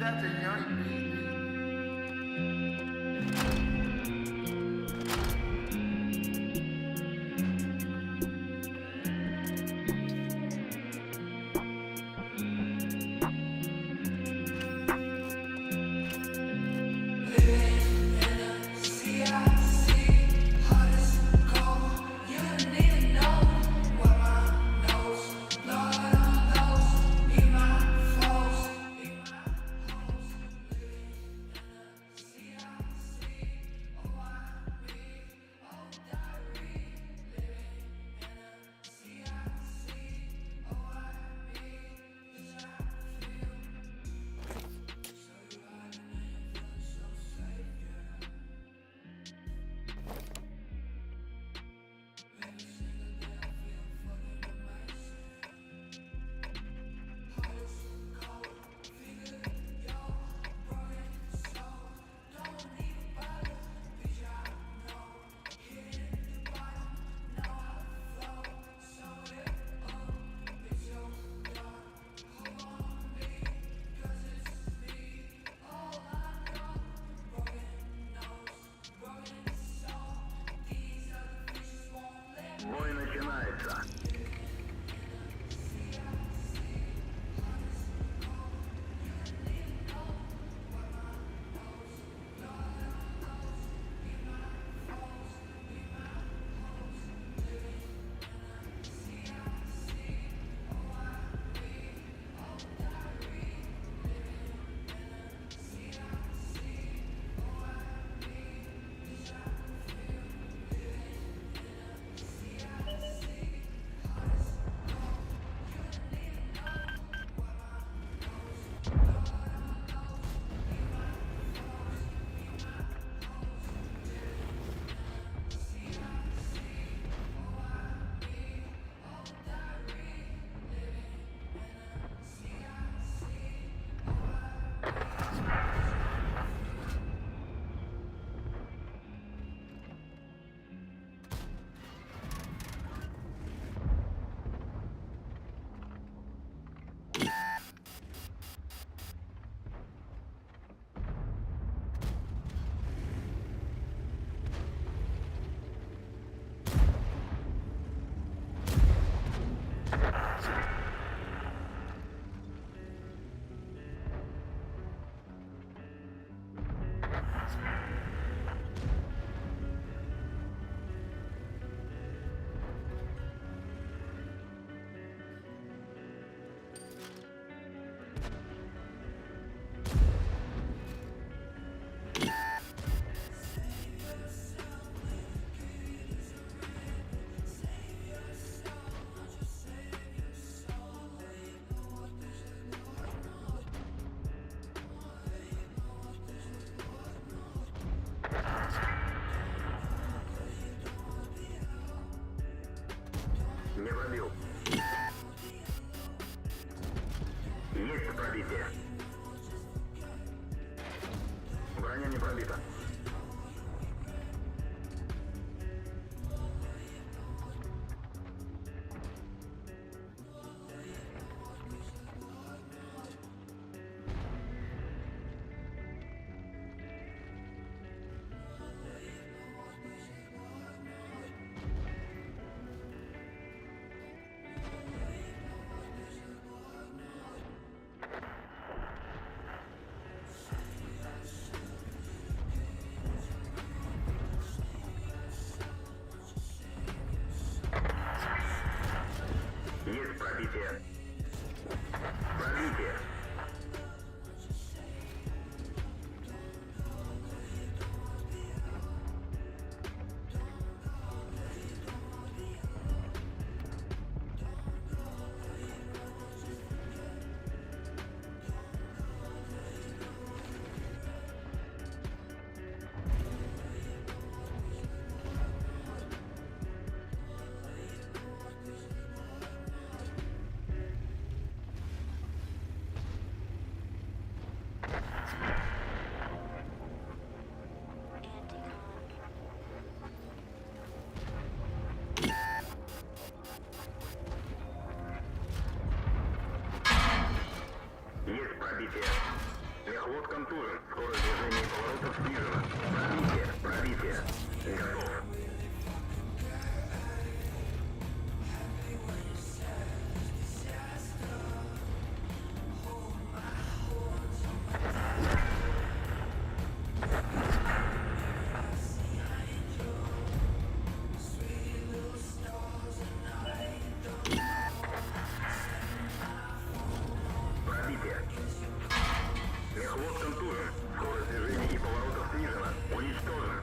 That's a young beat. пробитие. Мехвод контужен. Скорость движения и поворотов снижена. Пробитие. Пробитие. Готов. Пробитие. Мехвод контужен. Скорость движения и поворотов снижена. Уничтожен.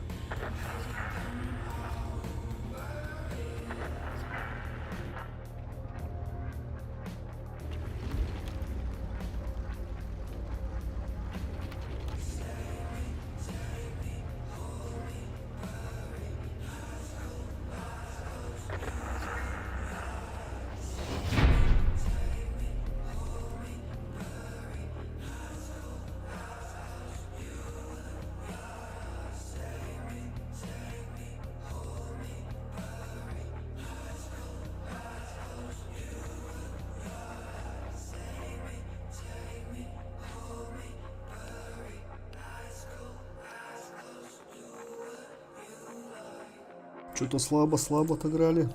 Что-то слабо отыграли.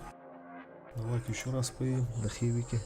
Давайте еще раз поедем на Хевике.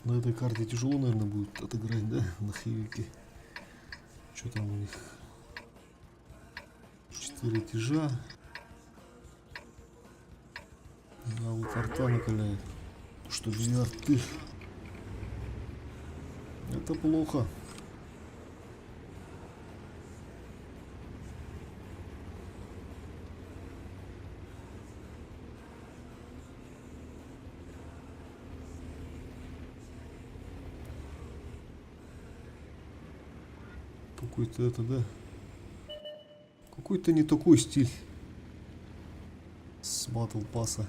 На этой карте тяжело, наверное, будет отыграть, да, на Хевике. Что там у них? 4 тяжа. А вот арта накаляет. Что 2 арты. Это плохо. Какой-то это, да? Какой-то не такой стиль с батл пасса.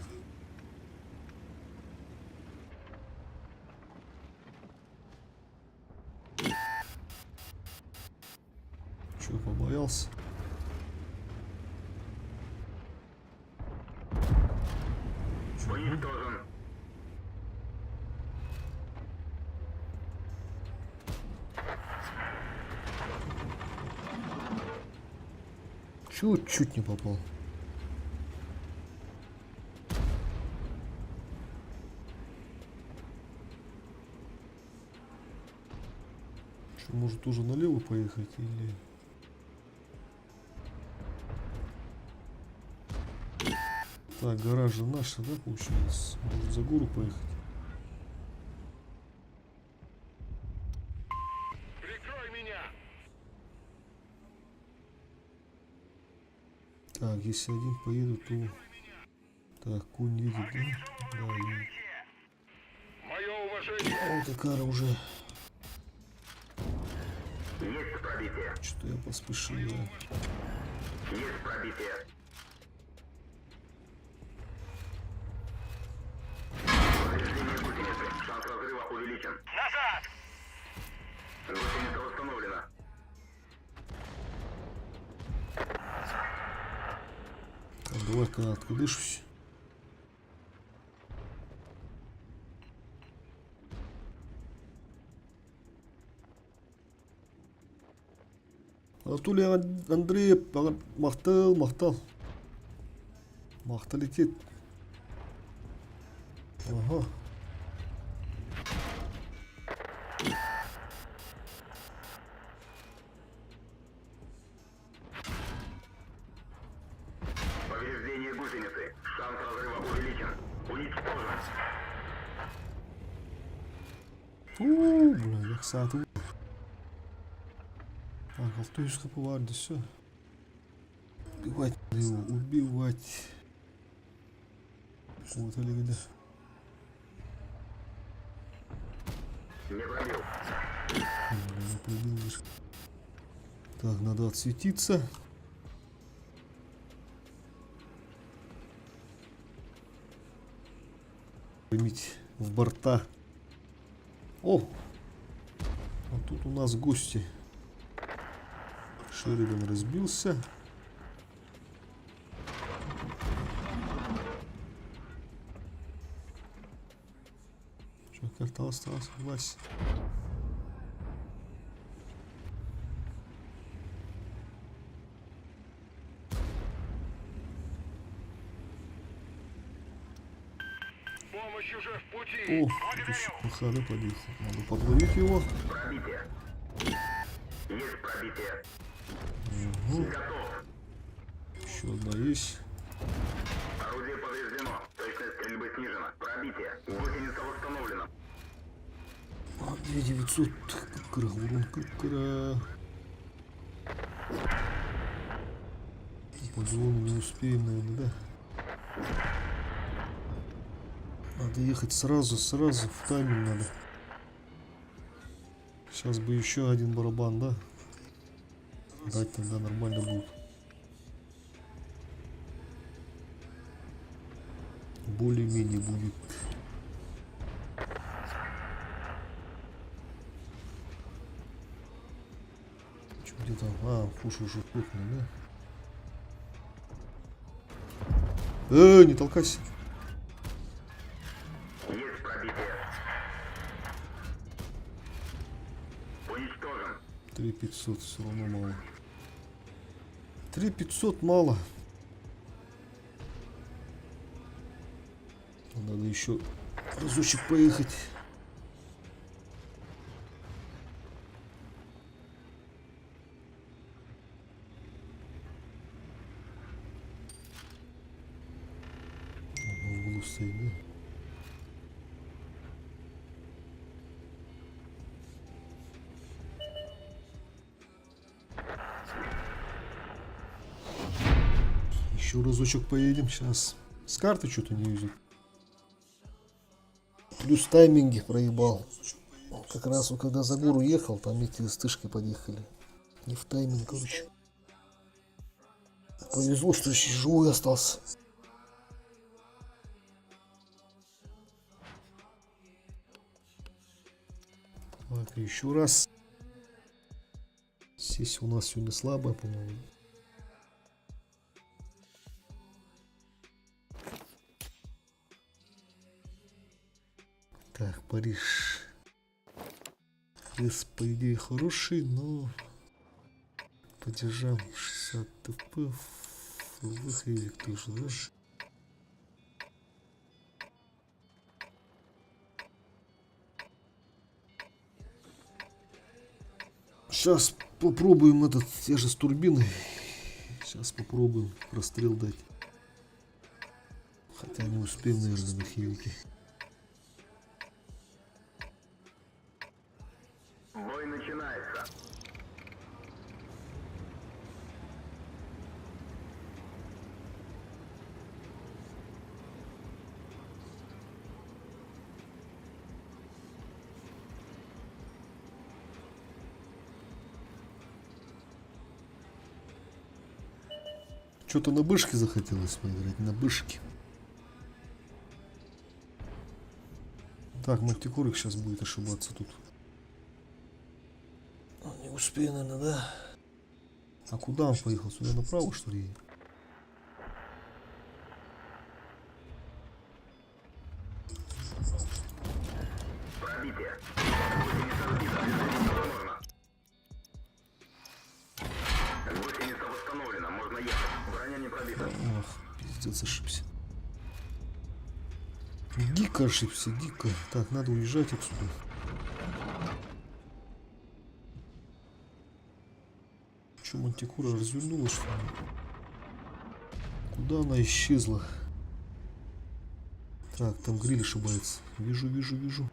Чё, побоялся? Уничтожен. Чуть-чуть не попал. Что, может уже налево поехать или... Так, гараж же наш, да, получается? Может за гору поехать? Прикрой меня. Так, если один поеду, то... Так, конь едет, да? Да, едет. Мое уважение. Аутокара уже. Есть пробитие. Что-то я поспешил, да. Есть пробитие. Повреждение гусеницы. Шанс разрыва увеличен. Назад! Гусеница восстановлена. Так, давай-ка откудышусь. Анатолий Андреев мақтал летит. Ага. Повреждение гусеницы. Шанс разрыва увеличен. Уничтожен. Бля, як сад. Так, Алтуевская поварня, все. Убивать надо его, убивать. Вот Олега. Не пробил. Не пробил лишь. Так, надо отсветиться. Поймите, в борта. О! А тут у нас гости. Шеридан разбился. Что, как-то осталось власть. Помощь уже в пути. О, тут еще Махада подъехал. Надо подловить его. Пробитие. Есть пробитие. Угу. Готов. Еще одна есть. Орудие повреждено. Точность стрельбы снижена. Пробитие. Гусеница восстановлена. 2900. Кыра, урон, кыра. По зону не успеем, наверное, да? Надо ехать сразу, в тайминг надо. Сейчас бы еще один барабан, да? Дать тогда нормально будет. Более-менее будет. Что где там? А, пуш уже крупный, да? Не толкайся. Есть пробитие. Уничтожен. 3500 все равно мало. 3500 мало. Надо еще разочек поехать. В углу стоит, да? Еще разочек поедем сейчас. С карты что-то не везет. Плюс тайминги проебал. Как раз вот когда за гору ехал, там эти стышки подъехали. Не в тайминг, короче. Повезло, что еще живой остался. Так, еще раз. Сессия у нас сегодня слабая, по-моему. Так, Париж. Рис, по идее, хороший, но поддержам 60 ТП. Выходит тоже, да? Сейчас попробуем этот, я же с турбиной. Сейчас попробуем прострел дать. Хотя не успеем, наверное, на хилике. Бой начинается. Что-то на бышке захотелось поиграть, на бышке. Так, Мантикорик сейчас будет ошибаться тут. Не успею, наверное, да? А куда он поехал? Сюда направо, что ли? Пробитие. Гусеница сбита. Возможно. Гусеница восстановлена. Можно ехать. Броня не пробита. Ох, пиздец, ошибся. Дико ошибся, дико. Так, надо уезжать отсюда. Че, Мантикора развернулась, что ли? Куда она исчезла? Так, там гриль ошибается. Вижу.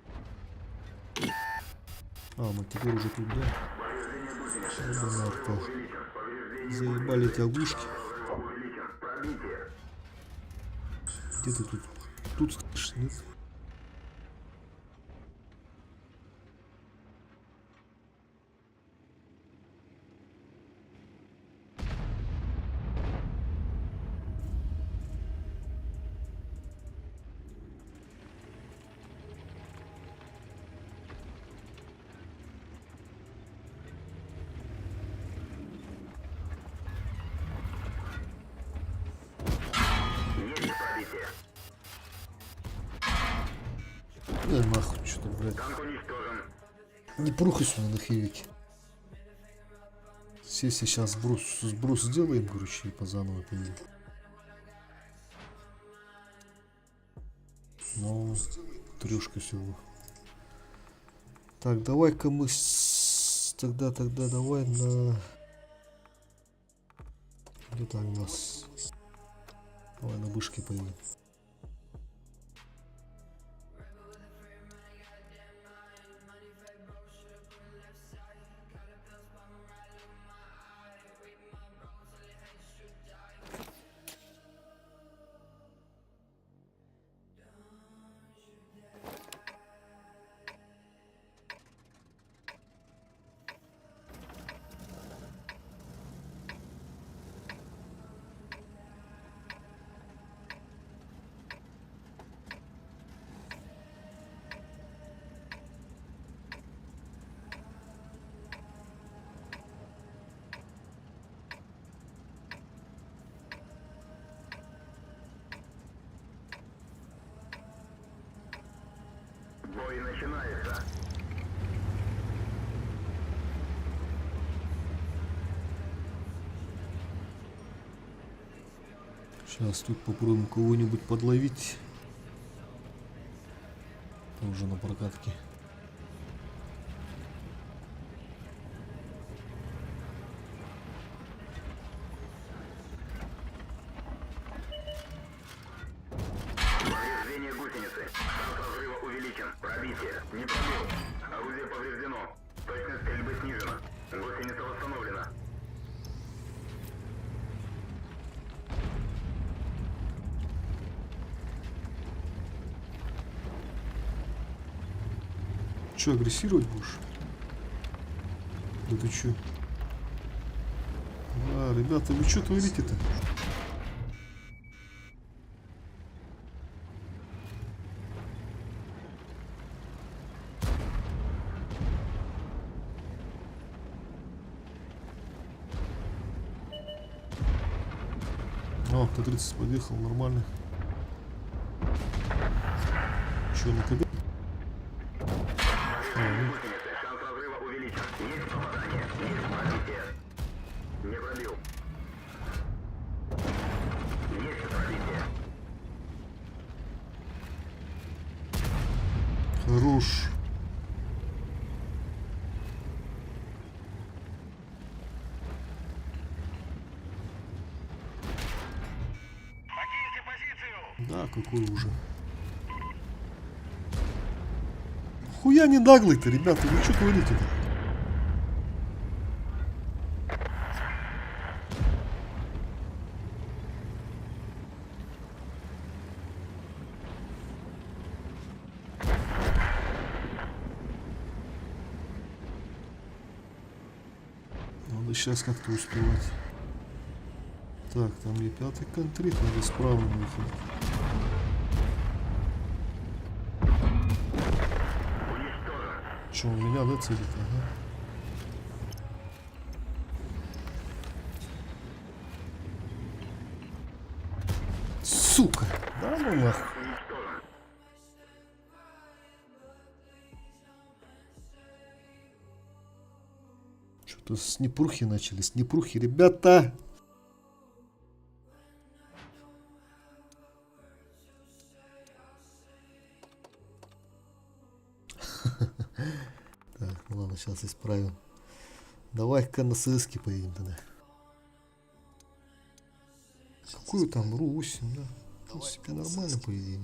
А, Мантикора уже тут, да? Повреждение Нарко. Заебали эти оглушки. Увеличен. Пробитие. Где ты тут? Тут слышишь, нет? Есть пробитие. Нахуй, что-то, блядь. Танк уничтожен. Не прухайся на хевике. Сессия сейчас сброс сделаем, короче, и по заново поедем. Ну, трешка всего. Так, давай-ка мы тогда давай на... Где там у нас? Давай на вышке поедем. Бой начинается. Сейчас тут попробуем кого-нибудь подловить. Уже на прокатке. Повреждение гусеницы. Шанс разрыва увеличен. Пробитие. Не пробил. Орудие повреждено. Точность стрельбы снижена. Гусеница восстановлена. Че, агрессировать будешь? Да ты че? А, ребята, вы что творите-то? О, Т-30 подъехал, нормально. Че, на КД? Гусеницы. Шанс разрыва увеличен. Есть попадание. Есть пробитие. Не пробил. Есть пробитие. Хорош. Покиньте позицию. Да, какой уже. Хуя не наглый-то, ребята, вы что творите-то? Надо сейчас как-то успевать. Так, там мне 5-й контрит, надо справа выходить. Что, у меня, да, целит? Ага. Сука! Да ну нахуй. Что-то с непрухи начали, с непрухи, ребята! Так, ну ладно, сейчас исправим. Давай-ка на ССки поедем тогда. Какую там РУ-8, да? В принципе, нормально, по идее.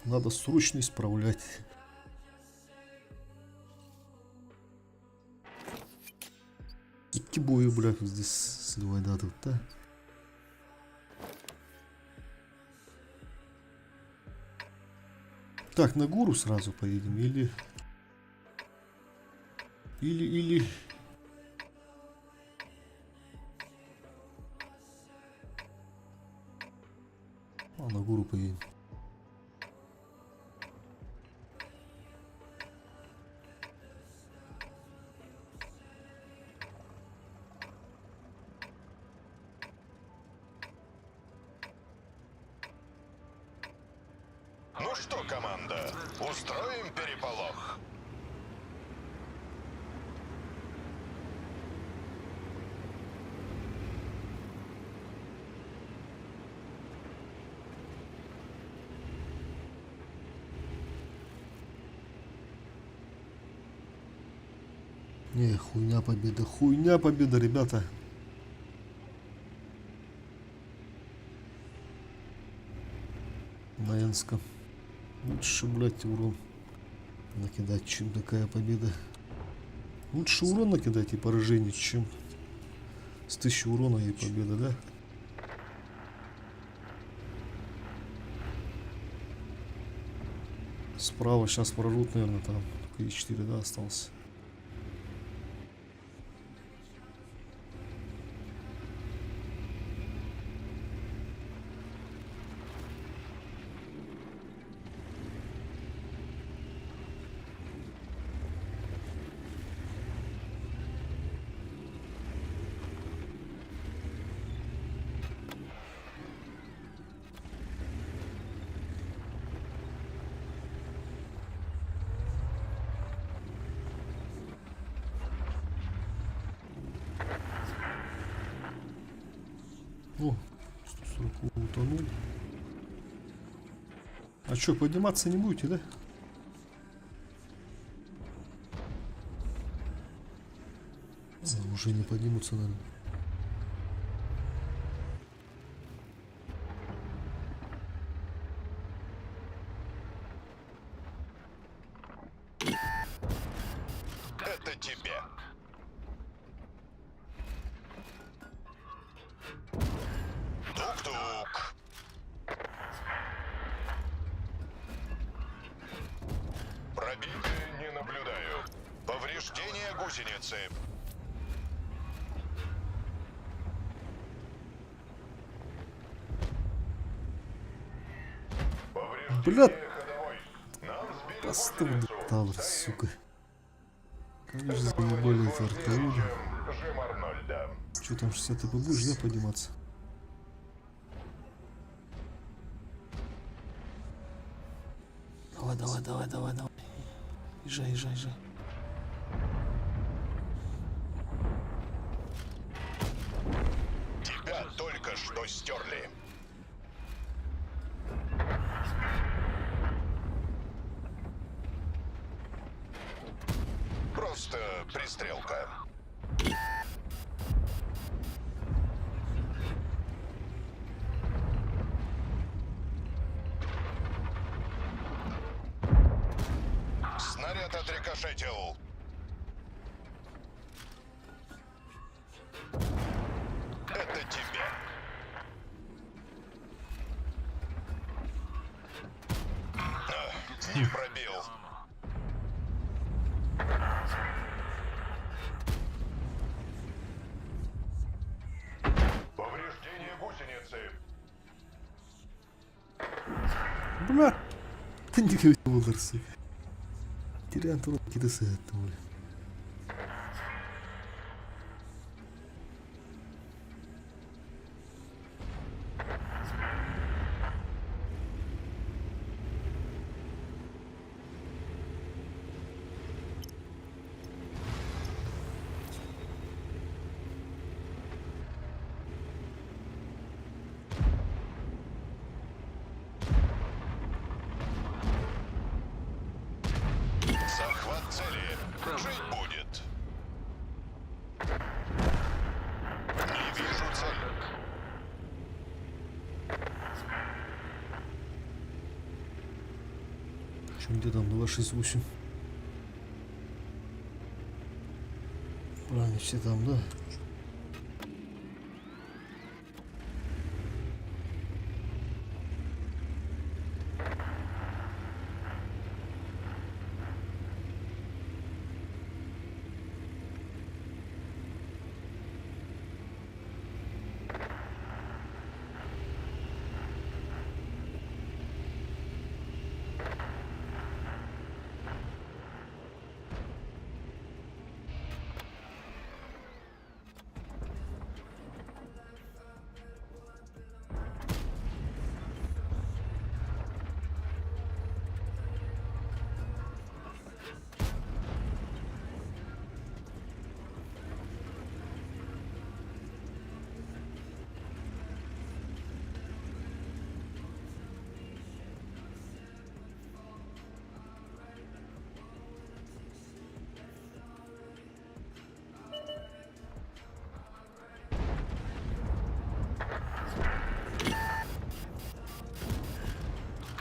Надо срочно исправлять. Идти бою, бля, здесь сливай, да, тут, да. Так, на гору сразу поедем, или... А, на гору поедем. Ну что, команда, устроим переполох? Не, хуйня победа, ребята. На Энском. Лучше, блядь, урон накидать, чем такая победа. Лучше урон накидать и поражение, чем с 1000 урона и победа, да? Справа сейчас прорвут, наверное, там. Только И4, да, остался. О, 140 утонул. А что, подниматься не будете, да? Уже не поднимутся, наверное. Это тебе. Тук-тук. Пробитие не наблюдаю. Повреждение гусеницы. Блядь, Ходовой. Нам сбили поставлю гусеницу. тавр, сука. Конечно, заебали эти артиллерии. Жим Арнольда. Что там, 60 ты будешь, да, подниматься? Давай. Езжай. Тебя только что стерли. Просто пристрелка. Снаряд отрикошетил. Это тебе. Не пробил. Повреждение гусеницы. Бля, ты не удар, сука. Теряем турок, кидаться это, бля. Захват цели. Где там 268? Правильно, все там, да?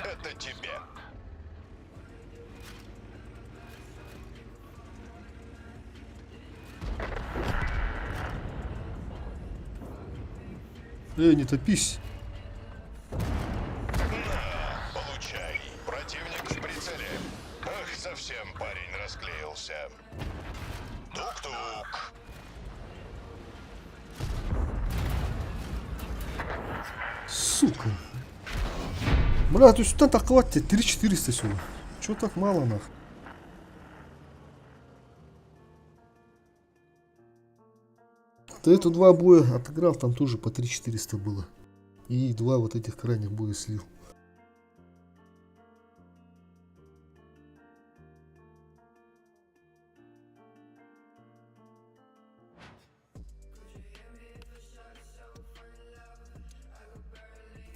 Это тебе. Не топись. Получай. Противник в прицеле. Ах, совсем парень расклеился. Тук-тук. Сука. Бля, то сюда так хватит, 3400 сюда. Чё так мало нах? Ты эту 2 боя отыграл, там тоже по 3400 было. И 2 вот этих крайних боя слил.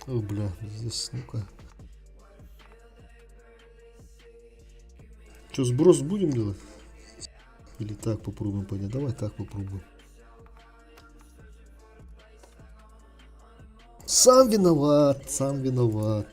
О, бля, здесь, ну-ка. Что, сброс будем делать? Или так попробуем понять? Давай так попробуем. Сам виноват, сам виноват.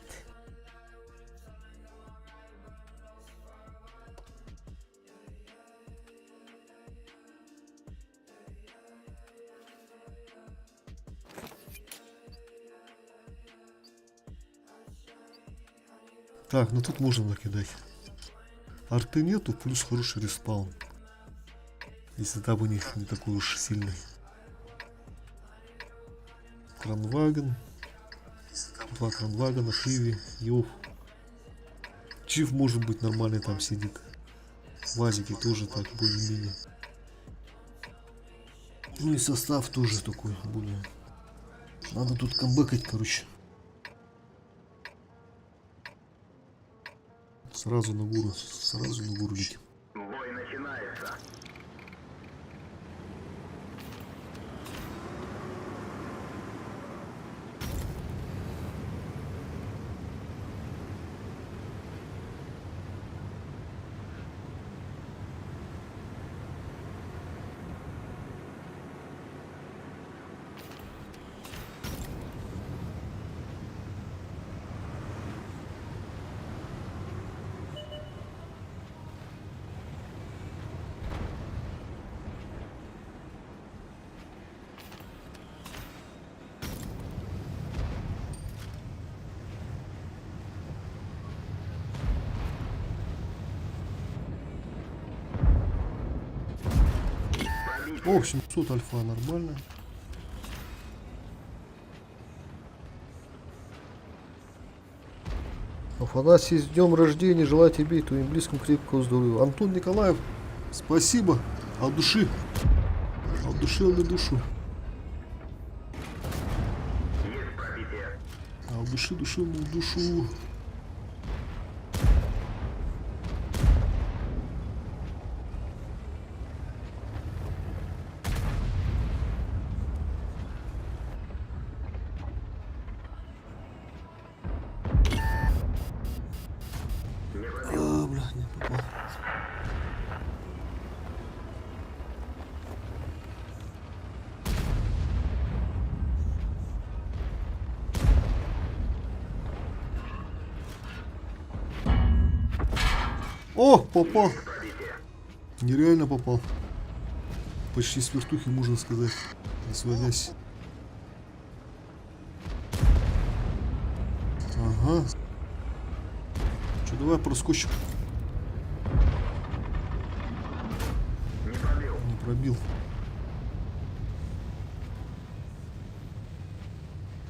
Так, ну тут можно накидать. Арты нету, плюс хороший респаун. Если там у них не такой уж сильный. Кранваген. 2 кранвагена, Хиви, Йов. Чиф может быть нормальный там сидит. Вазики тоже так более-менее. Ну и состав тоже такой более. Надо тут камбэкать, короче. Сразу на гору летим. Бой начинается. В общем, 700 альфа нормально. Афанасий, с днем рождения, желаю тебе и твоим близким крепкого здоровья. Антон Николаев, спасибо от души. От души на душу. Есть пробитие. От души на душу. Бля, не попал. О, попал. Пробитие. Нереально попал. Почти с вертухи, можно сказать. Не сводясь. Ага. Че, давай проскочим. Не пробил. Не пробил.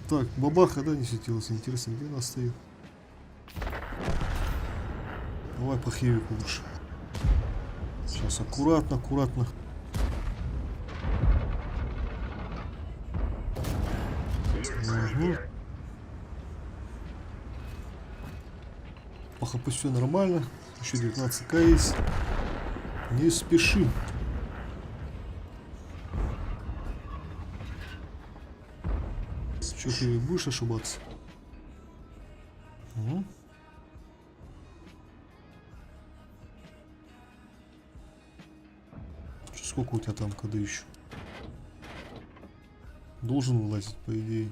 Так, бабаха, да, не светилась. Интересно, где она стоит? Давай по хевику лучше. Сейчас аккуратно, аккуратно. Угу. По хп все нормально. Еще 19к есть. Не спешим. Че, ты будешь ошибаться? Угу. Сколько у тебя там коды еще? Должен вылазить, по идее.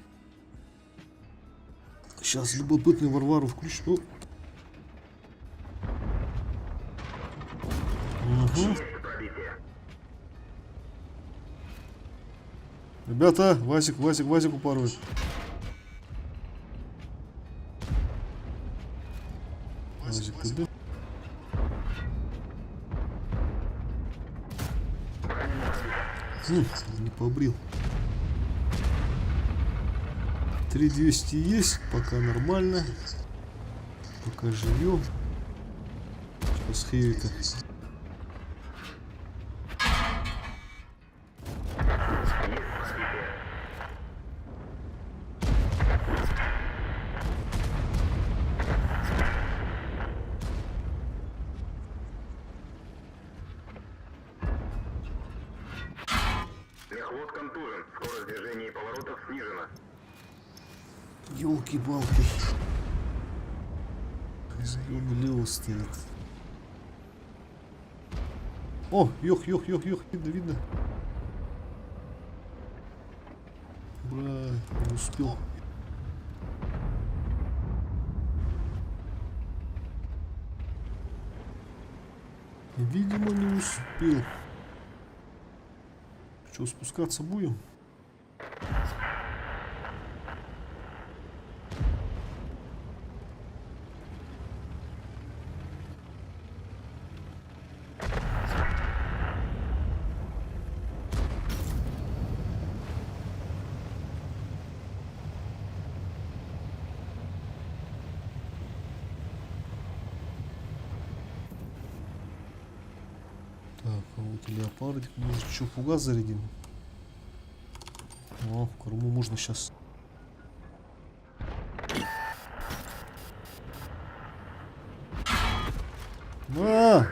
Сейчас любопытный Варвару включу. Угу. Пробитие. Ребята, Васик упарывает. Васик, ты не побрил. 3200 есть, пока нормально. Пока живем. Сейчас хевика. Мехвод контужен. Скорость движения и поворотов снижена. Ёлки-палки. Лево стоит. О, ёх, видно. Бра, не успел. Видимо, не успел. Что, спускаться будем? Так, а вот леопардик. Может, что, фугас зарядим? О, в корму можно сейчас. На!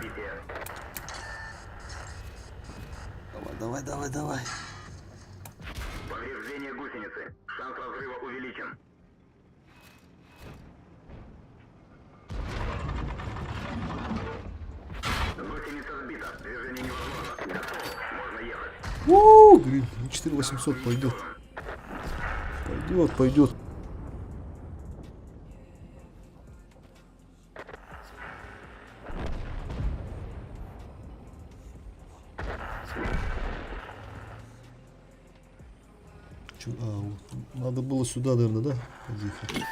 Давай. Повреждение гусеницы. Шанс разрыва увеличен. Гусеница сбита. Движение невозможно. Готов. Можно ехать. Блин, 4800 пойдет. Пойдет. Надо было сюда, наверное, да? Подъехать.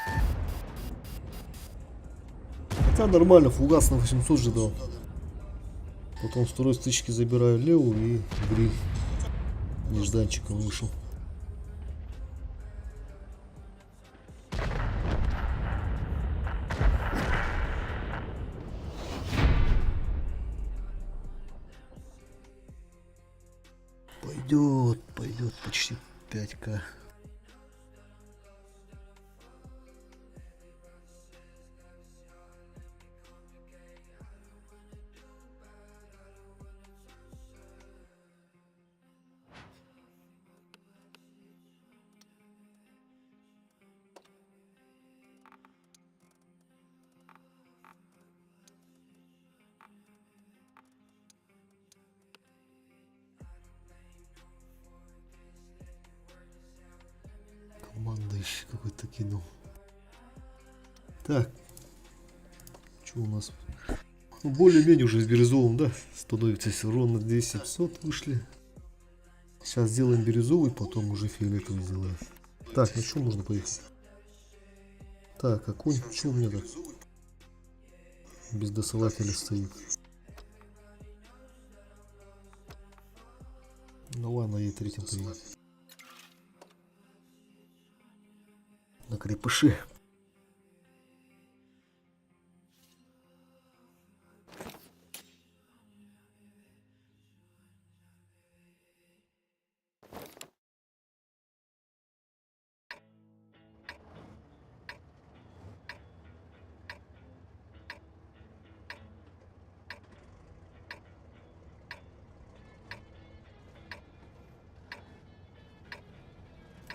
Хотя нормально, фугас на 800 же дал. Потом второй стычки забираю левую и гриль нежданчиком вышел. Пойдет почти 5к. Команда еще какой-то кинул. Так. Что у нас? Ну, более-менее уже с бирюзовым, да, становится ровно 2700 вышли. Сейчас сделаем бирюзовый, потом уже фиолетовый сделаем. Так, ну что можно поехать? Так, а конь, что у меня так? Без досылателя стоит. Ну ладно, я третьим поеду. На крепыши.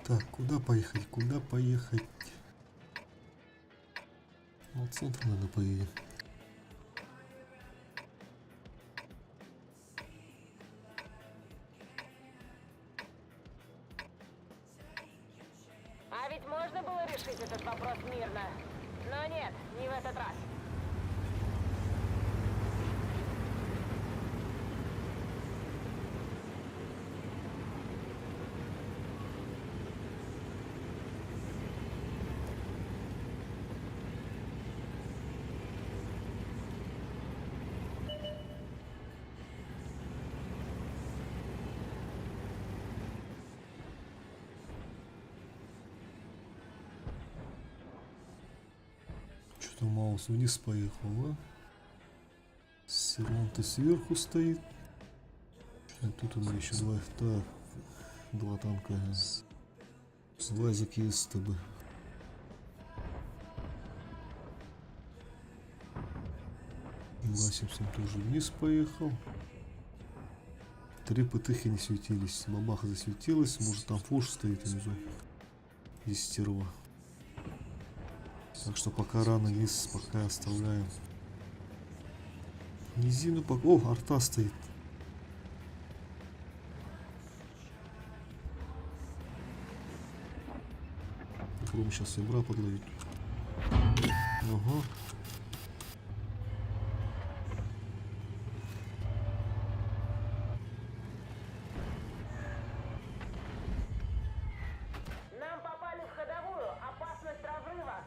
Так, куда поехать? Куда поехать? Ну, в центр, наверное, поедем. А ведь можно было решить этот вопрос мирно. Но нет, не в этот раз. Что-то Маус вниз поехал, а? Серлон-то сверху стоит. А тут у меня еще два танка. Вазик есть с тобой. Ила-70 тоже вниз поехал. Три ПТХи не светились. Бабаха засветилась. Может там фуш стоит внизу. Десятерого. Так что пока рано низ, пока оставляем. Низину пока... О, арта стоит. Попробуем сейчас ябра подловить. Ага. Нам попали в ходовую. Опасность разрыва.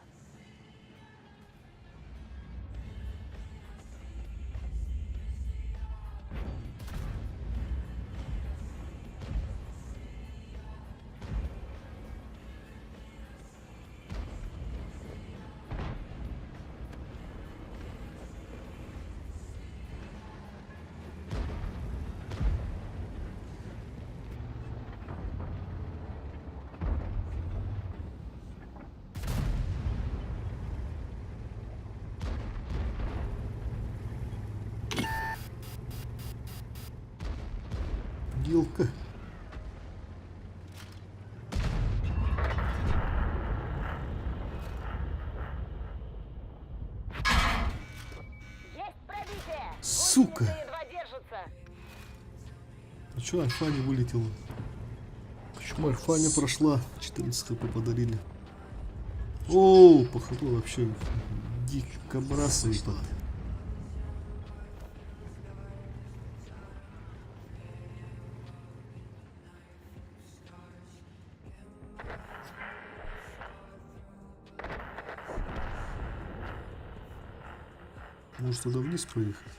Делка. Есть пробитие. Сука. Гусеницы едва держатся. А чё, альфа не вылетела? Почему альфа не прошла? 14 хп подарили. О, походу вообще дико бросает. Может туда вниз проехать?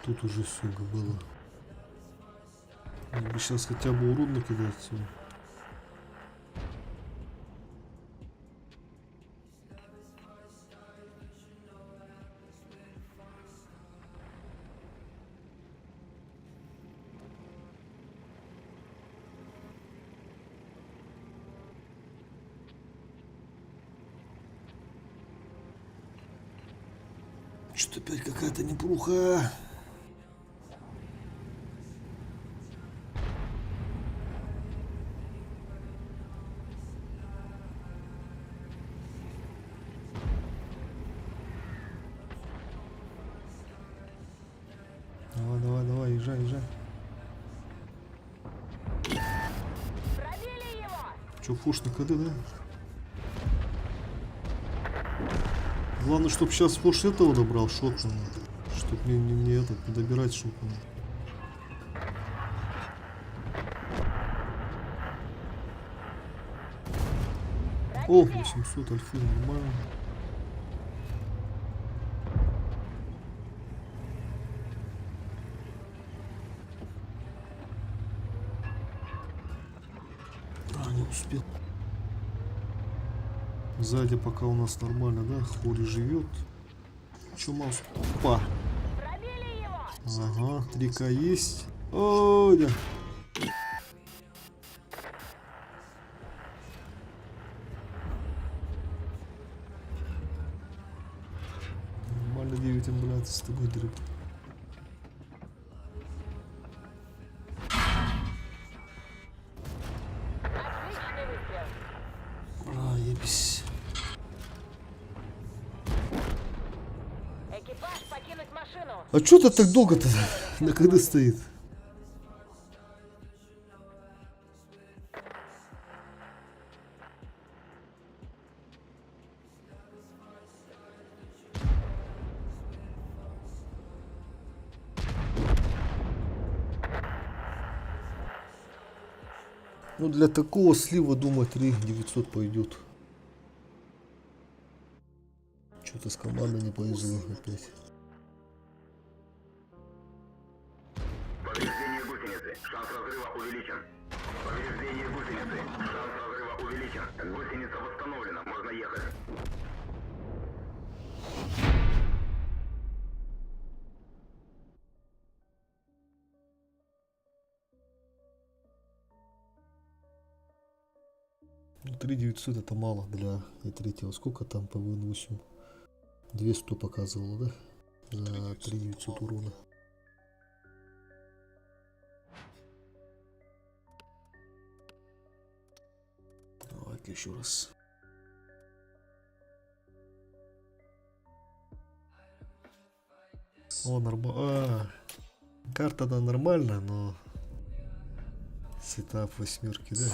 Тут уже все было. Надо бы сейчас хотя бы урон накидать отсюда. Что-то опять какая-то непруха. Давай, езжай. Пробили его. Че, фуш на КД, да? Главное, чтобы сейчас форш этого добрал, шотмана. Чтоб не этот, не добирать шотмана. О, 800 альфы, нормально. А, не успел. Сзади пока у нас нормально, да? Хори живет. Че, маус? Опа! Пробили его! Ага, 3К есть. Ой, да. Нормально 9 блядь, с тобой дрып. Отличный выстрел. А, ебись. Экипаж покинуть машину. А чё ты так долго-то? На когда стоит? Ну для такого слива, думаю, 3900 пойдет. Что-то с командой не повезло опять. Повреждение гусеницы. Шанс разрыва увеличен. Повреждение гусеницы. Шанс разрыва увеличен. Гусеница восстановлена. Можно ехать. Ну, 3900 это мало для И3. Сколько там по ВН8? 200 показывало, да? За 3900 урона. Давай-ка еще раз. О, нормально. Карта-то нормальная, но сетап восьмерки, да?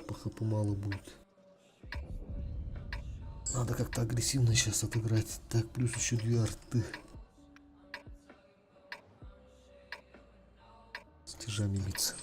По хп мало будет. Надо как-то агрессивно сейчас отыграть. Так, плюс еще 2 арты. С тяжами биться.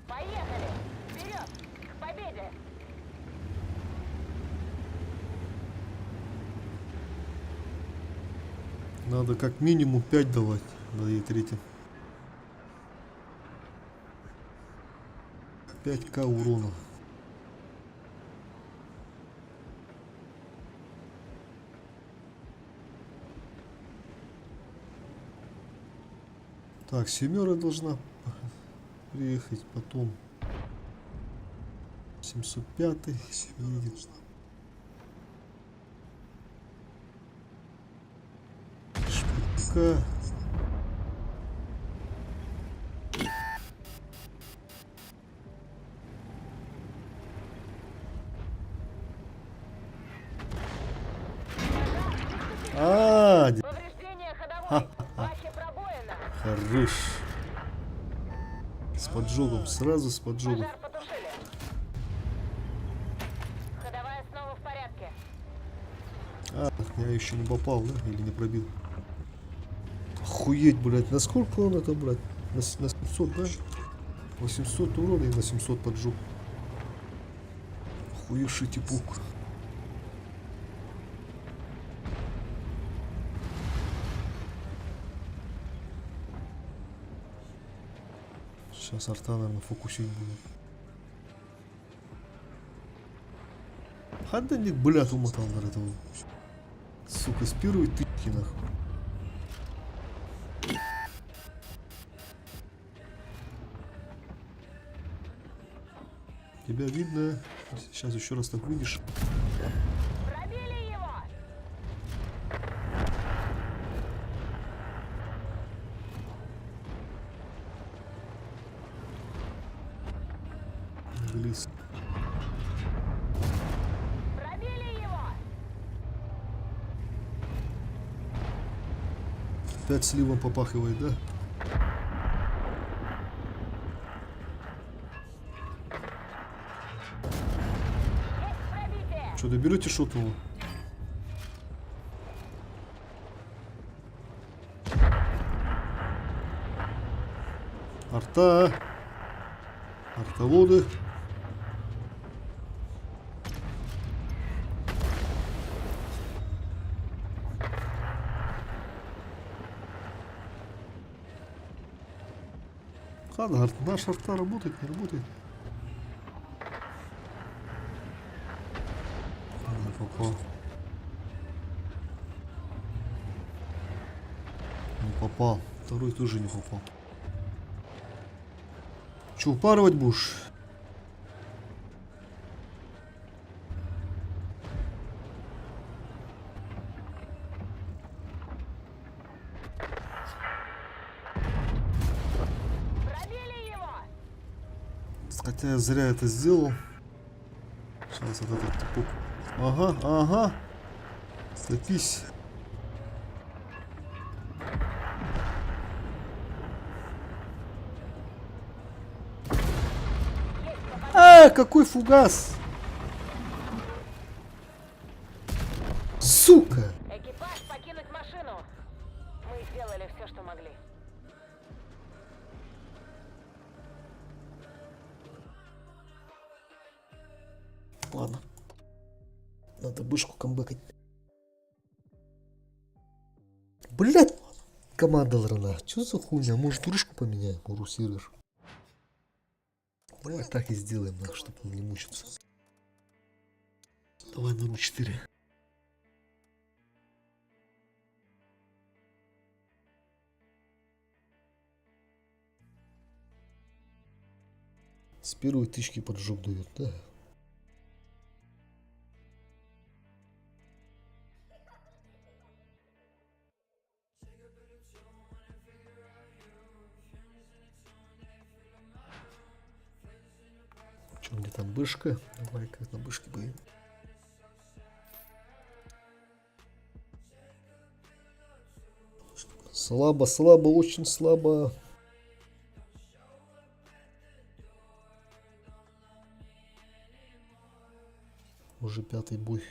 Поехали! Вперед! К победе! Надо как минимум 5 давать на Е3. 5К урона. Так, семерка должна приехать, потом 705 едет. Шпика. Повреждение ходовой! Баки пробоина! Хорош. С поджогом, сразу с поджогом. Пожар потушили! Ходовая снова в порядке. А, я еще не попал, да? Или не пробил? Охуеть, блядь, насколько он это, блядь? На 700, да? 800 урона и на 700 поджог. Охуевший типок. Сейчас арта, наверное, фокусить будет. Да нет, блядь, умотал на этого. Сука, с первой тычки, нахуй. Тебя видно. Сейчас еще раз так выйдешь. Пробили его! Близко. Опять сливом попахивает, да? Пробитие! Что, доберете шотного? Арта. Артоводы. Ладно, наш арта работает, не работает. Не попал. Не попал. Второй тоже не попал. Че, упарывать будешь? Пробили его! Хотя я зря это сделал. Сейчас вот этот типок. Ага, ага. Садись. Какой фугас! Сука! Экипаж покинуть машину! Мы сделали все, что могли. Ладно. Надо бышку камбэкать. Блять! Команда Лрана. Что за хуйня? Может, турушку поменяем? Уру-сервер. Давай так и сделаем, чтобы он не мучиться. Давай на РУ-4. С первой тычки под жоп дает, да? Че, где там бышка? Давай-ка на бышке боим. Слабо, слабо, очень слабо. Уже пятый бой.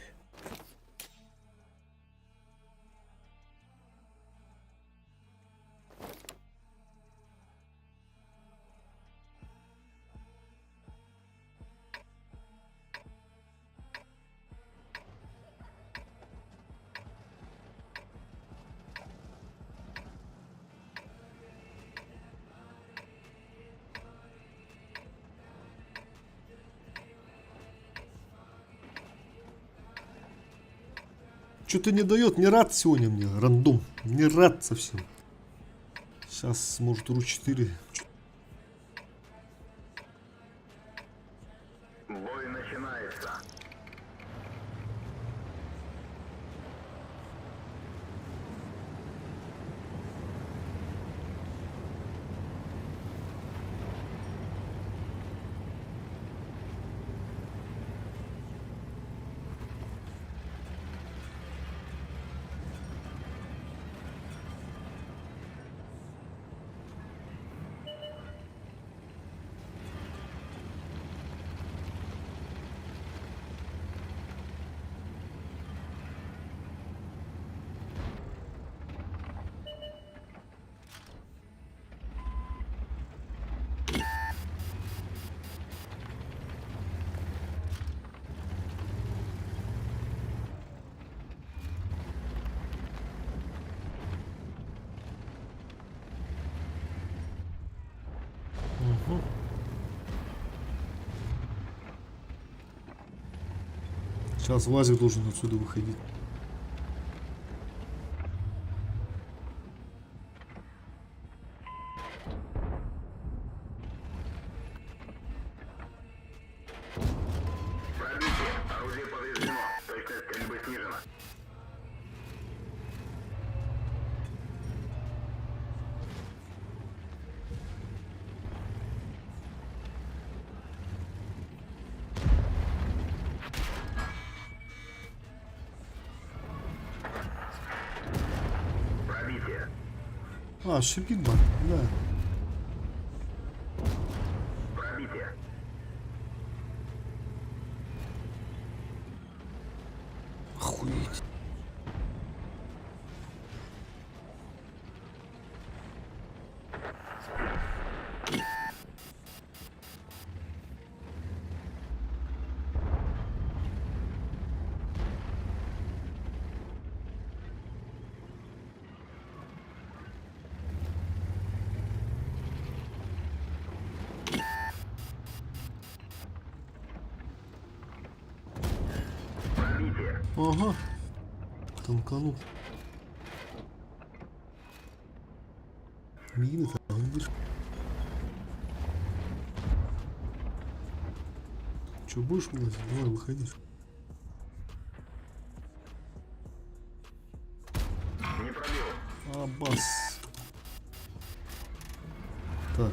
Что-то не дает, не рад сегодня мне, рандом, не рад совсем. Сейчас, может, РУ-4. Бой начинается. Сейчас Вазик должен отсюда выходить. Пробитие. Орудие повреждено. Точность стрельбы снижена. А, Шипигман, да. Пробитие. Охуеть. Пробитие. Ага. Танканул. Мины там, видишь? Че, будешь вылазить? Давай, выходи. Не пробил. Абас. Так,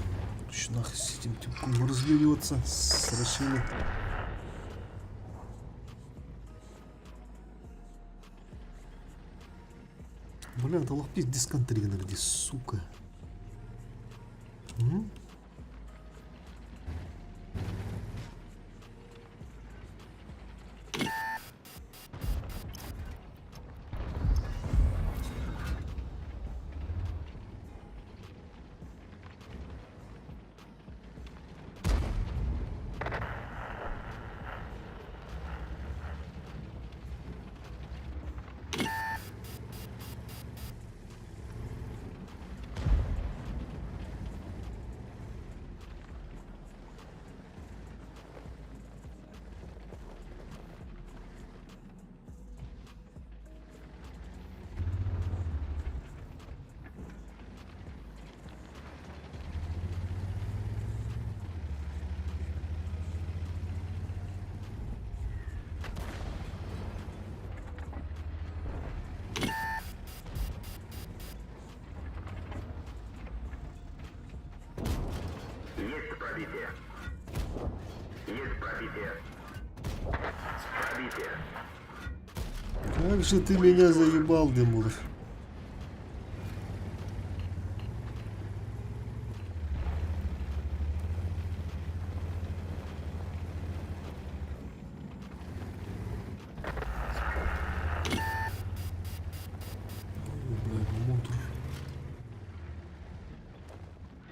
что нахуй с этим типом разберется. С Рашилом. Бля, это лохпись дисконтригнер здесь, сука. М? Есть пробитие. Есть пробитие. Пробитие. Как же ты меня заебал, Демуров.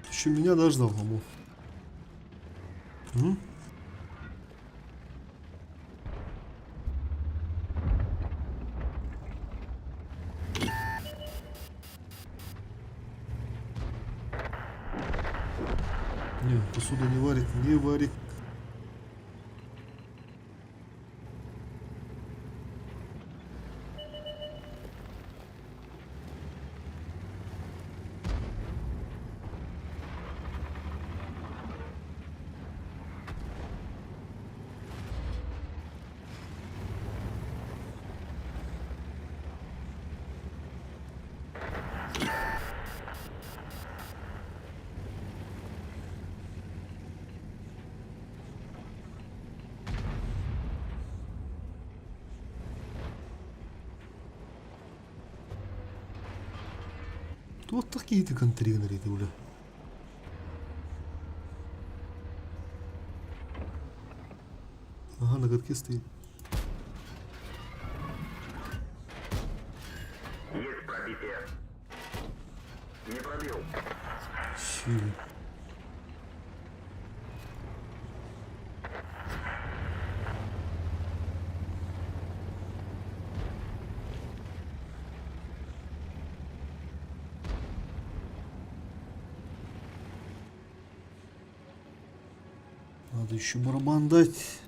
Еще меня дождал, по-моему. М? Не, посуда не варит, не варит. Вот такие-то контрейнеры, ты, бля. Ага, на катке стоит. Есть пробитие. Не пробил. Сильно. Надо еще барабан дать.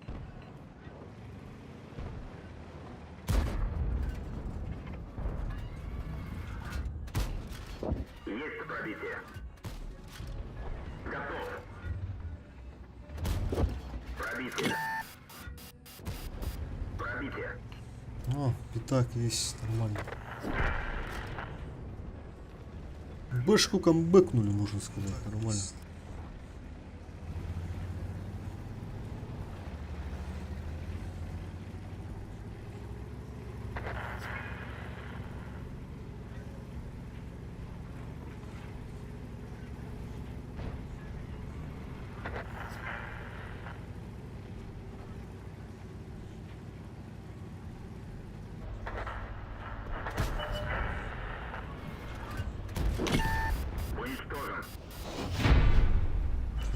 Есть пробитие. Готов. Пробитие. Пробитие. А, пятак есть, нормально. Бэшку камбэкнули, можно сказать, нормально.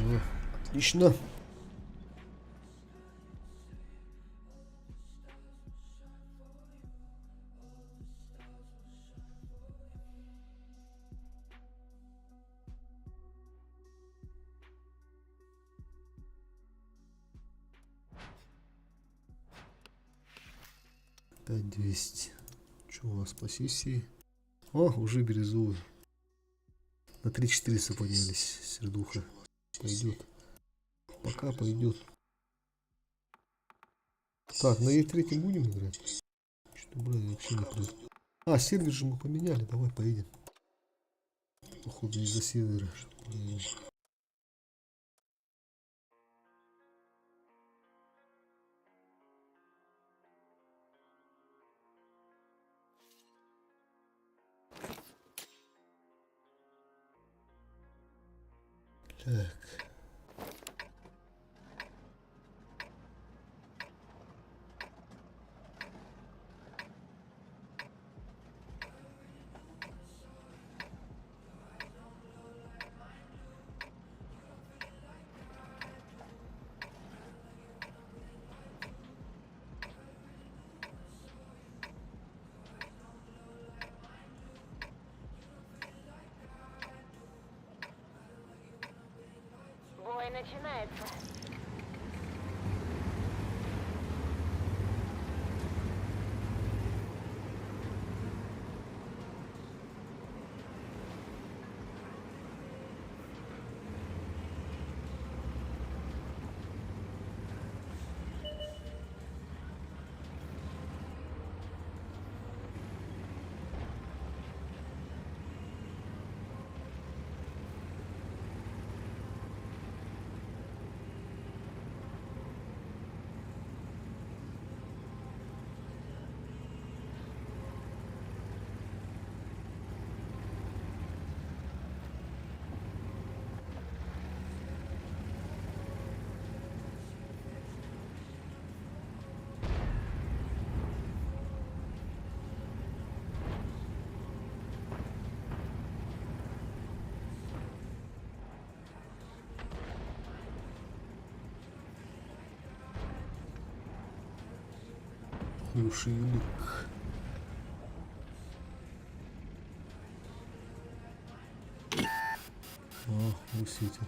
О, отлично. Опять 200. Что у нас по сессии? О, уже бирюзовый. На 3-400 поднялись. Сердуха. Пойдет. Пока пойдет. Так, на Е3 будем играть? Что-то, брать вообще не прет. А, сервер же мы поменяли. Давай поедем. Походу из-за сервера. Так. Бой начинается. Душевик. О, высветит.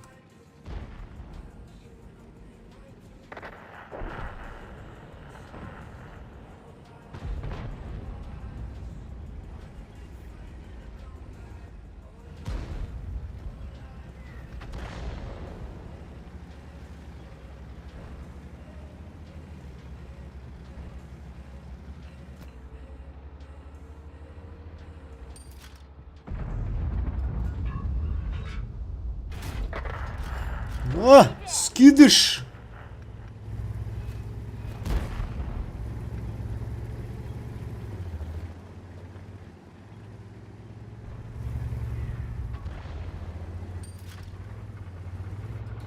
А, скидыш!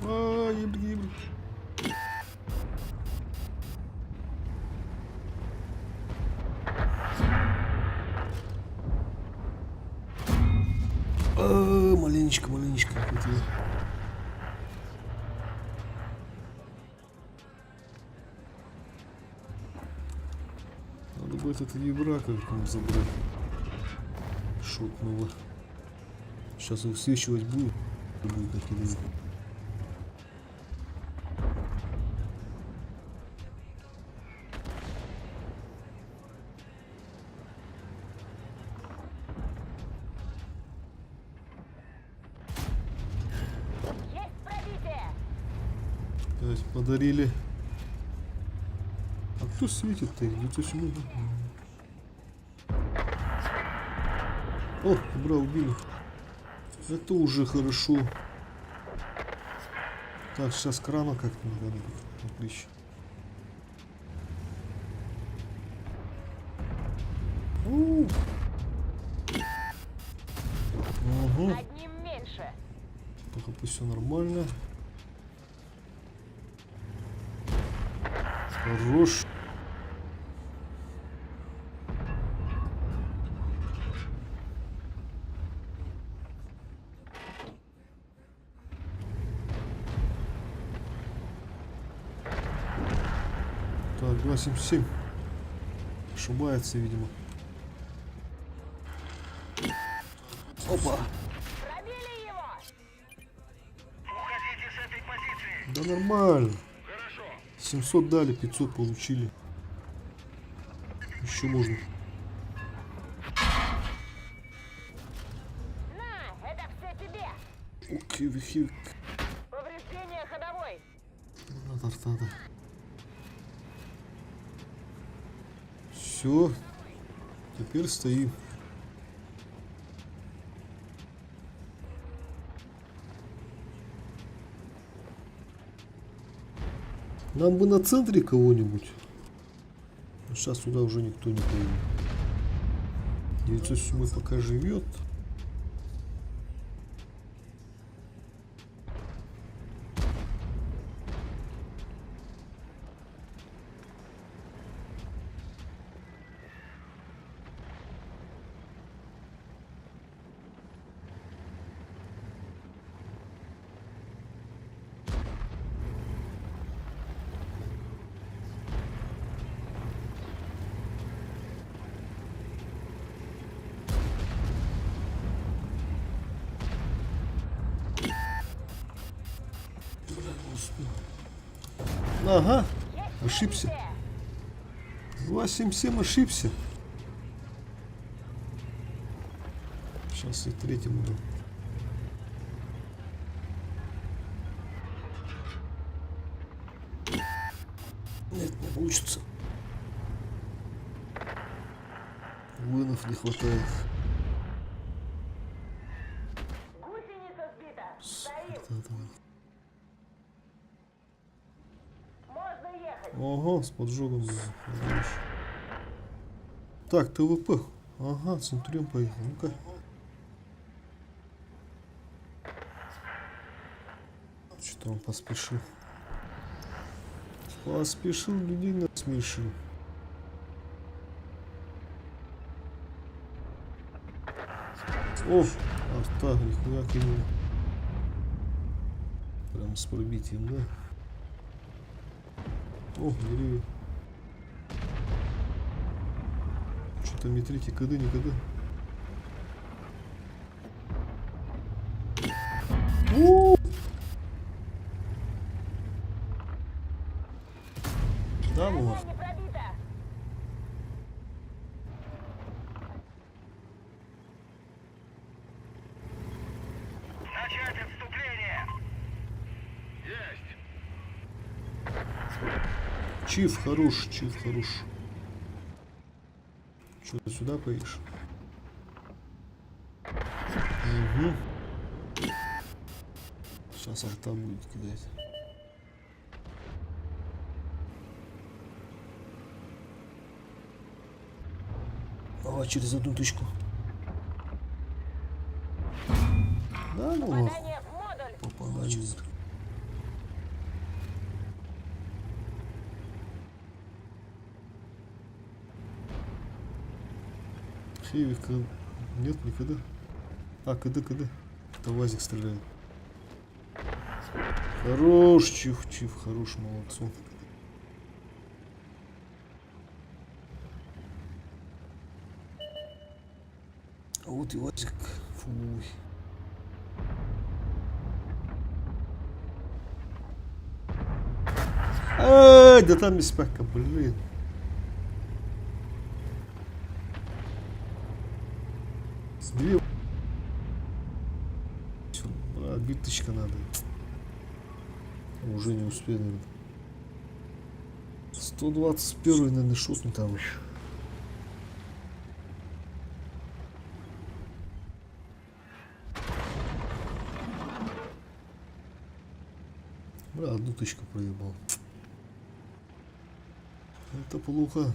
А, еб. А, маленечко не хватило. Надо будет этот ебра как-нибудь забрать. Шутнуло. Сейчас высвечивать будет. Будет на телевизоре. Есть пробитие! Опять подарили. А кто светит-то? Где-то сюда. О, бра, убили. Это уже хорошо. Так, сейчас крана как-нибудь надо. Отлично. Угу. Одним меньше. Пока пусть все нормально. Хорош. 277. Ошибается, видимо. Опа. Пробили его! Уходите с этой позиции. Да нормально. Хорошо. 700 дали, 500 получили. Еще можно. На, это все тебе! Окей, хивик. Повреждение ходовой! Надо. Все. Теперь стоим. Нам бы на центре кого-нибудь. Сейчас сюда уже никто не поедет. 907 пока живет. Ага, ошибся. 277 ошибся. Сейчас и третьему дам. Нет, не получится. Воинов не хватает. Гусеница сбита! Стоим! Это. Можно ехать! Ого, с поджогом. Так, ТВП. Ага, Центурион поехал. Ну-ка. Что-то он поспешил. Поспешил, людей насмешил. О, арта, нихуя кинули. Прям с пробитием, да? О, деревья. Что-то метрики, КД, не КД. Да, ну. Броня не пробита! Начать отступление. Есть. Чиф хорош, чиф хорош. Что, ты сюда поедешь? Угу. Сейчас арта будет кидать. Давай через одну точку. Да, ну ладно. Попадание в модуль! Попадание. Хевика нет никогда. А, КД. Это Вазик стреляет. Хорош, чиф, хорош, молодцом. А вот и Вазик. Фуй. Ай, да там беспека, блин. Две. Всё, биточка надо. Уже не успели. 121, наверное, шутный там еще. Бля, одну тычку проебал. Это плохо.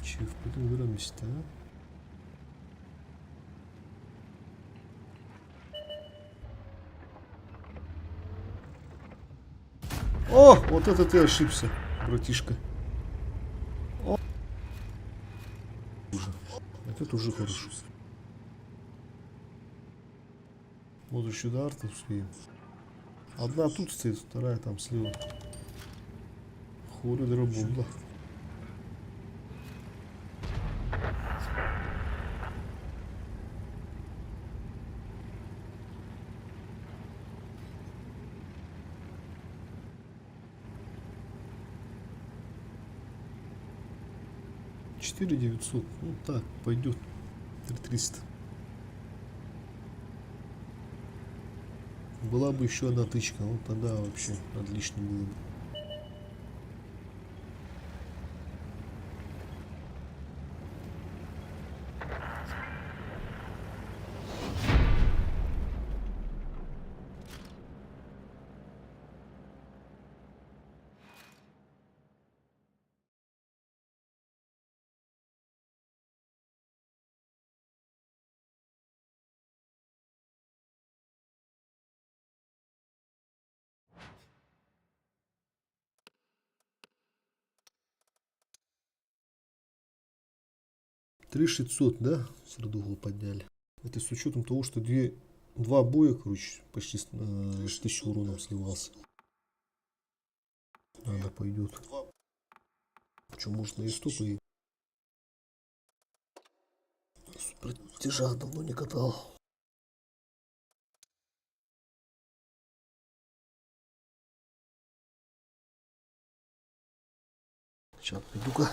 Чиф, куда убираемся-то, а? О, вот это ты ошибся, братишка. О. Это уже хорошо. Вот еще до арта успеем. Одна тут стоит, вторая там слева. Хули драбунда. Четыре 900. Ну так, пойдет. 3300. Была бы еще одна тычка, вот тогда вообще отлично было бы. Три 600, да? Среду угла подняли. Это с учетом того, что два боя, короче, почти с 1000 уроном сливался. Надо пойдет. Что, может, на истопы и... Супер тяжах давно не катал. Сейчас пойду-ка.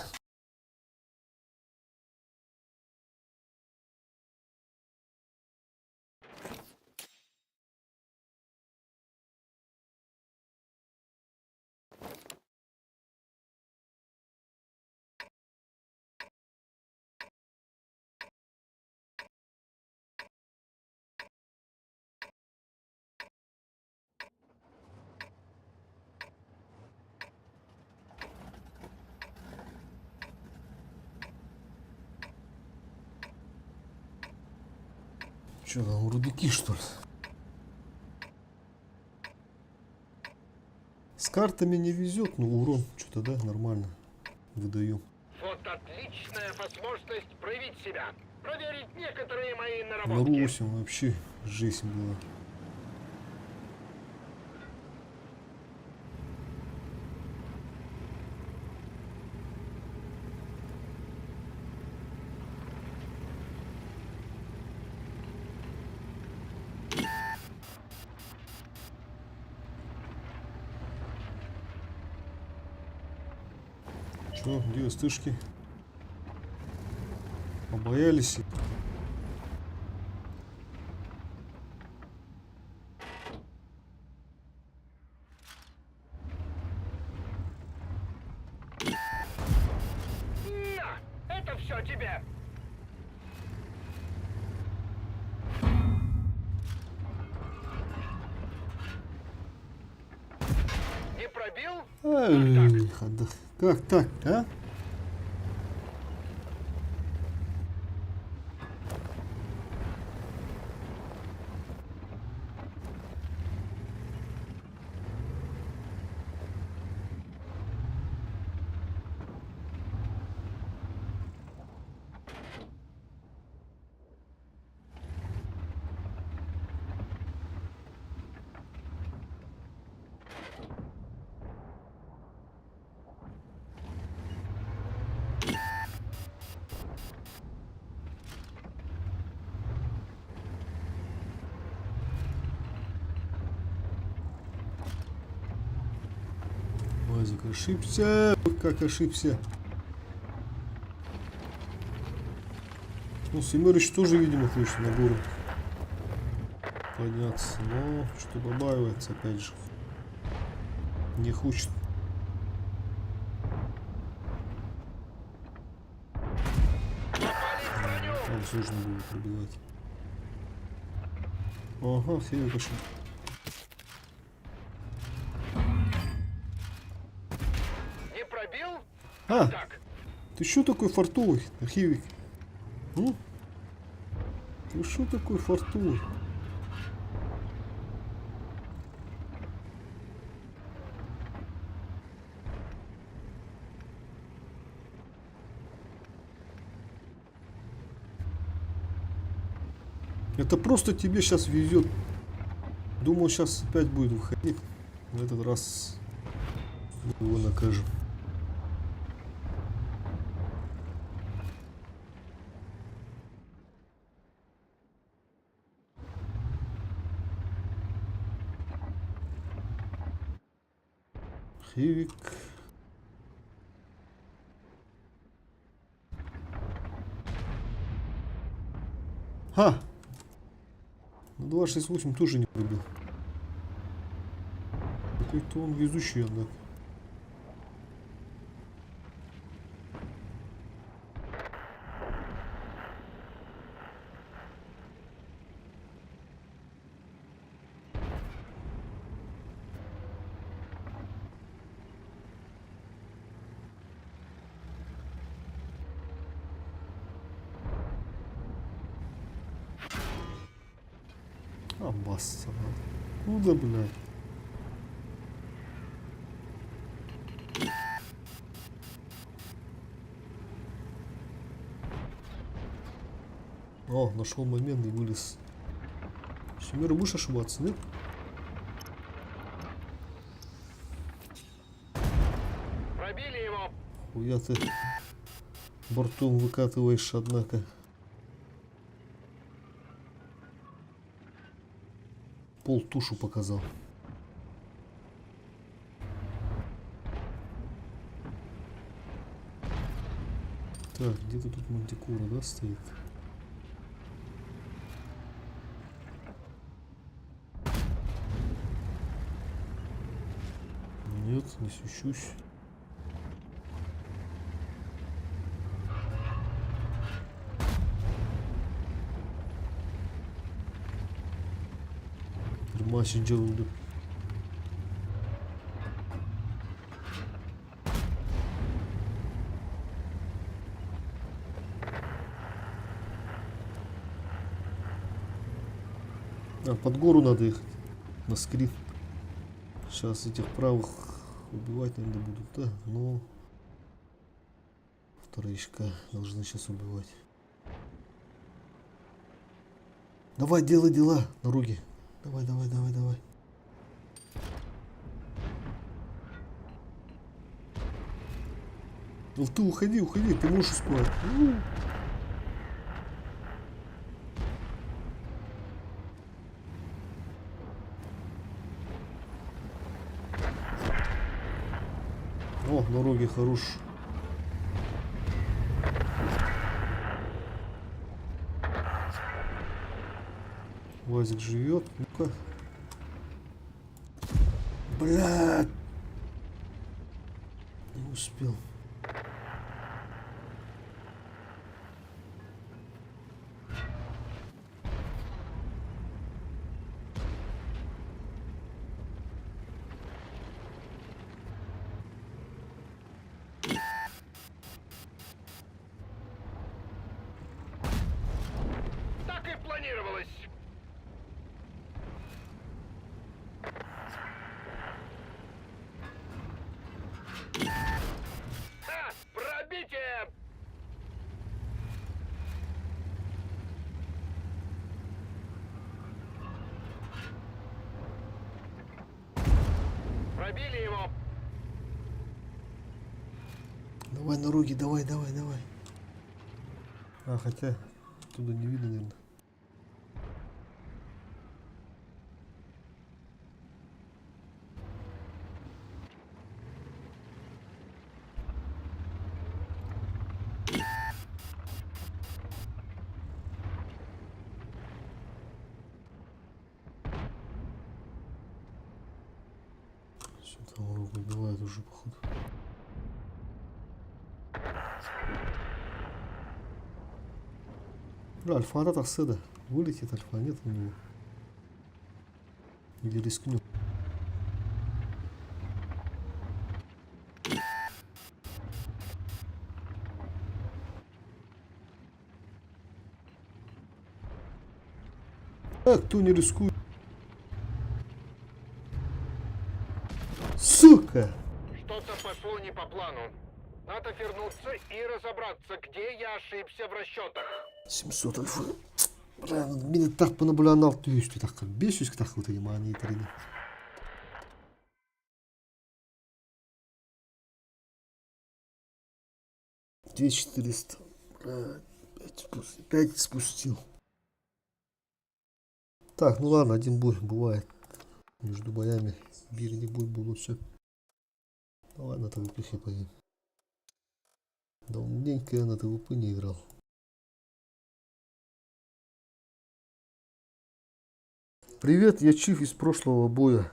Что там, рудники, что ли? С картами не везет, но урон что-то, да, нормально выдаем. Вот отличная возможность проявить себя. Проверить некоторые мои На наработки. Ру-8 вообще жесть была. Что, где стышки? Побоялись? На, это все тебе. Не пробил? Ай, как так, а? Мазик ошибся. Как ошибся. Ну, Семёрыч тоже, видимо, хочет на гору подняться. Но что побаивается, опять же. Не хочет. Там сложно будет пробивать. Ага, Фея пошел. Не пробил? А, Так. ты что такой фартовый, Архивик? Ты что такой фартовый? Это просто тебе сейчас везет. Думаю, сейчас опять будет выходить. В этот раз мы его накажем. Хивик. Ха! На 268 тоже не пробил. Какой-то он везущий, однако. Обоссал. Ну да, блядь. О, нашел момент и вылез. Семёра, будешь ошибаться, нет? Пробили его. Хуя ты бортом выкатываешь, однако. Пол тушу показал. Так, где-то тут Мантикора, да, стоит? Нет, не свечусь. Матч делали. А, под гору надо ехать. На скрит. Сейчас этих правых убивать, наверное, будут, да? Но вторичка должны сейчас убивать. Давай, делай дела, дороги. Давай, давай, давай, давай. Ну ты уходи, уходи, ты можешь успевать. О, дороги хорош. Вазик живет. Ну-ка. Блядь. Не успел. Так и планировалось. Пробитие! Пробили его. Давай на руки, давай, давай, давай. А, хотя туда не видно, наверное. Все там руку убивают уже, походу. Бля, альфа так седа. Вылетит альфа, нет у него. Или рискнет. А, кто не рискует? Сука! Что-то пошло не по плану. Надо вернуться и разобраться, где я ошибся в расчетах. 700 альфа. Мені так понаблюдав, то есть так бесюсь, так вот эти мониторы. Где 400? 5 спустил. Так, ну ладно, один бой бывает. Между боями бирни бой было все. Ну ладно, ТВП поедем. Давненько я на ТВП не играл. Привет, я Чиф из прошлого боя.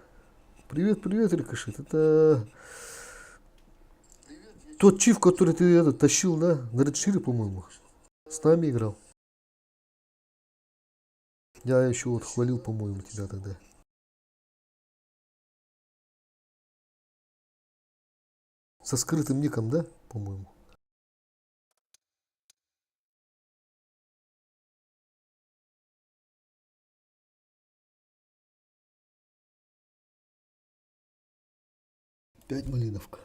Привет, привет, Рикошет. Это тот Чиф, который ты этот тащил, да? На Редшире, по-моему. С нами играл. Я еще вот хвалил, по-моему, тебя тогда. Со скрытым ником, да? По-моему. Пять малиновка.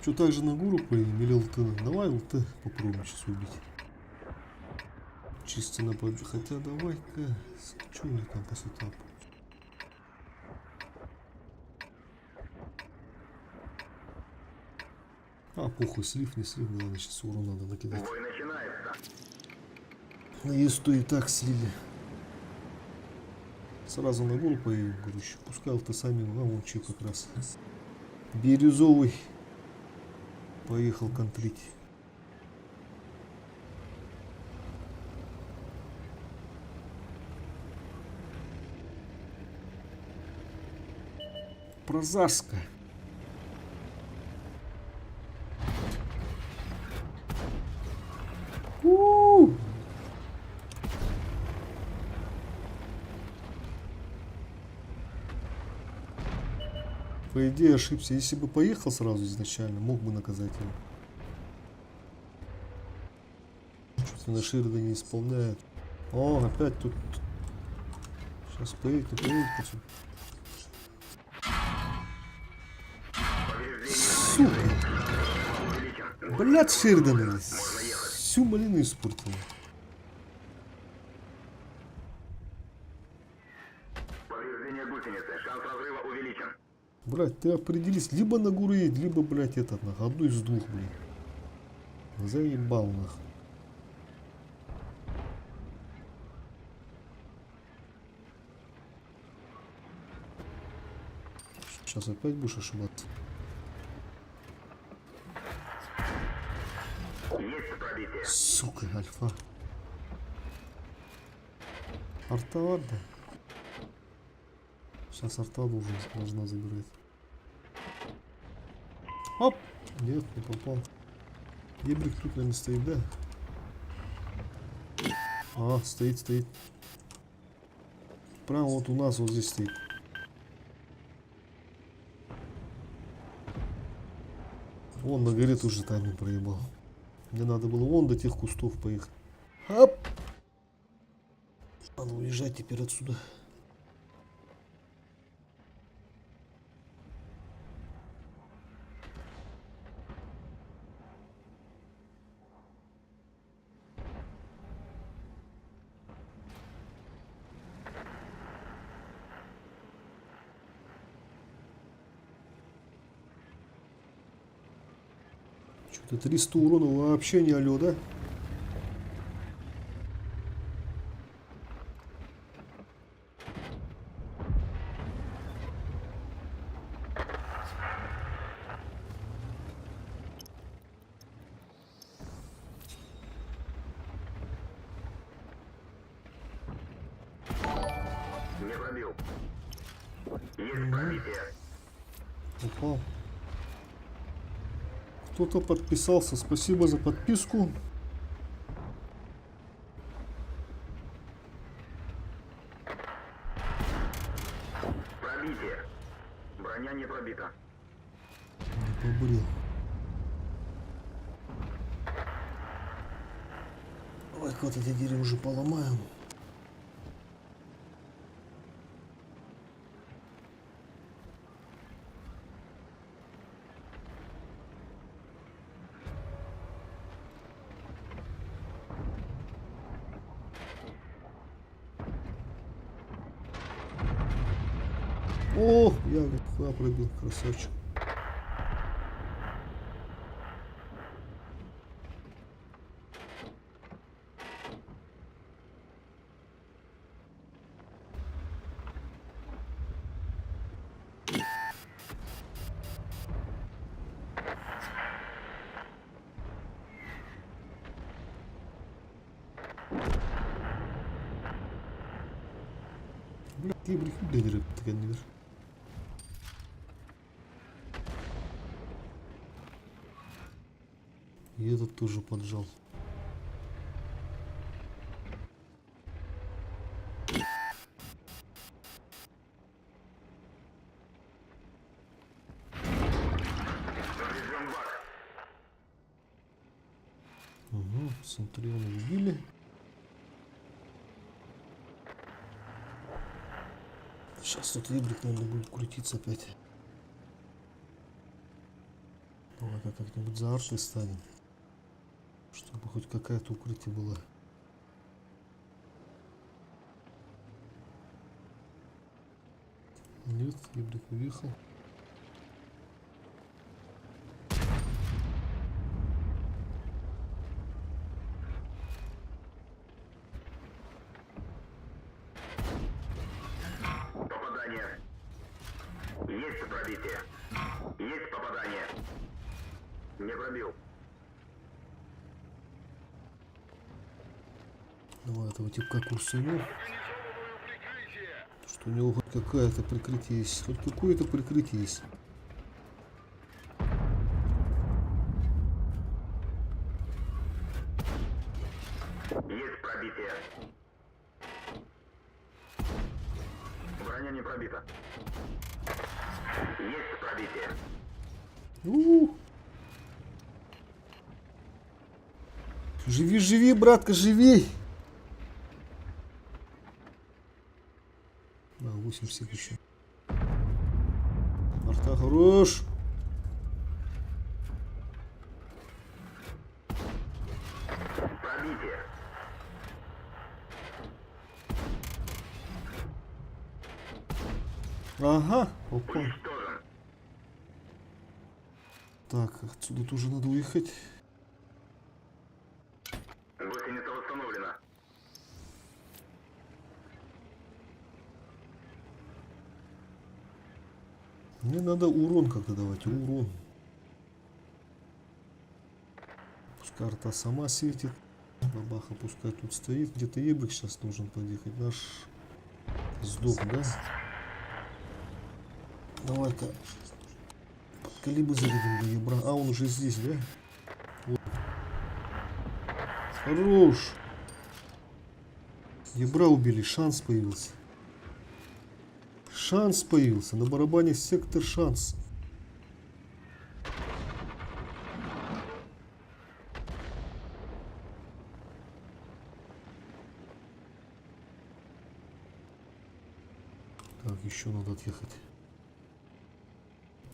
Что, так же на гуру поедем или ЛТ? Давай ЛТ попробуем сейчас убить. Чисто на победу. Хотя давай-ка... Что у них там по сетапу? А, похуй, слив, не слив. Главное, сейчас урон надо накидать. Бой начинается. На есту и так слили. Сразу на гору поедем, короче. Пускай ЛТ сами, а вон че как раз. Бирюзовый. Поехал контрить. Прозарска. По идее ошибся. Если бы поехал сразу изначально, мог бы наказать его. Что-то на Ширда не исполняет. О, опять тут. Сейчас поедет, не поедет. Сука. Блядь, Ширдана. Всю малину испортил. Повреждение гусеницы. Шанс разрыва увеличен. Блядь, ты определись. Либо на гору едь, либо, блядь, этот, нахуй. Одну из двух, блядь. Заебал, нахуй. Сейчас опять будешь ошибаться. Есть пробитие. Сука, альфа. Арта ладно. Сейчас арта должна забирать. Оп! Нет, не попал. Ебрик тут, наверное, стоит, да? А, стоит, стоит. Прямо вот у нас вот здесь стоит. Вон на горе тоже тайминг проебал. Мне надо было вон до тех кустов поехать. Оп! Надо уезжать теперь отсюда. Что-то 300 урона вообще не алё, да? Не пробил. Есть пробитие. Попал. Кто-то подписался. Спасибо за подписку. Пробитие. Броня не пробита. Давай-ка вот эти дерево уже поломаем. О, я куда пробил, красавчик. Бля, ты брехни, такая не вижу. И этот тоже поджал. Поврежден бак. Угу, Центуриона убили. Сейчас тут вибрик, наверное, будет крутиться опять. Давай-ка как-нибудь за аршей станем. Чтобы хоть какая-то укрытие было. Нет, вибрик уехал. Попадание. Есть пробитие. Есть попадание. Не пробил. Давай этого типа курсанул. Организовываю прикрытие. Что у него хоть какая-то прикрытие есть. Хоть какое-то прикрытие есть. Есть пробитие. Броня не пробита. Есть пробитие. Живи, живи, братка, живи! Да, 8 всех еще. Арта хорош! Пробитие. Ага, опа. Уничтожен. Так, отсюда тоже надо уехать. Гусеница восстановлена. Мне надо урон как-то давать, урон. Пускай арта сама светит. Бабаха пускай тут стоит. Где-то ебрик сейчас должен подъехать. Наш сдох, да? Давай-ка. Под калибр зарядим до ебра. А, он уже здесь, да? Вот. Хорош. Ебра убили, шанс появился. Шанс появился. На барабане сектор шанс. Так, еще надо отъехать.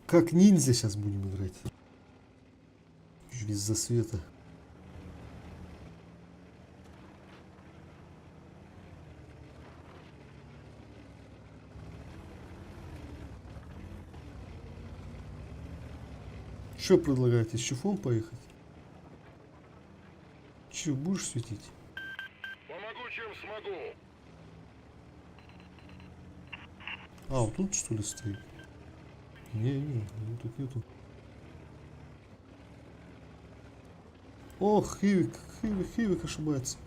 Как ниндзя сейчас будем играть. Без засвета. Что предлагаете? С чуфом поехать? Че, будешь светить? Помогу, чем смогу. А, вот тут что ли стоит? Не, тут нету. Ох, Хивик ошибается.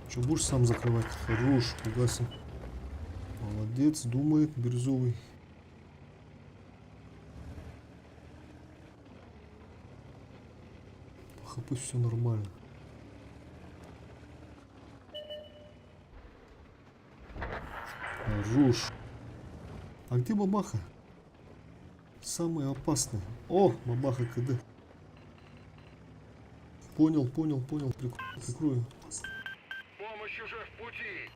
Что, будешь сам закрывать? Хорош, угасил. Молодец, думает, бирюзовый. хп, все нормально. Хорош. А где бабаха? Самый опасный. О, бабаха КД. Понял. Прикрою. Помощь уже в пути.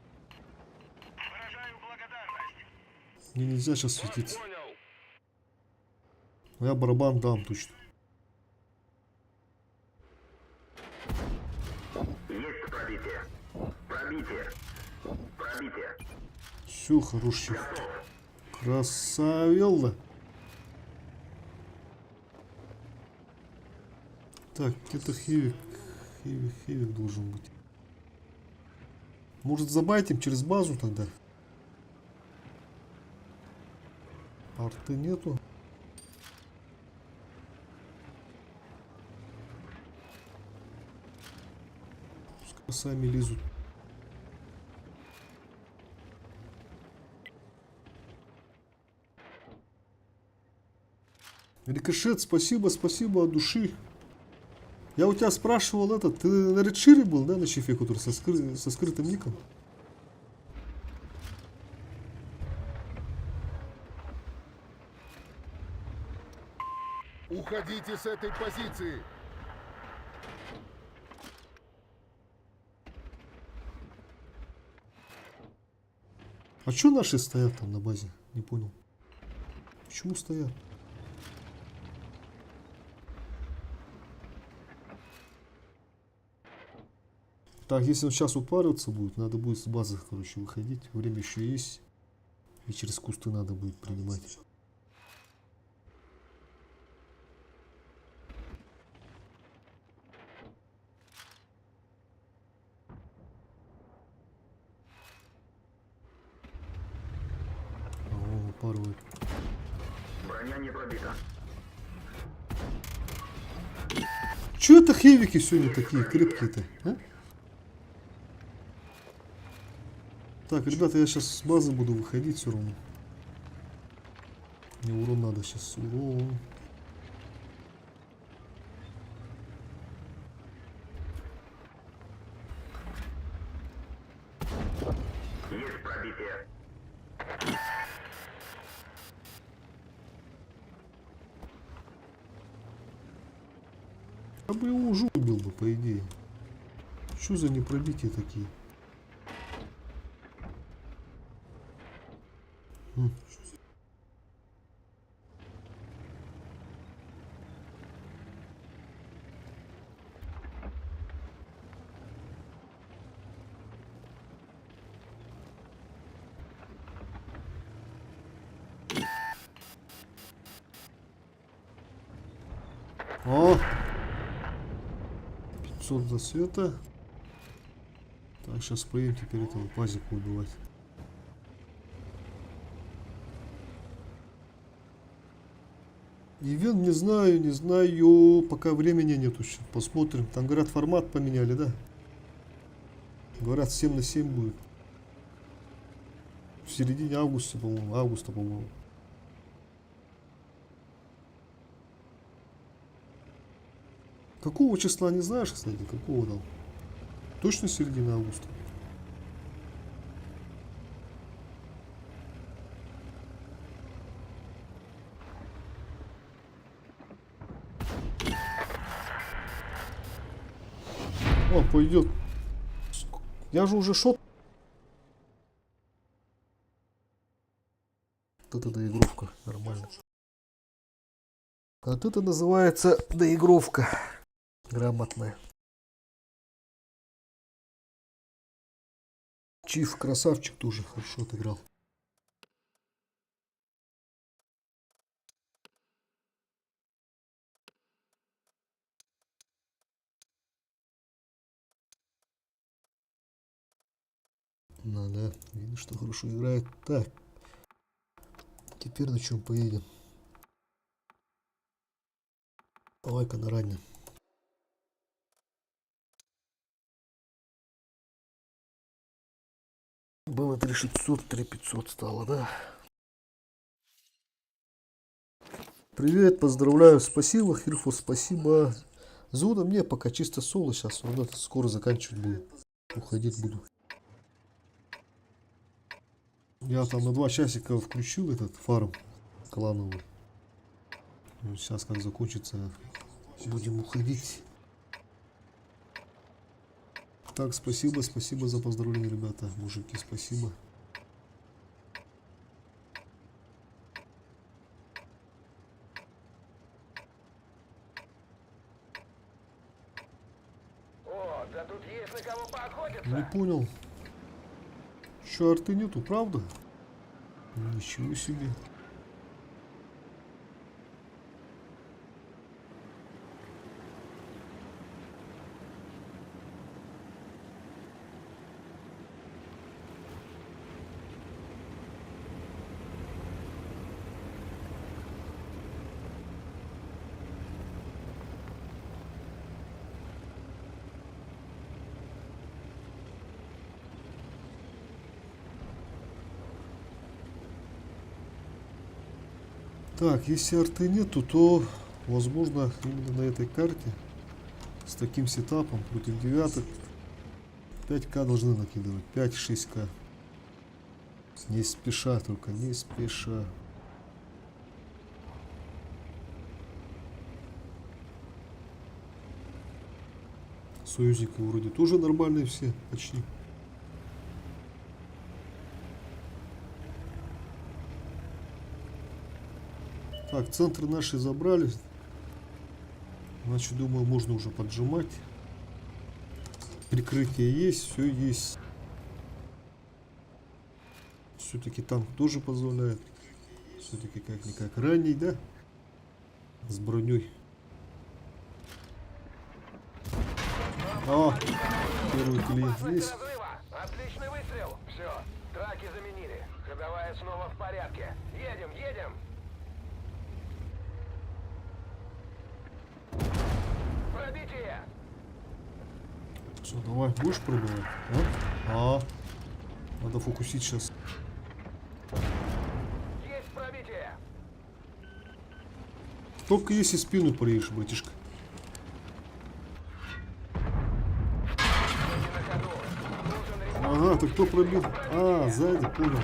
Выражаю благодарность. Мне нельзя сейчас светиться. Понял. Я барабан дам точно. Есть пробитие. Пробитие. Все, хороший. Красавелла. Так, где-то хевик. Хевик должен быть. Может, забайтим через базу тогда? Арты нету. Пускай сами лезут. Рикошет, спасибо от души. Я у тебя спрашивал ты на редшире был, да, на чифе, который со скрытым ником? Уходите с этой позиции! А чё наши стоят там на базе? Не понял. Почему стоят? Так, если он сейчас упариваться будет, надо будет с базы, короче, выходить. Время еще есть. И через кусты надо будет принимать. А он упарывает. Броня не пробита. Чё это хевики сегодня такие крепкие-то, а? Так, ребята, я сейчас с базы буду выходить все равно. Мне урон надо сейчас. Урон. Есть пробитие. Я бы его уже убил бы, по идее. Что за непробитие такие? О! 500 засвета. Так, сейчас поедем теперь этого пазика убивать. Ивент не знаю, пока времени нету еще. Посмотрим. Там говорят, формат поменяли, да? Говорят, 7 на 7 будет. В середине августа, по-моему. Какого числа не знаешь, кстати? Какого там? Точно середина августа? О, пойдет. Я же уже шот. Вот это доигровка. Нормально. Вот это называется доигровка. Грамотная. Чиф красавчик тоже хорошо отыграл. Ну да, видно, что хорошо играет. Так, теперь на чем поедем? Давай-ка на раннем. Было 3600, 3500 стало, да? Привет, поздравляю, спасибо, Хирфу, спасибо. Зона мне пока чисто соло. Сейчас скоро заканчивать буду. Уходить буду. Я там на 2 часика включил этот фарм клановый. Ну, сейчас как закончится, будем уходить. Так, спасибо за поздравления, ребята. Мужики, спасибо. О, да тут есть на кого поохотиться. Не понял. Что, арты нету, правда? Ничего себе. Так, если арты нету, то возможно именно на этой карте с таким сетапом против девяток 5к должны накидывать, 5-6к. Не спеша, только не спеша. Союзники вроде тоже нормальные все, почти. Так, центры наши забрали. Значит, думаю, можно уже поджимать. Прикрытие есть, все есть. Все-таки танк тоже позволяет. Все-таки как-никак ранний, да? С броней. Первый клиент здесь. Отличный выстрел. Все, траки заменили. Ходовая снова в порядке. Едем, едем. Пробитие. Что, давай, будешь пробовать? Надо фокусить сейчас. Есть пробитие. Только если спину проедешь, братишка. Ага, ты кто пробил? Сзади, понял.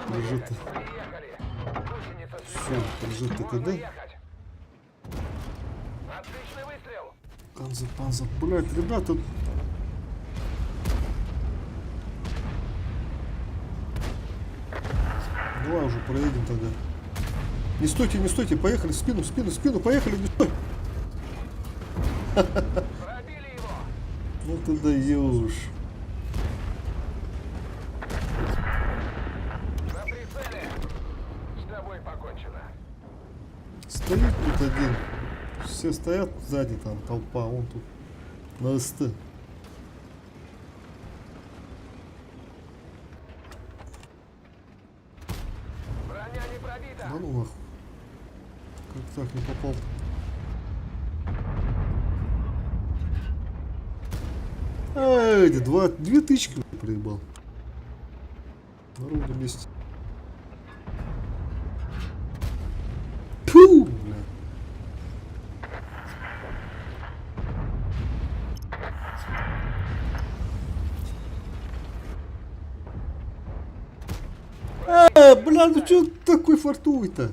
Держи ты. Все, держи ты когда? Отличный выстрел. Панза, блядь, ребята. Давай уже проедем тогда. Не стойте, поехали, в спину, поехали, не стой. Пробили его. Ну ты даешь. На прицеле. С тобой покончено. Стоит тут один. Все стоят сзади, там толпа, он тут на СТ. Броня не пробита. Да ну нахуй. Как так не попал? Эти две тычки проебал. На ровном месте. Фу, бля. Бля, ну чё такой фартовый-то?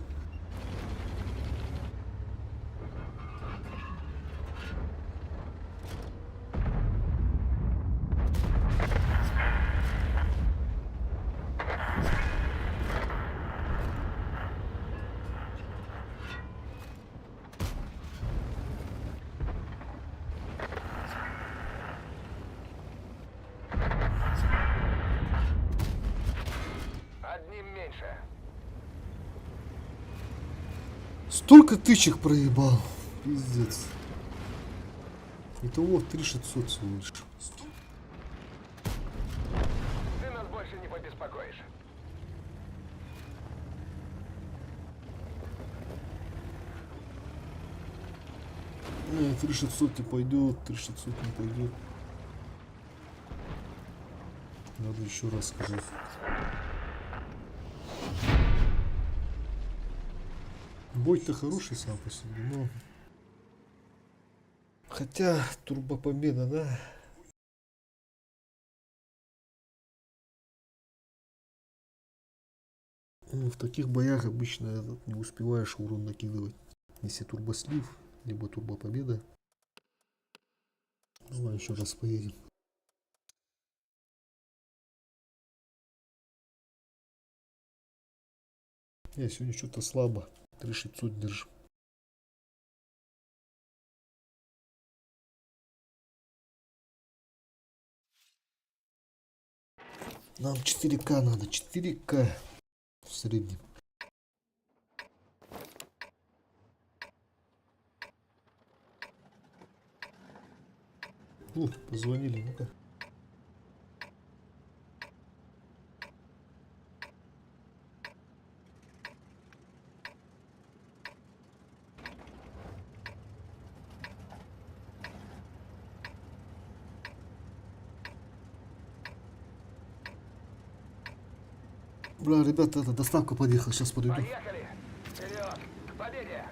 Одним меньше. Столько тычек проебал. Пиздец. Итого 3600 всего лишь. Ты нас больше не побеспокоишь. Не, 3600 не пойдет, 3600 не пойдет. Надо еще раз сказать. Бой-то хороший сам по себе, но Хотя турбопобеда, да? Ну, в таких боях обычно не успеваешь урон накидывать. Если турбослив, либо турбопобеда. Давай еще раз поедем. Я сегодня что-то слабо. 3600 держим. Нам 4К надо. 4К в среднем. О, позвонили, ну-ка. Бля, ребята, это доставка подъехала, сейчас подойду. Поехали! Вперед! К победе!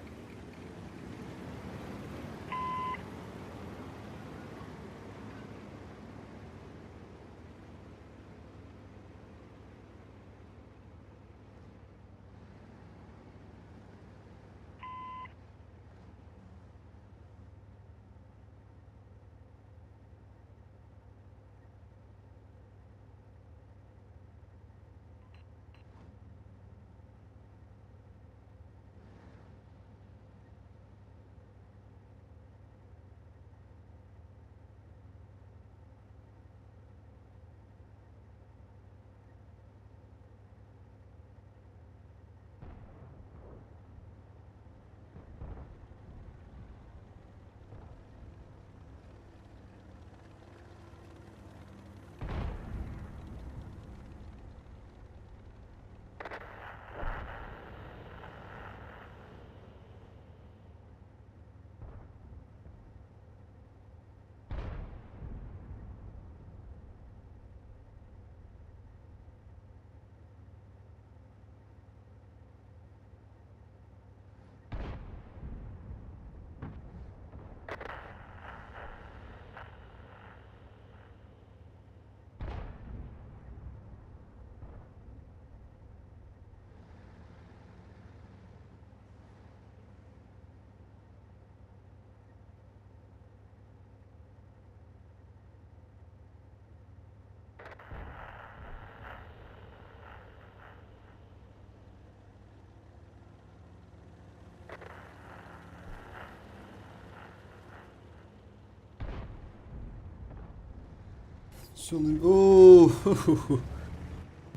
Все, о,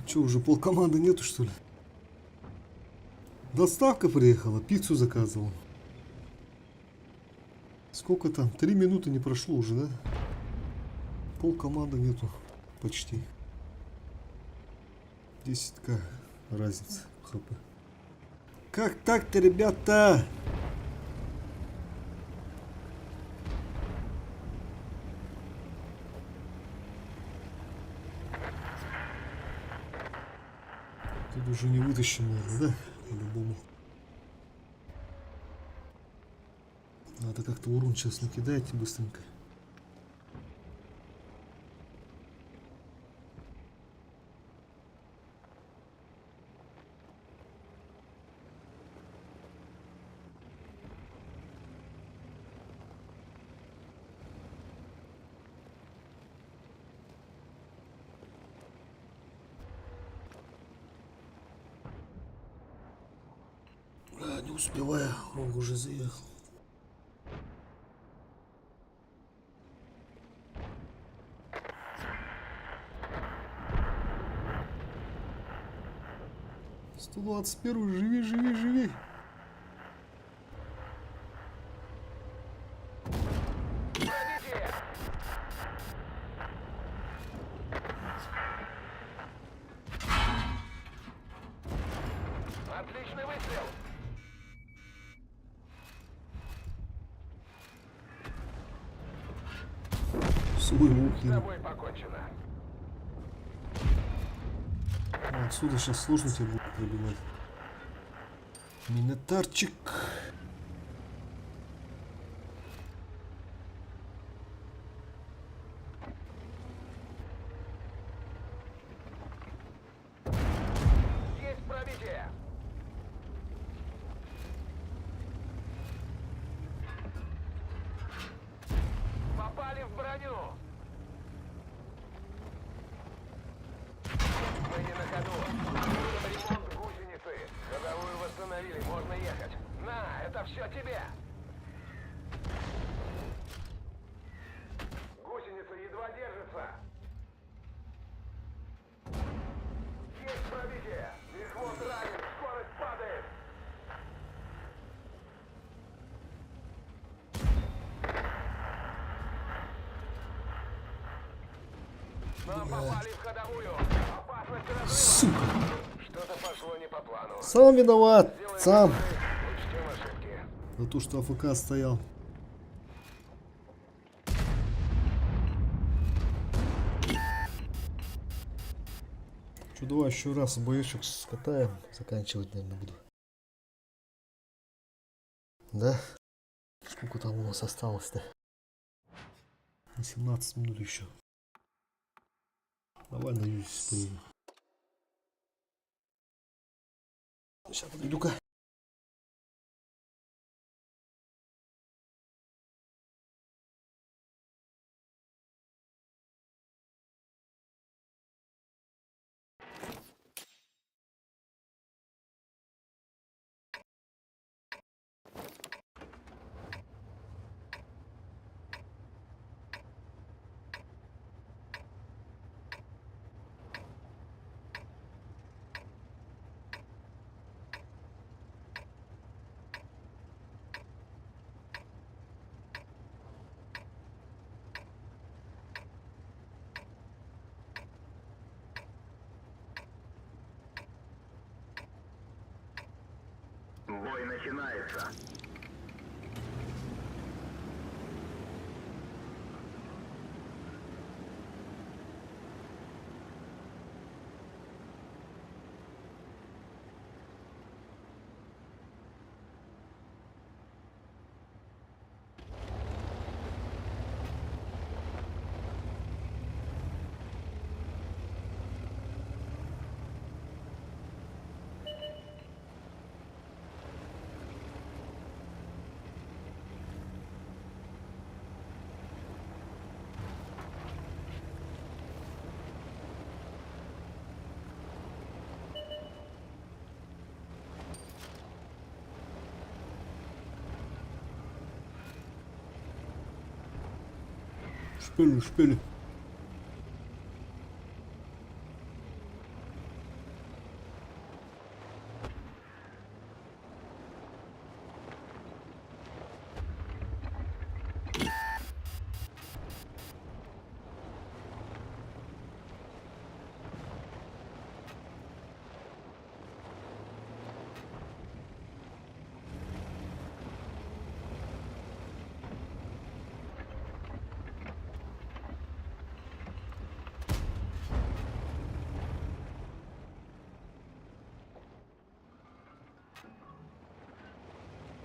что, уже полкоманды нету, что ли? Доставка приехала, пиццу заказывал. Сколько там? 3 минуты не прошло уже, да? Полкоманды нету почти. 10К разница в ХП. Как так-то, ребята? Тут уже не вытащим, наверное, да? По-любому. Надо как-то урон сейчас накидать быстренько. Не успеваю, Рог уже заехал. «121, живи, живи, живи!» Отличный выстрел! Свой С ухи. тобой покончено. Отсюда сейчас сложно тебе будет пробивать. Минотарчик. все тебе. Гусеница едва держится. Есть пробитие. Взвод ранен, скорость падает. Нам попали в ходовую. Опасность разрыва. Сука. Что-то пошло не по плану. Сам виноват. Сделаем Сам. учтем ошибки. За то, что АФК стоял. Что, давай еще раз боечек скатаем. Заканчивать, наверное, буду. Да? Сколько там у нас осталось-то? 18 минут еще. Давай на Юзис поедем. Сейчас подойду-ка. Бой начинается. Шпилю, шпилю.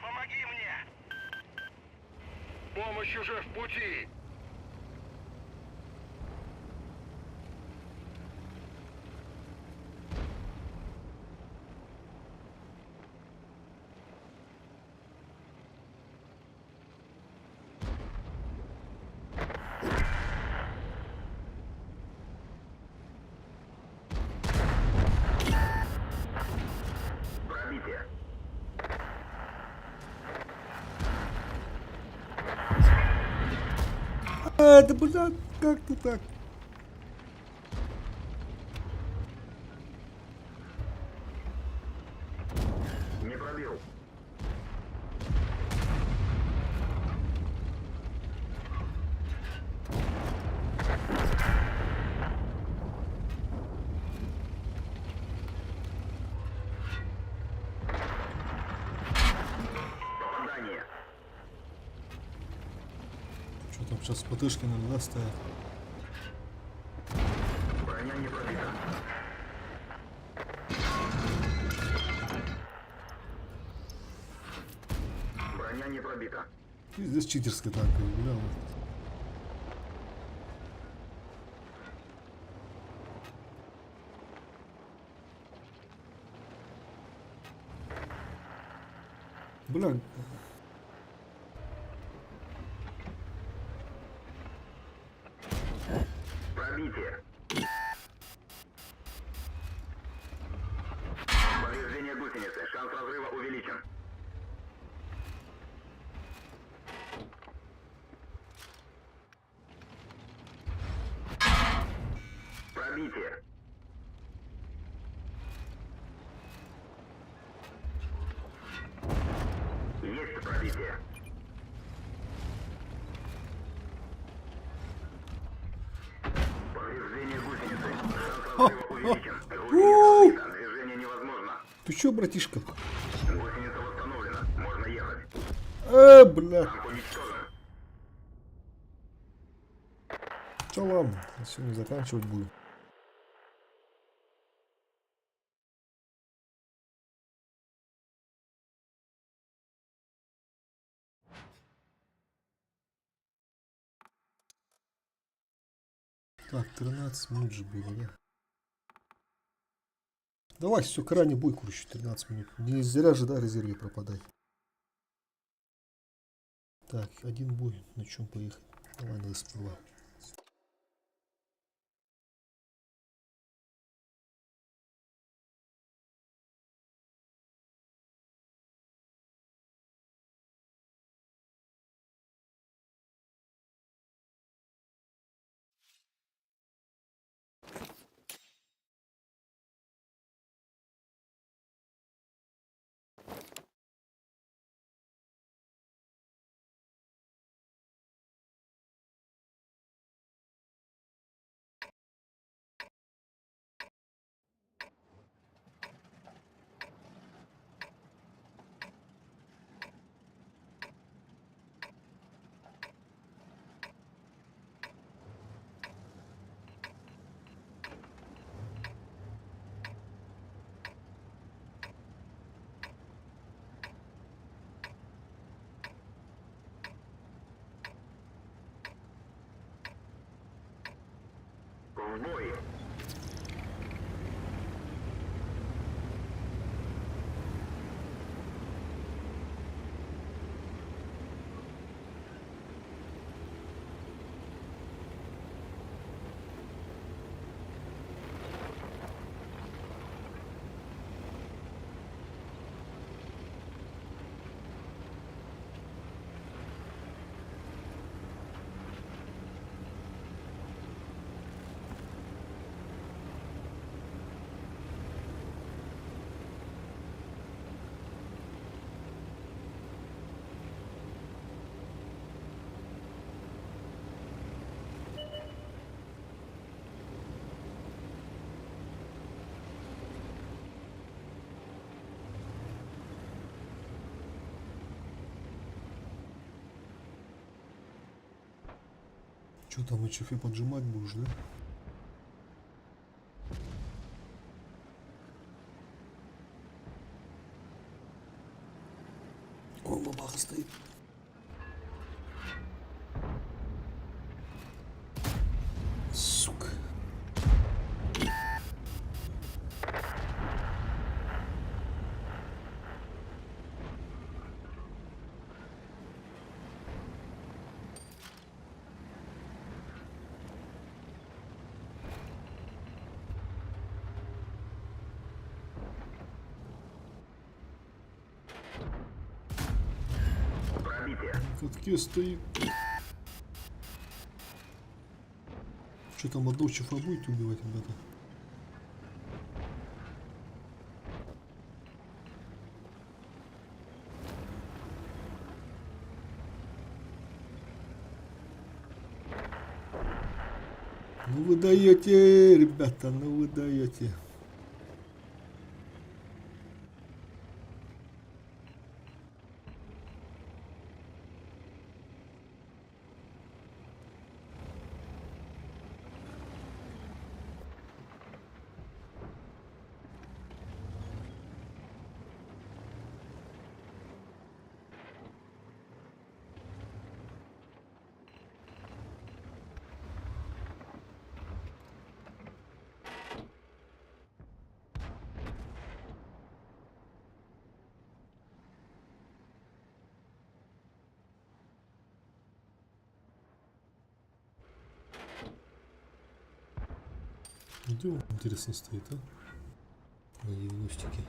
Помоги мне! Помощь уже в пути! Пробитие. Да блядь, как ты так? Не пробил. Попадание. Что там сейчас ПТшки иногда стоят? Броня не пробита. Броня не пробита. И здесь читерская танка, бля. Бля, Пробитие. Повреждение гусеницы. Шанс разрыва увеличен. Пробитие. Есть пробитие. Повреждение гусеницы. Шанс разрыва увеличен. Гусеница разбита. Движение невозможно. Ты чё, братишка? Гусеница восстановлена. Можно ехать. Бля. Танк уничтожен. Да ладно, на сегодня заканчивать будем. Так, 13 минут же было, да? Давай, все, крайний бой, короче, 13 минут. Не зря же, да, резерве пропадать. Так, один бой, на чем поехать? Давай на СП2. В бой. Что там, HF поджимать будешь, да? О, бабаха стоит. Сука. Пробитие. В катке стоит. Что там, одного чефа будете убивать, ребята? Ну вы даете, ребята, ну вы даете. Где он, интересно, стоит, а? На диагностике.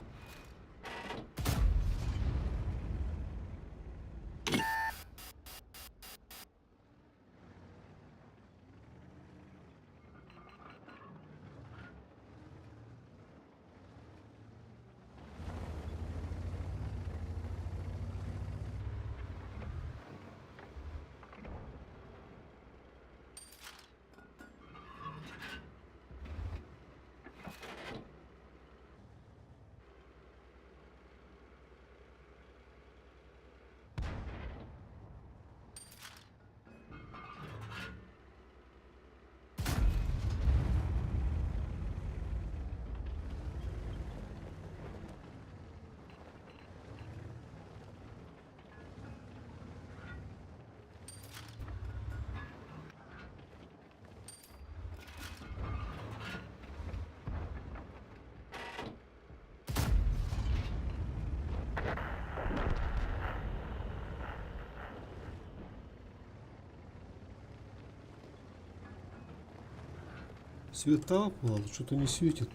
Света, ладно, что-то не светит.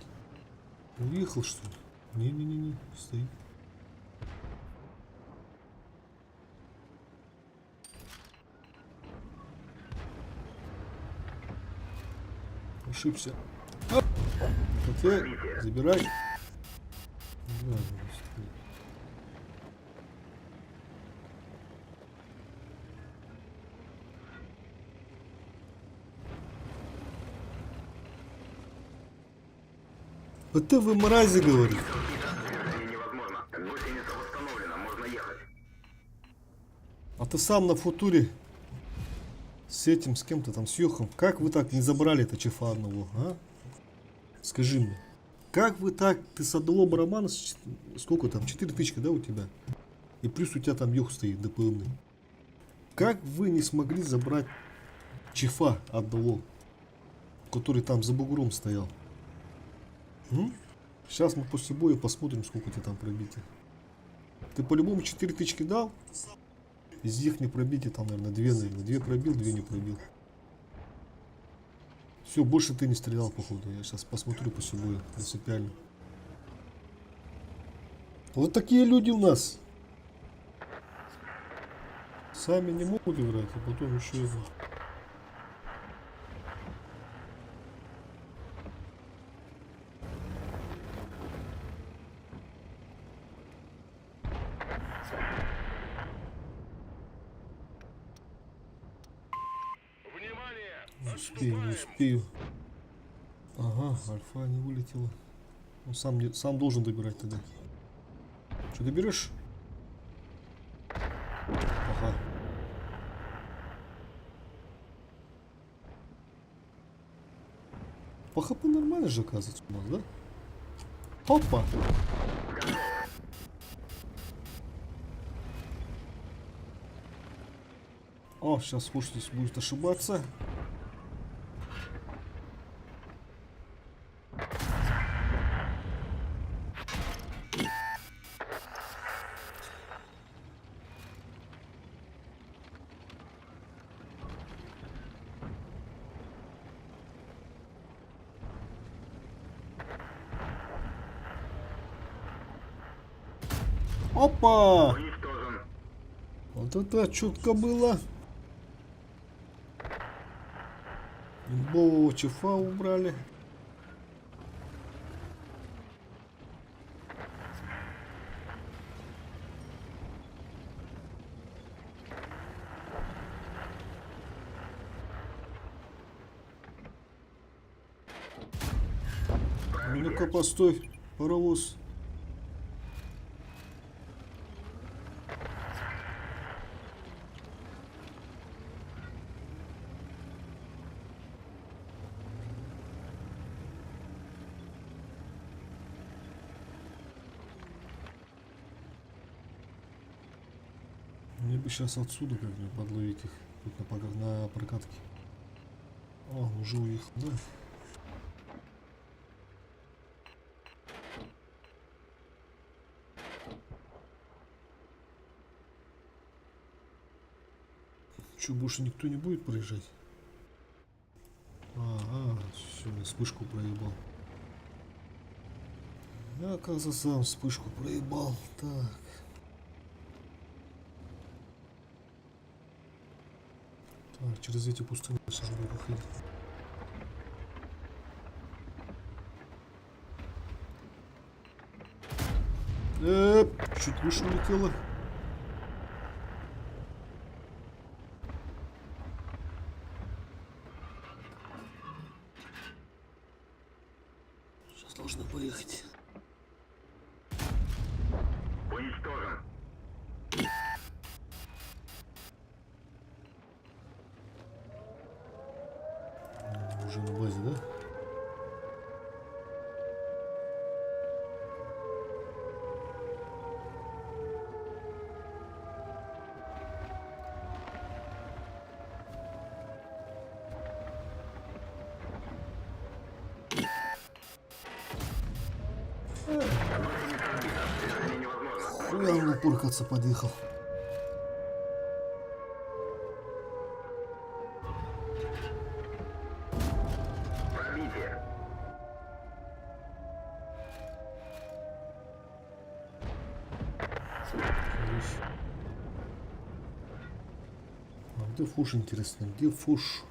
Уехал, что ли? Не-не-не, стоит. Ошибся. Оп! КТ, забирай. Да, стоит. ПТ вы мрази, говорит. Движение невозможно. Гусеница восстановлена, можно ехать. А ты сам на футуре с этим, с кем-то там, с Йохом. Как вы так не забрали это чефа одного, а? Скажи мне. Как вы так, ты с одного барабана, сколько там, 4 тычка, да, у тебя? И плюс у тебя там Йох стоит, ДПМный. Как вы не смогли забрать чефа одного, который там за бугром стоял? Сейчас мы после боя посмотрим, сколько тебе там пробито. Ты по-любому 4 тычки дал? Из них не пробитие там, наверное, 2, наверное. 2 пробил, 2 не пробил. Все, больше ты не стрелял, походу. Я сейчас посмотрю после боя, принципиально. Вот такие люди у нас. Сами не могут играть, а потом еще это. Не успею, не успею. Ага, альфа не вылетела. Он сам должен добирать тогда. Что, доберешь? Ага. По ХП нормально же оказывается у нас, да? Опа! О, сейчас слушайтесь, будет ошибаться. Опа! Уничтожен. Вот это чутко было. Имбового чефа убрали. Ну-ка, постой, паровоз. Мне бы сейчас отсюда как-нибудь подловить их тут на прокатке. О, уже уехал, да? Че, больше никто не будет проезжать? Ага, все, я вспышку проебал. Я, оказывается, сам вспышку проебал. Так. Так, через эти пустыни сейчас буду выходить. Чуть выше улетело. Сейчас должны поехать. Уничтожен. Уже на базе, да? Движение невозможно. Хуя он напуркаться подъехал. Пробитие. А где Фуш, интересно? Где Фуш?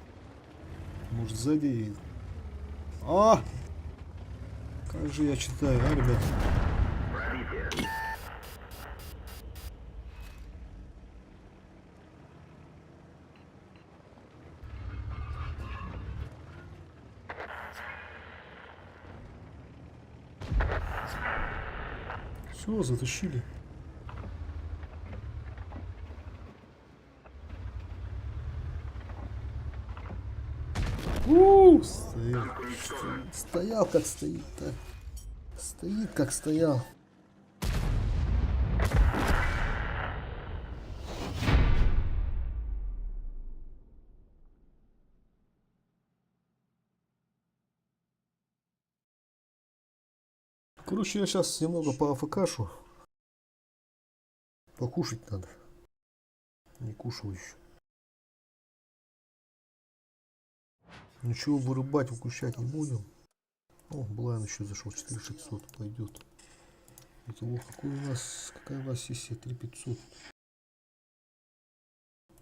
Может, сзади? А! Как же я читаю, а, ребят? Пробитие. Все, затащили. Стоял. Стоял, как стоит-то. Стоит, как стоял. Короче, я сейчас немного по АФКшу. Покушать надо. Не кушал еще. Ничего, вырубать, укушать не будем. О, Блайн еще зашел, 4600 пойдет. Итого, какая у нас сессия? 3500.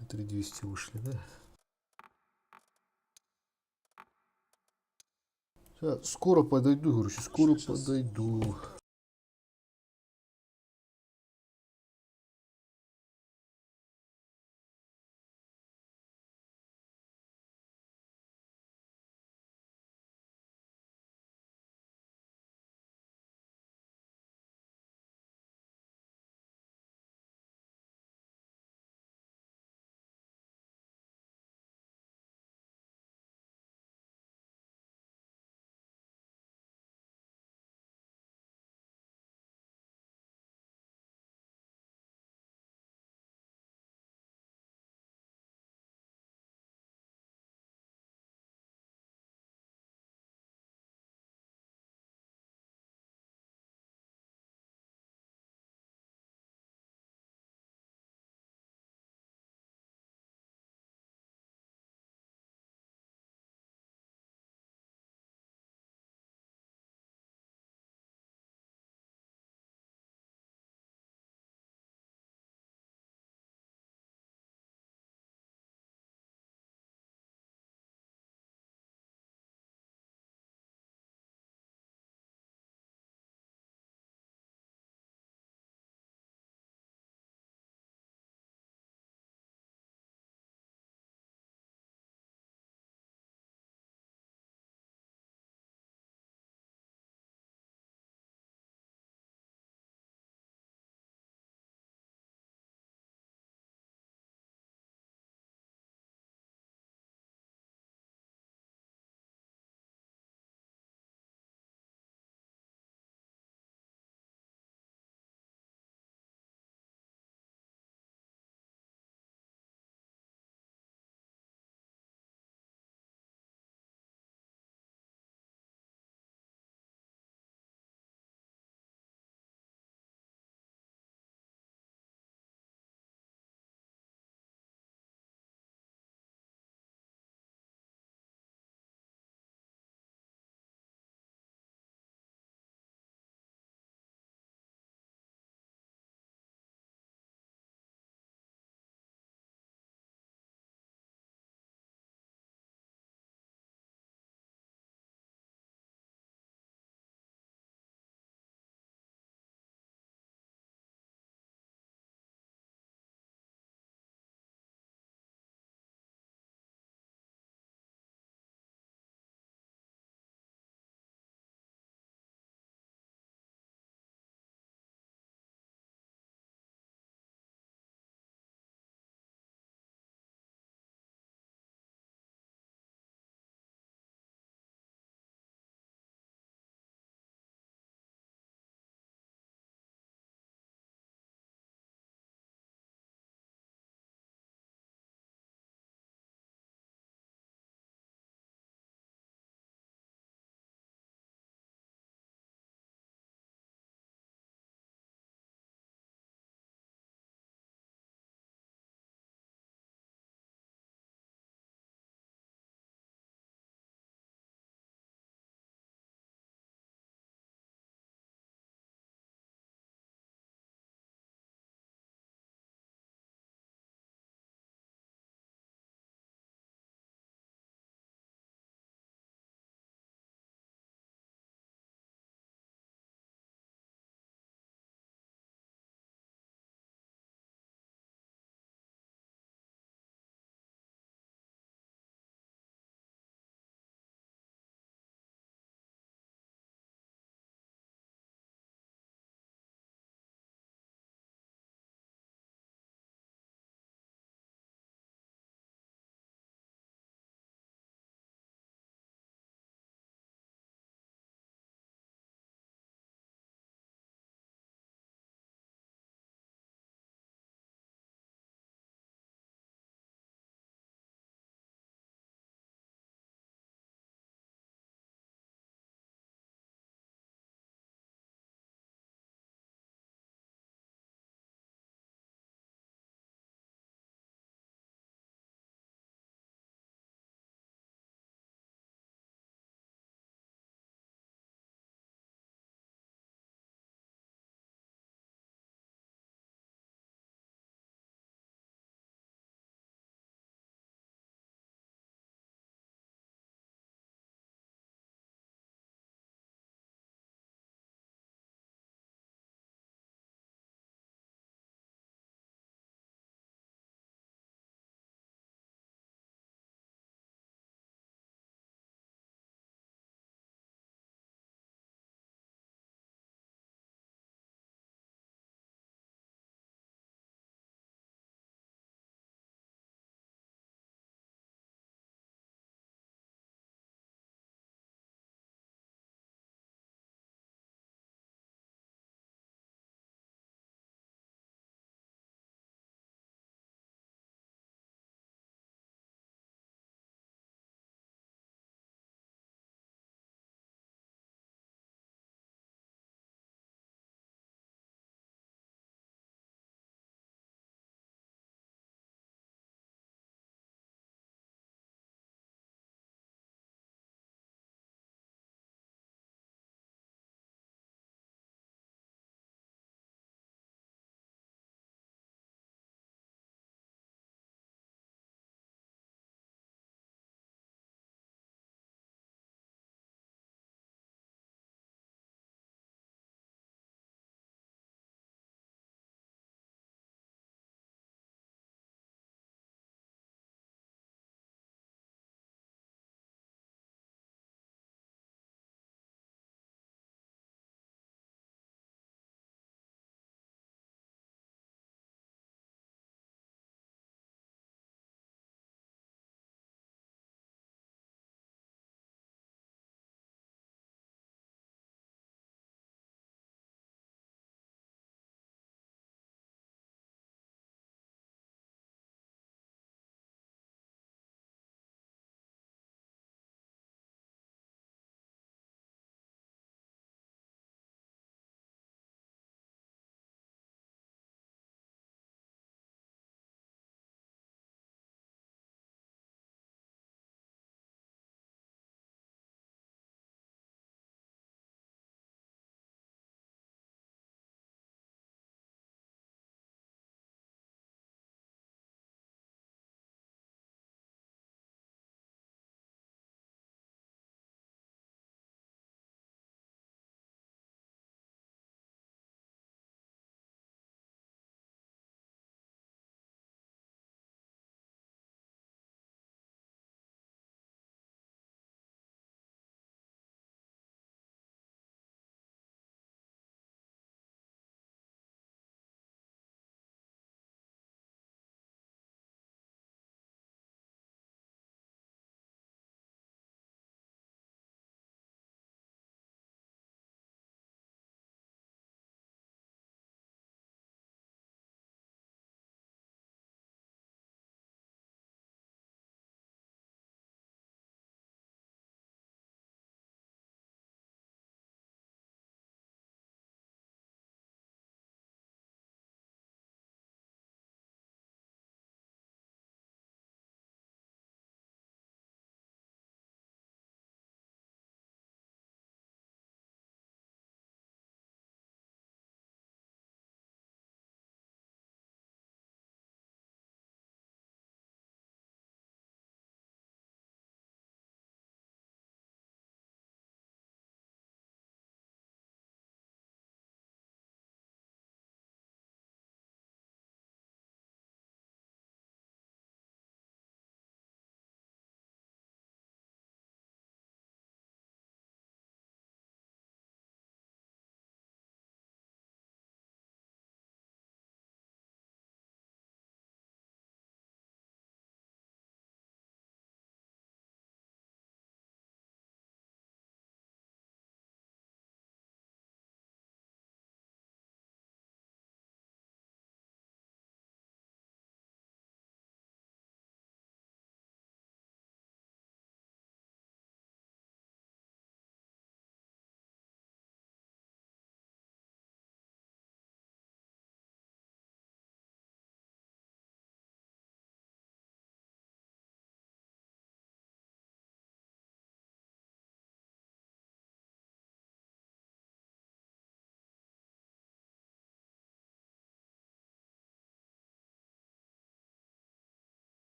На 3200 вышли, да? Сейчас, скоро подойду, короче, скоро подойду.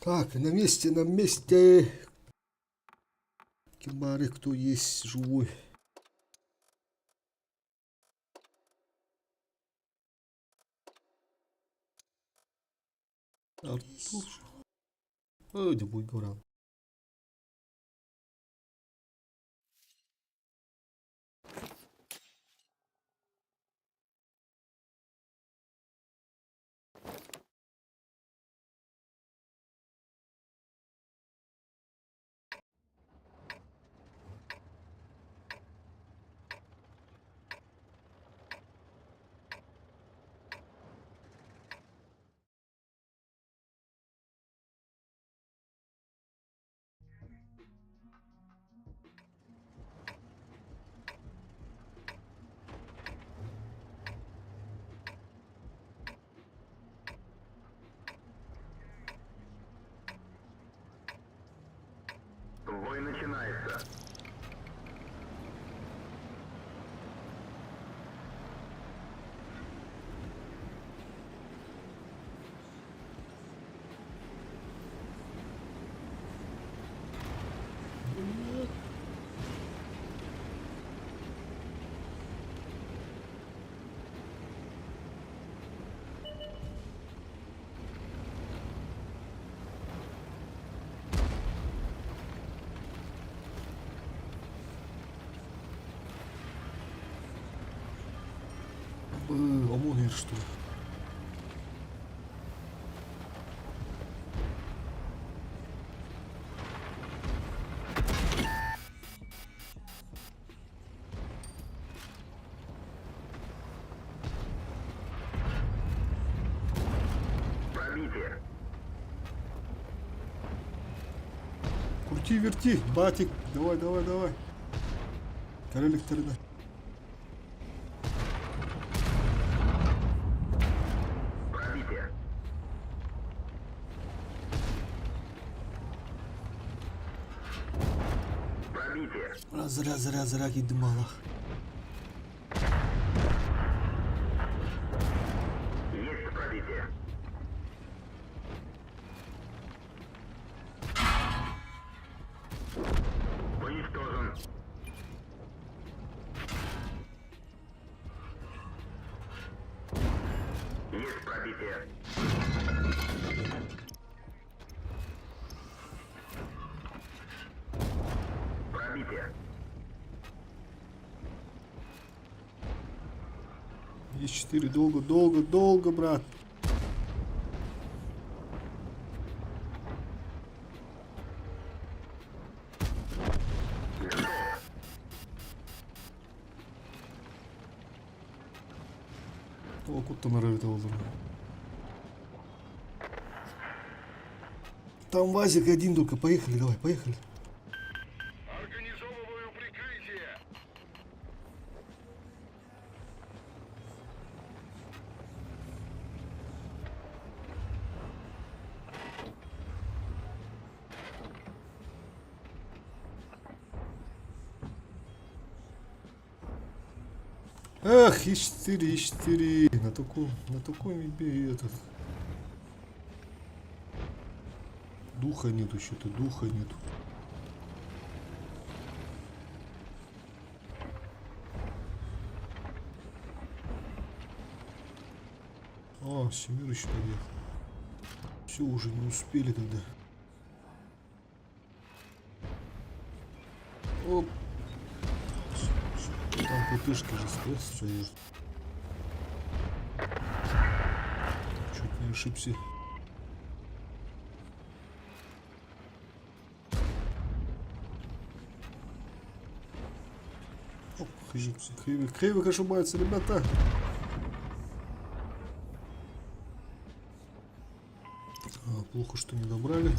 Так, на месте, на месте. Кимбары, кто есть живой? Артур. Ой, да будет говорил. Бой начинается. ОМОН или что? Пробитие. Крути, верти, батик. Давай, давай, давай. Королек Тарина. Пробитие. Пробитие. Зря гидмала. Есть пробитие. Уничтожен. Есть пробитие. Пробитие. Есть 4. Долго, долго, долго, брат. О, куда-то норовит его. Там Вазик один только. Поехали, давай, поехали. Организовываю прикрытие. Эх, И4, И4. На такой мебе этот. Духа нету, что-то духа нету. А, Семир еще подъехал. Все, уже не успели тогда. Оп. Там ППшка же стоит. Чуть не ошибся. Оп, Хейвик ошибается, ребята. Плохо, что не добрали.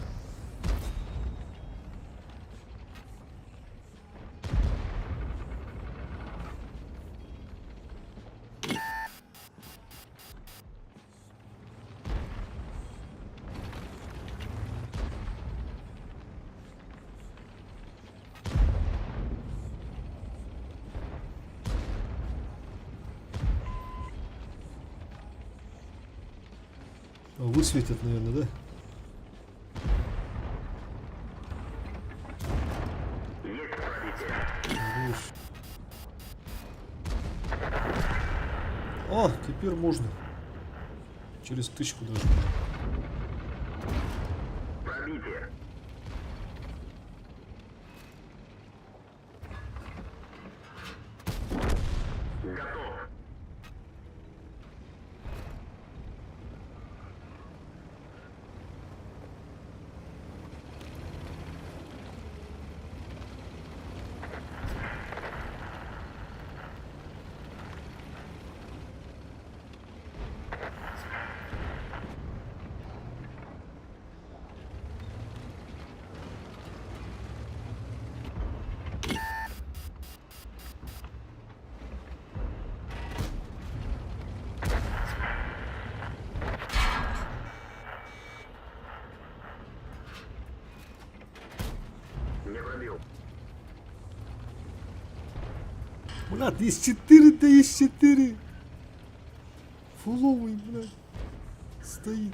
Высветят, наверное, да? Хорош. А, теперь можно. Через тычку даже. Пробитие. Готов. Не пробил. Блядь, есть 4, да есть 4. Фуловый, блядь. Стоит.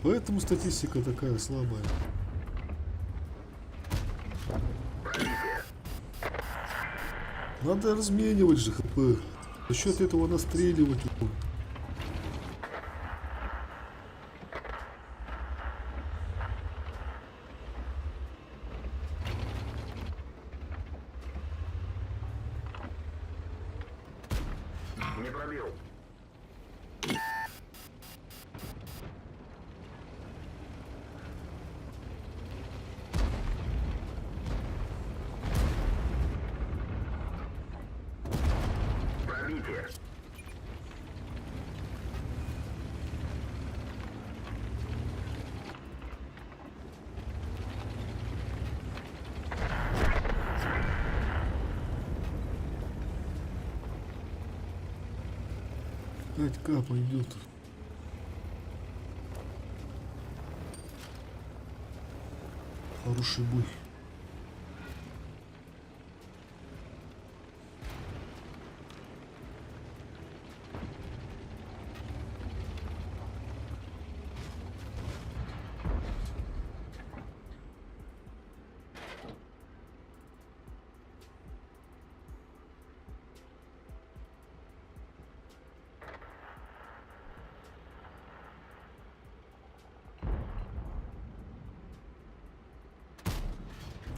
Поэтому статистика такая слабая. Надо разменивать же ХП. За счет этого настреливать. Не пробил. Пробитие. Опять К пойдет. Хороший бой.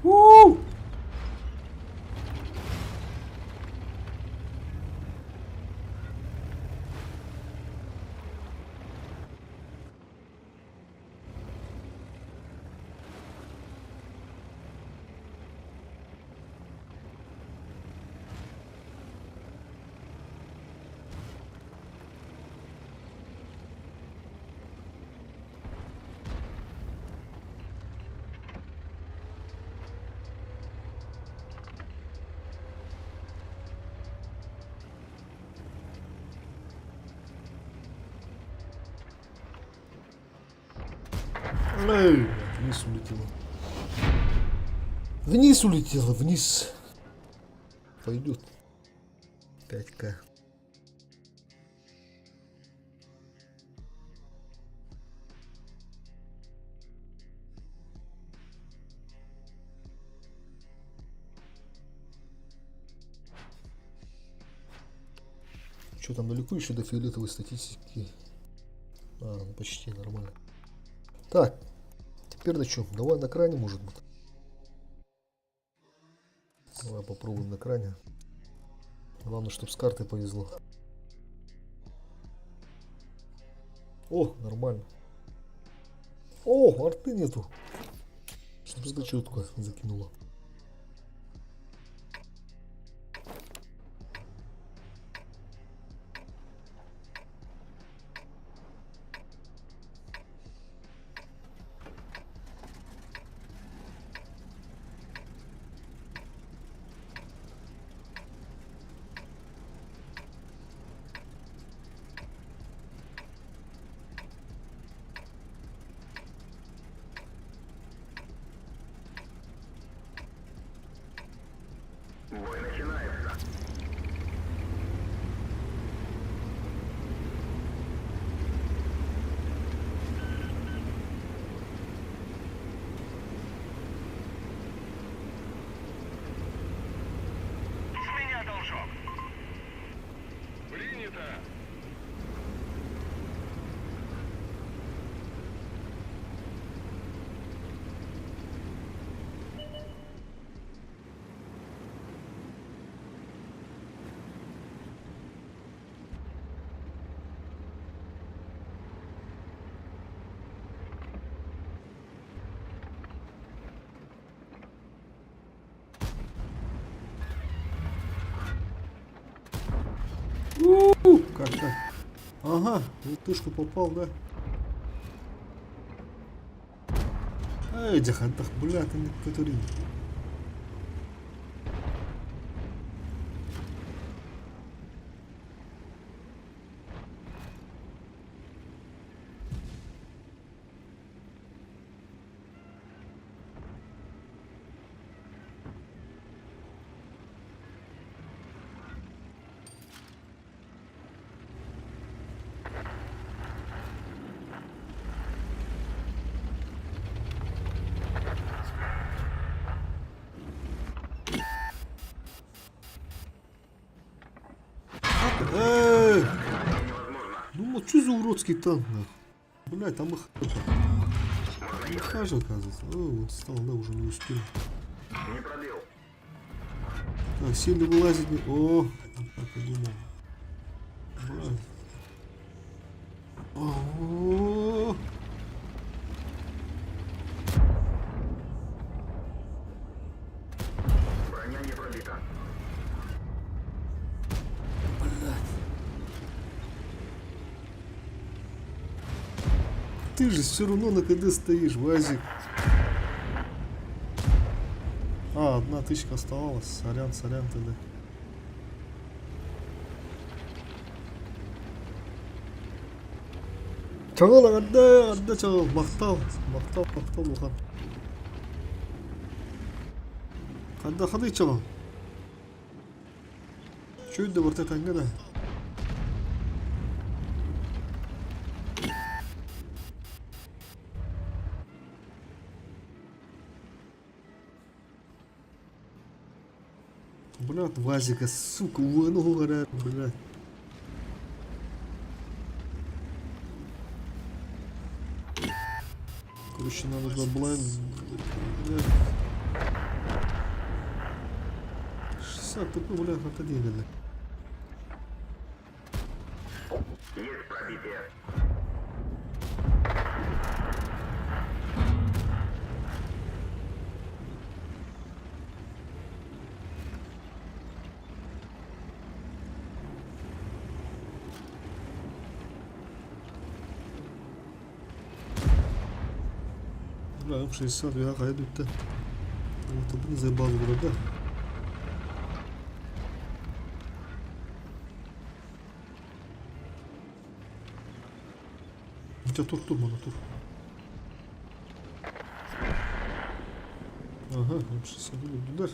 У! Эй, вниз улетела. Вниз улетела, вниз. Пойдет. 5К. Что там далеко еще до фиолетовой статистики? А, ну почти нормально. Так, теперь на чем? Давай на кране, может быть. Давай попробуем на кране. Главное, чтобы с картой повезло. О, нормально. О, арты нету. Чтобы зачетку закинула. Ага, в тушку попал, да? Эй, джахантах, бля, ты не который. Эй! Ну, что за уродский танк, нахуй? Блядь, там их... Их же, оказывается. О, вот стал, да, уже не успел. Не пробил. Так, сильно вылазить не... О! Так и думал. Блядь. О! Броня не пробита. Ты же все равно на КД стоишь, Вазик. А, 1000 оставалась. Сорян, сорян тогда. Чағал, отда чағал. Мақтал, болған. Қандай чағал? Шөйді бұрты таңға да. Блядь, Вазика, сука, увы, горят, блядь. Короче, нам нужно блайнд. 60 такой, блядь, отойди, блядь. Есть пробитие. Бля, М60 вяха идут-то. Вот, блин, заебал вроде. У тебя тур, монотур. Ага, М60 идут туда.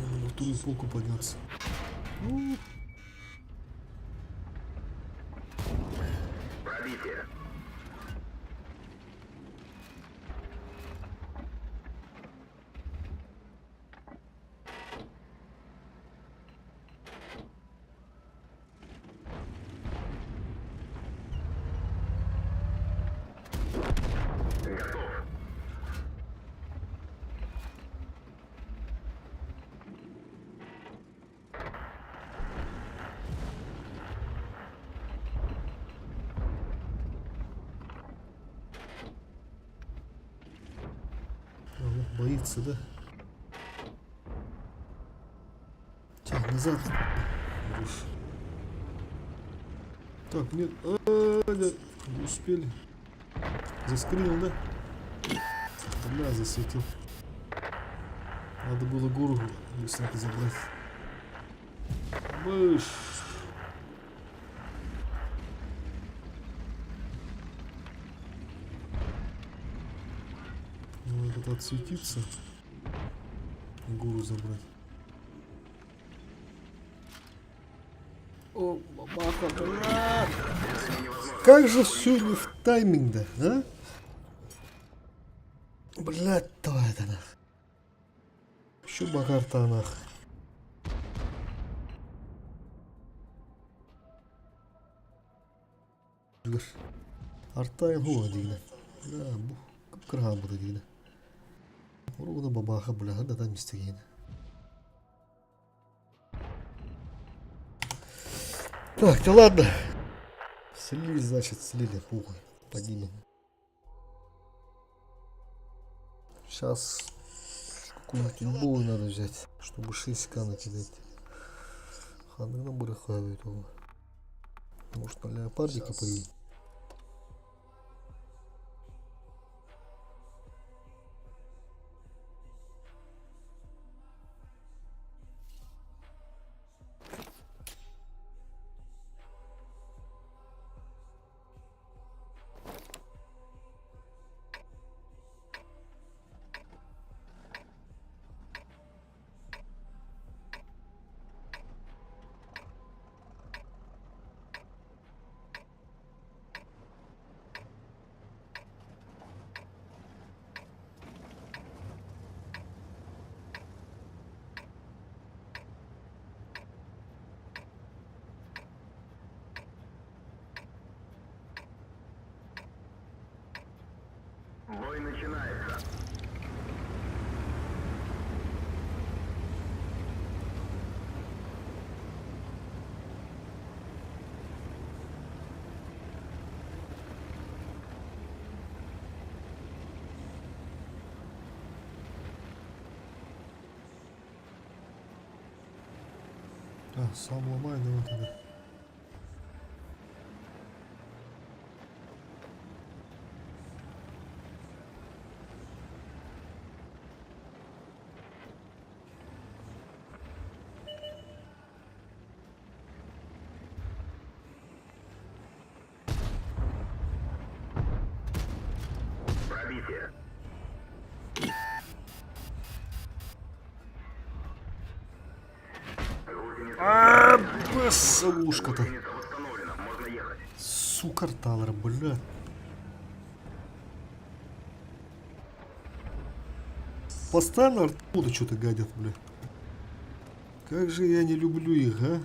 Надо на вторую полку подняться. Пробитие. Готов. А, вот боится, да? Так, назад. Хорош. Так, нет. Не успели. Заскринил, да? Бля, засветил. Надо было гору леснака забрать. Быш. Надо отсветиться. Гору забрать. О, бабаха, бля! Как же все не в тайминг, да, а? Блядь, давай это нах. Еще багарта нах. Артайм хуа дигна. Да, бу. Крага буду дигна. Уруда бабаха, бля, да там мистигина. Так, да ладно. Слили, значит, слили, пухой. Поднимем. Сейчас какую-нибудь бою надо взять, чтобы 6к накидать. Ханы на барахавит его. Может, на леопардика поедем? Бой начинается. А, сам ломай, давай тогда. Пробитие. Бас, ловушка-то. Гусеница восстановлена. Можно ехать. Сука, Талер, бля. Постоянно оттуда что-то гадят, бля. Как же я не люблю их, а?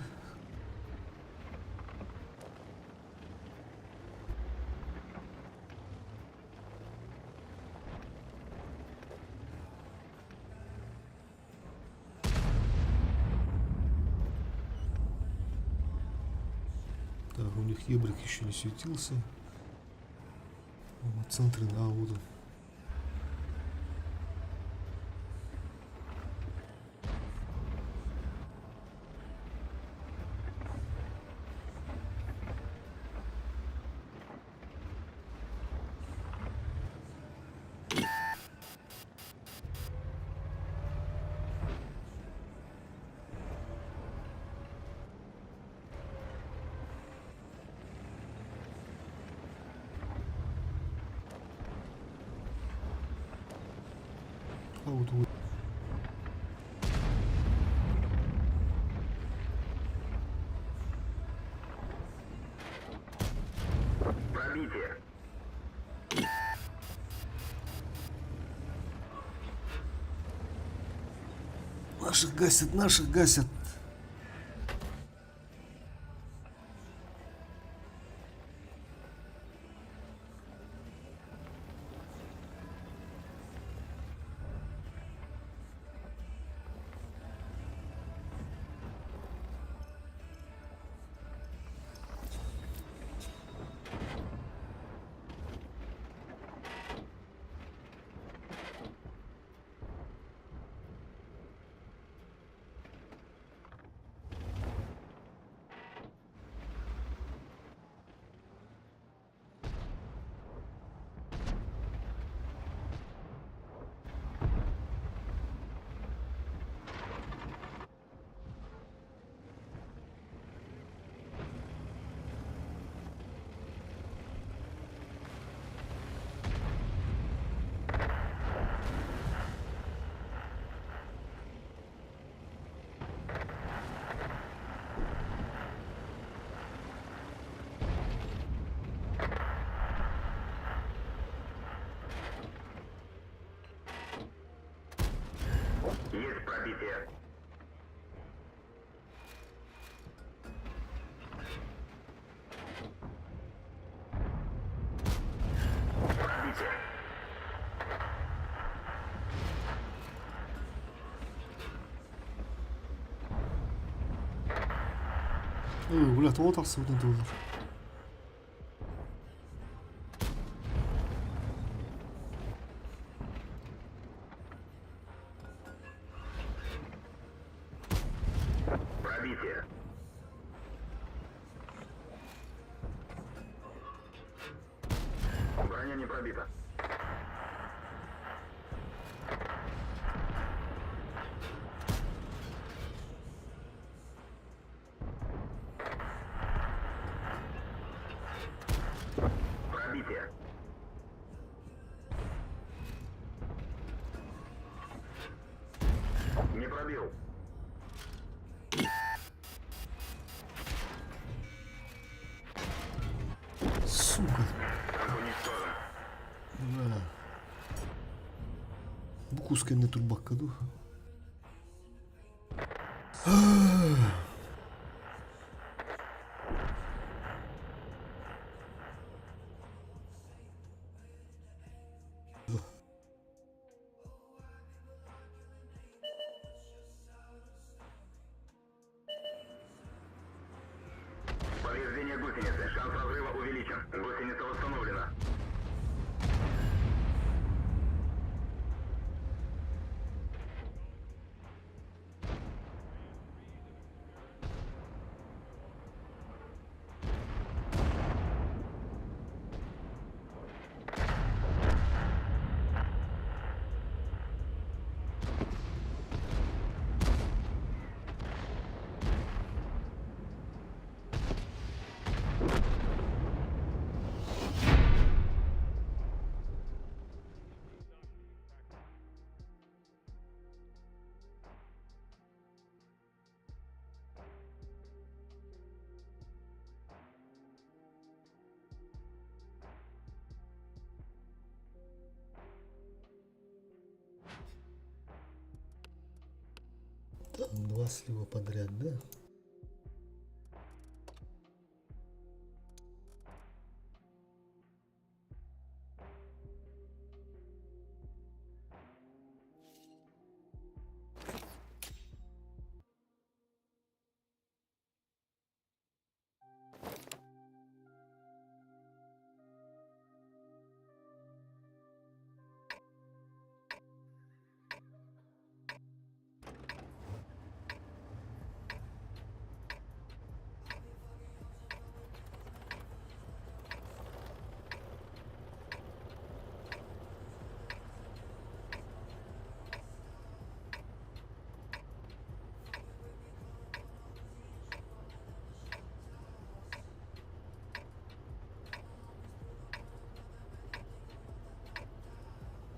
Так, у них ебрик еще не светился. В центре, а вот он. А вот вы. Пробитие. Наших гасят, наших гасят. Есть пробитие. Пробитие. Бля, вот абсолютно тоже. Пробитие. Броня не пробита. Пробитие. Не пробил. Сука. Танк уничтожен. Да. Bu kuz kendine tur bakkadu. Повреждение гусеницы. Шанс разрыва увеличен. Гусеница восстановлена. Там два слива подряд, да?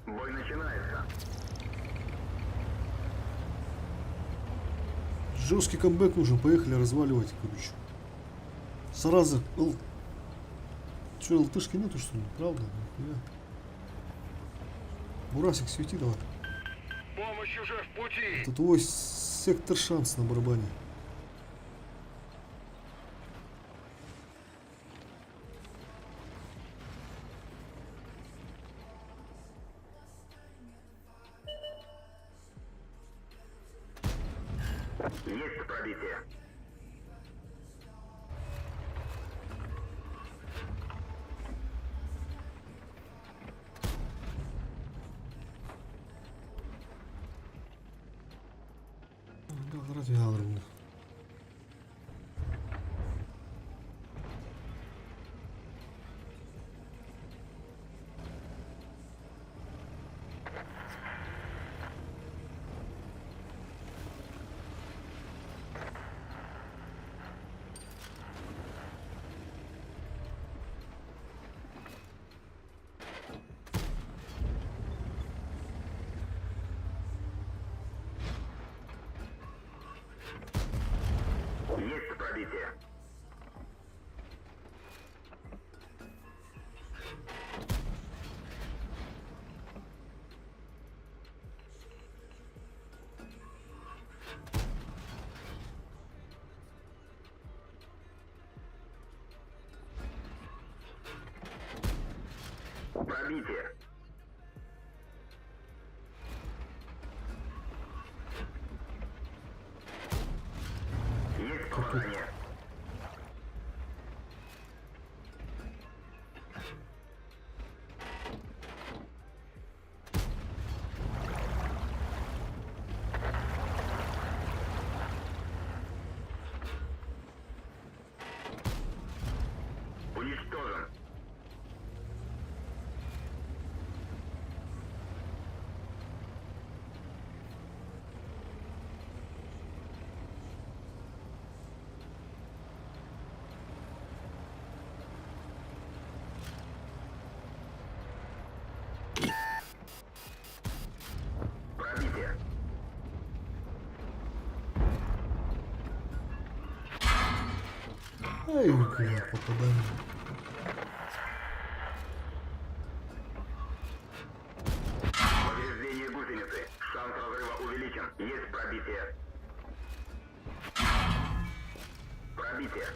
Бой начинается. Жесткий камбэк нужен. Поехали разваливать, короче. Сразу. Че, ЛТшки нету, что ли? Правда? Нихуя. Бурасик, свети давай. Помощь уже в пути. Это твой сектор шанс на барабане. Есть пробитие. Да, радиалом. Есть пробитие. Пробитие. Есть попадание. Ай, бля, попадание. Повреждение гусеницы. Шанс разрыва увеличен. Есть пробитие. Пробитие.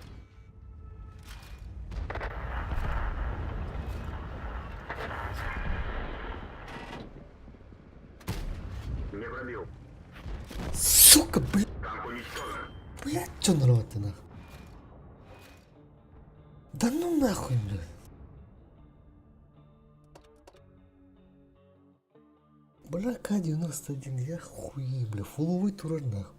Не пробил. Сука, блядь, Танк уничтожен. блядь, чё нарвать-то нахуй? Да ну нахуй, блядь. Бля, К-91, я хуй, бля, фуловый турель нахуй.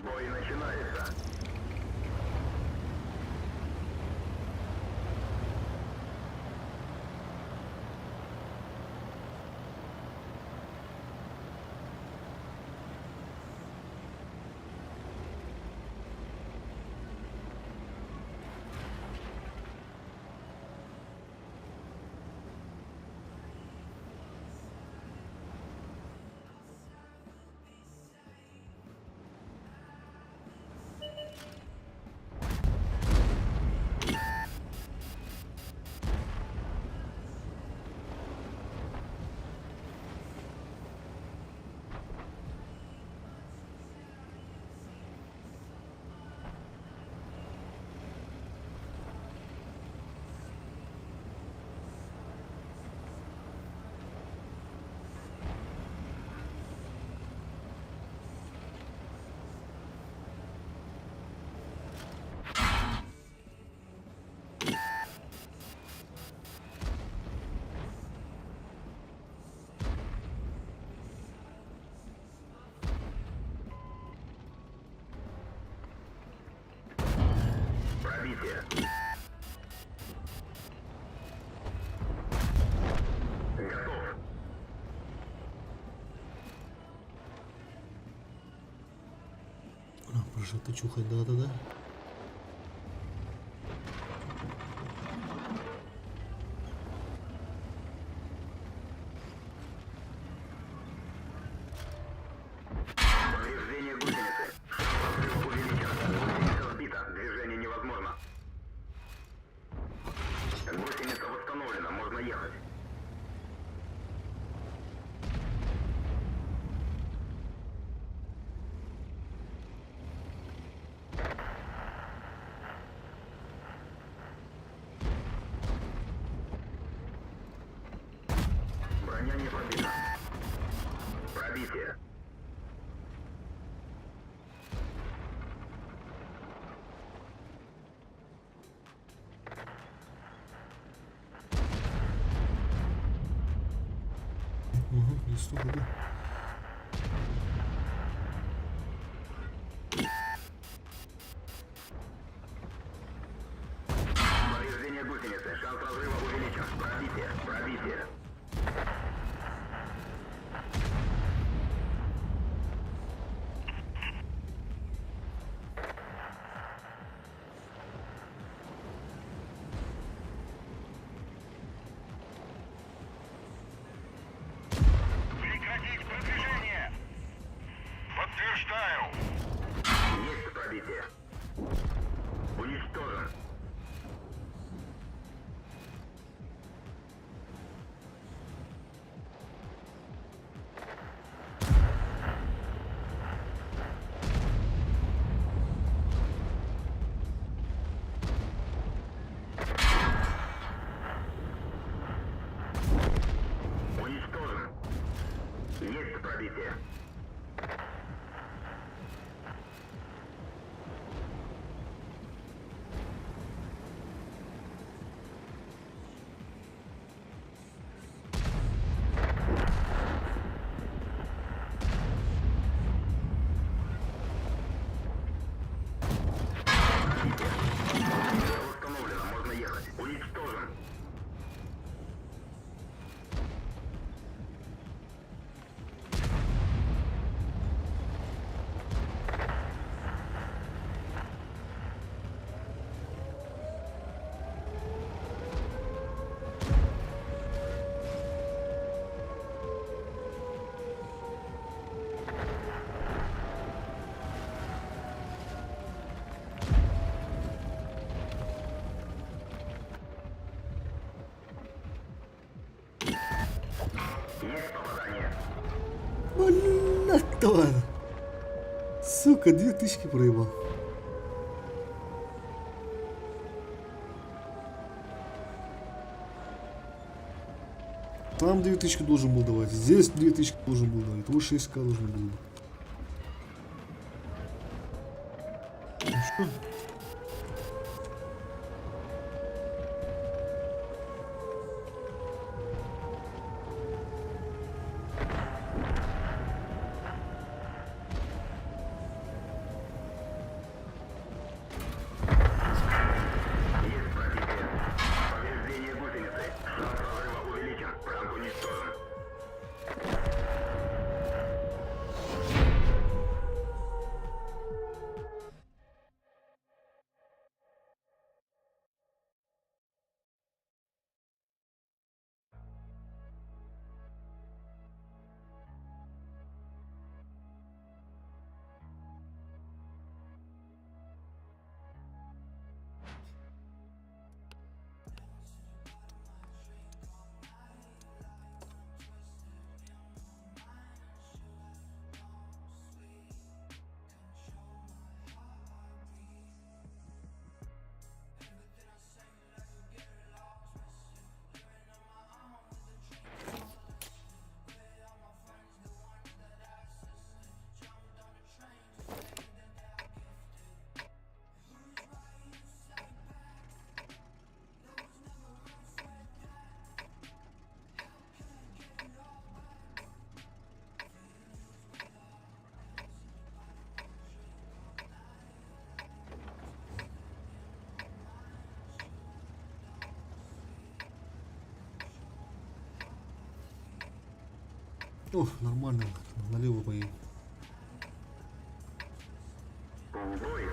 Бой начинается. Пробитие. Готов. А, прошу, ты чухай, да-да-да. Повреждение гусеницы. Разрыв увеличен. Гусеница сбита. Движение невозможно. Гусеница восстановлена. Можно ехать. Броня не пробита. Пробитие. Угу, не стука, да. Повреждение гусеницы. Шанс разрыва увеличен. Пробитие. Пробитие. Прекратить Есть пробитие. Дело установлено, можно ехать. Уничтожен. Есть попадание. Блядь, тварь. Сука, 2000 проебал. Там 2000 должен был давать, здесь 2000 должен был давать, вот 6к должен был. Ну что? Есть пробитие. Повреждение гусеницы. Шанс разрыва увеличен. Пранк уничтожен. О, нормально, налево поедем. В бой.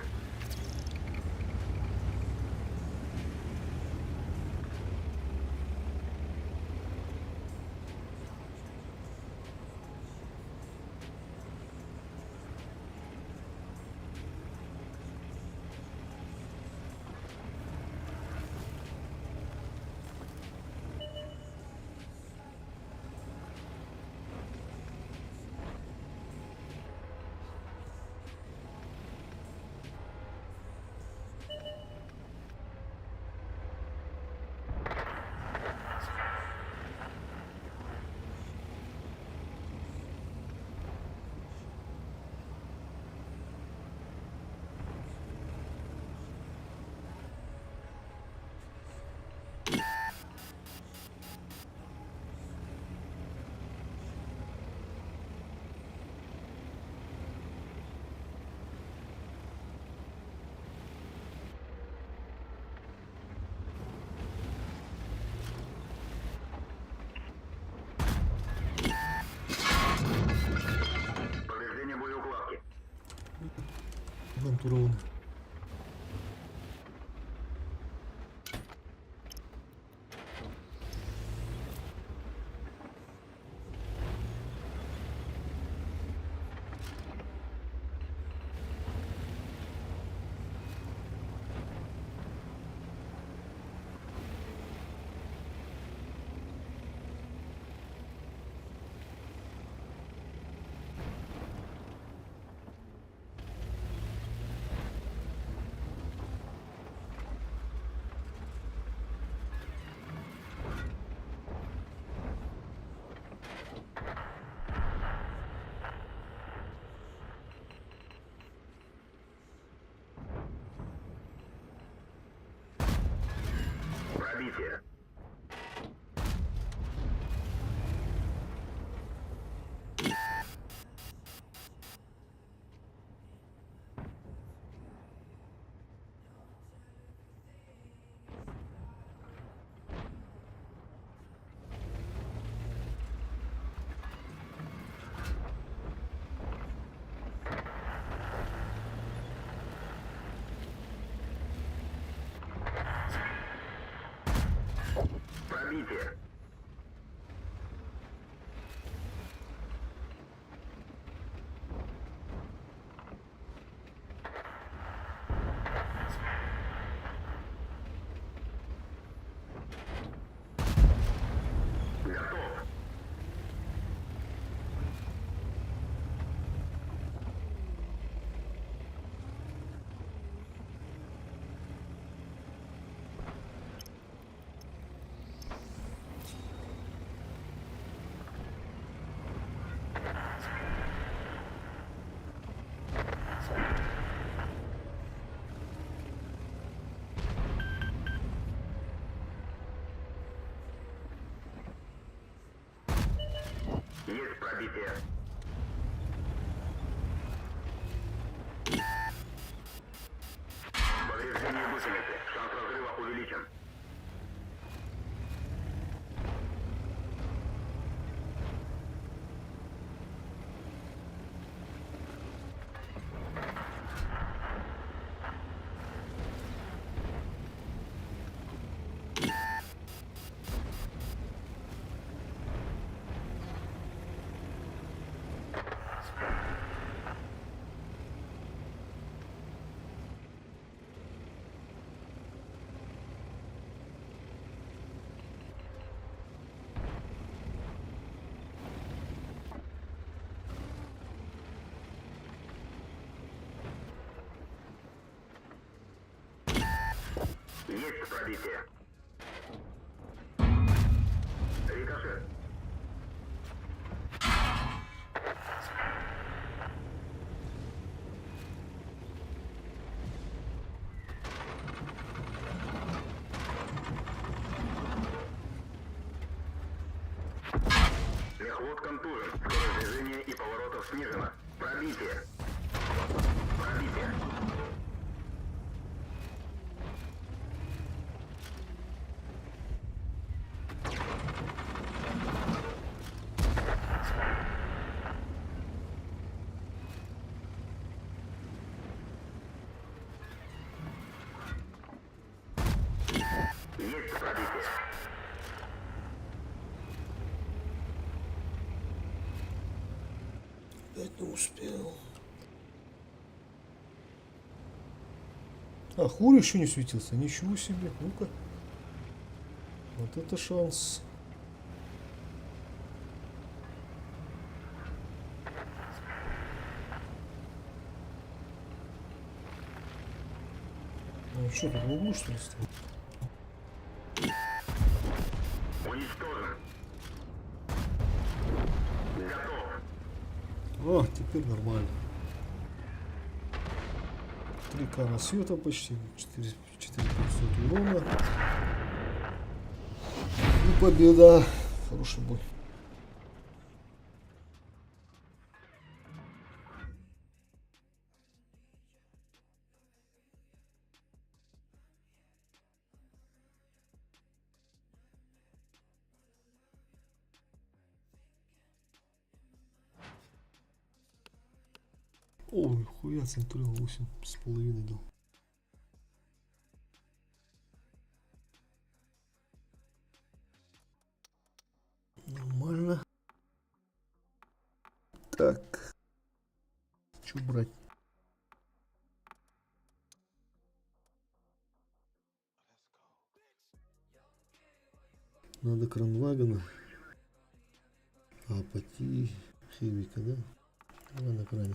Повреждение боеукладки. Вантурован. Пробитие. Готов. Есть пробитие. Повреждение гусеницы. Шанс разрыва увеличен. Есть пробитие. Рикошет. Мехвод контужен. Скорость движения и поворотов снижена. Пробитие. Пробитие. Есть пробитие. Опять не успел. А, Хур еще не светился. Ничего себе. Ну-ка. Вот это шанс. Ну что, тут в углу, что ли, стоит? Уничтожен. Готов. О, теперь нормально. 3К на света почти. 4500 урона. И победа. Хороший бой. Ой, хуя, Центурион 8,5 дал. Нормально. Так. Что брать? Надо Кранвагена. Апатии. Хевика, да? Давай на кране.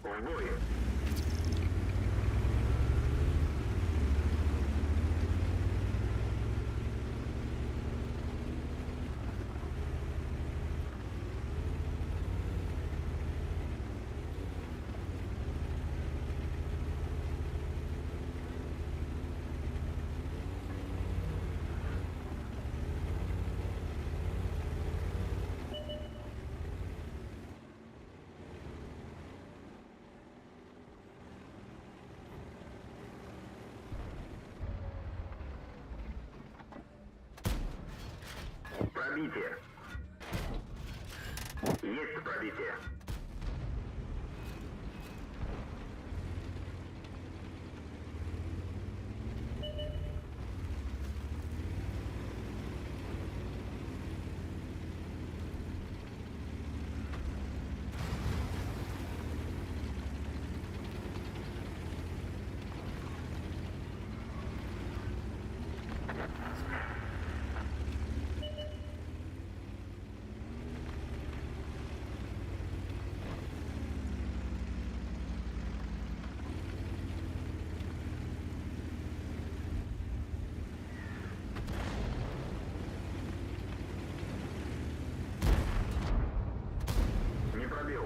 В бой. Пробитие. Есть пробитие. Не пробил.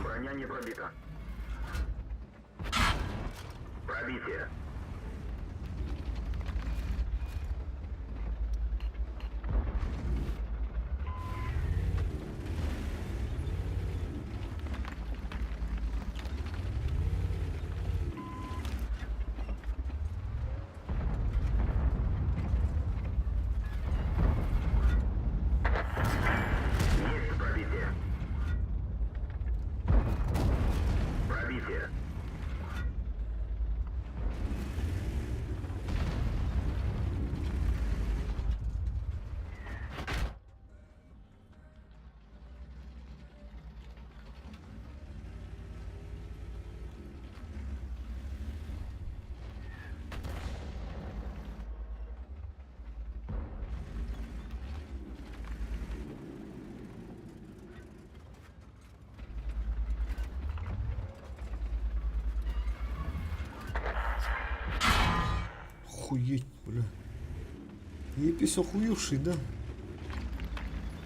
Броня не пробита. Пробитие. Есть пробитие. Пробитие. Охуеть, бля. Епись охуевший, да?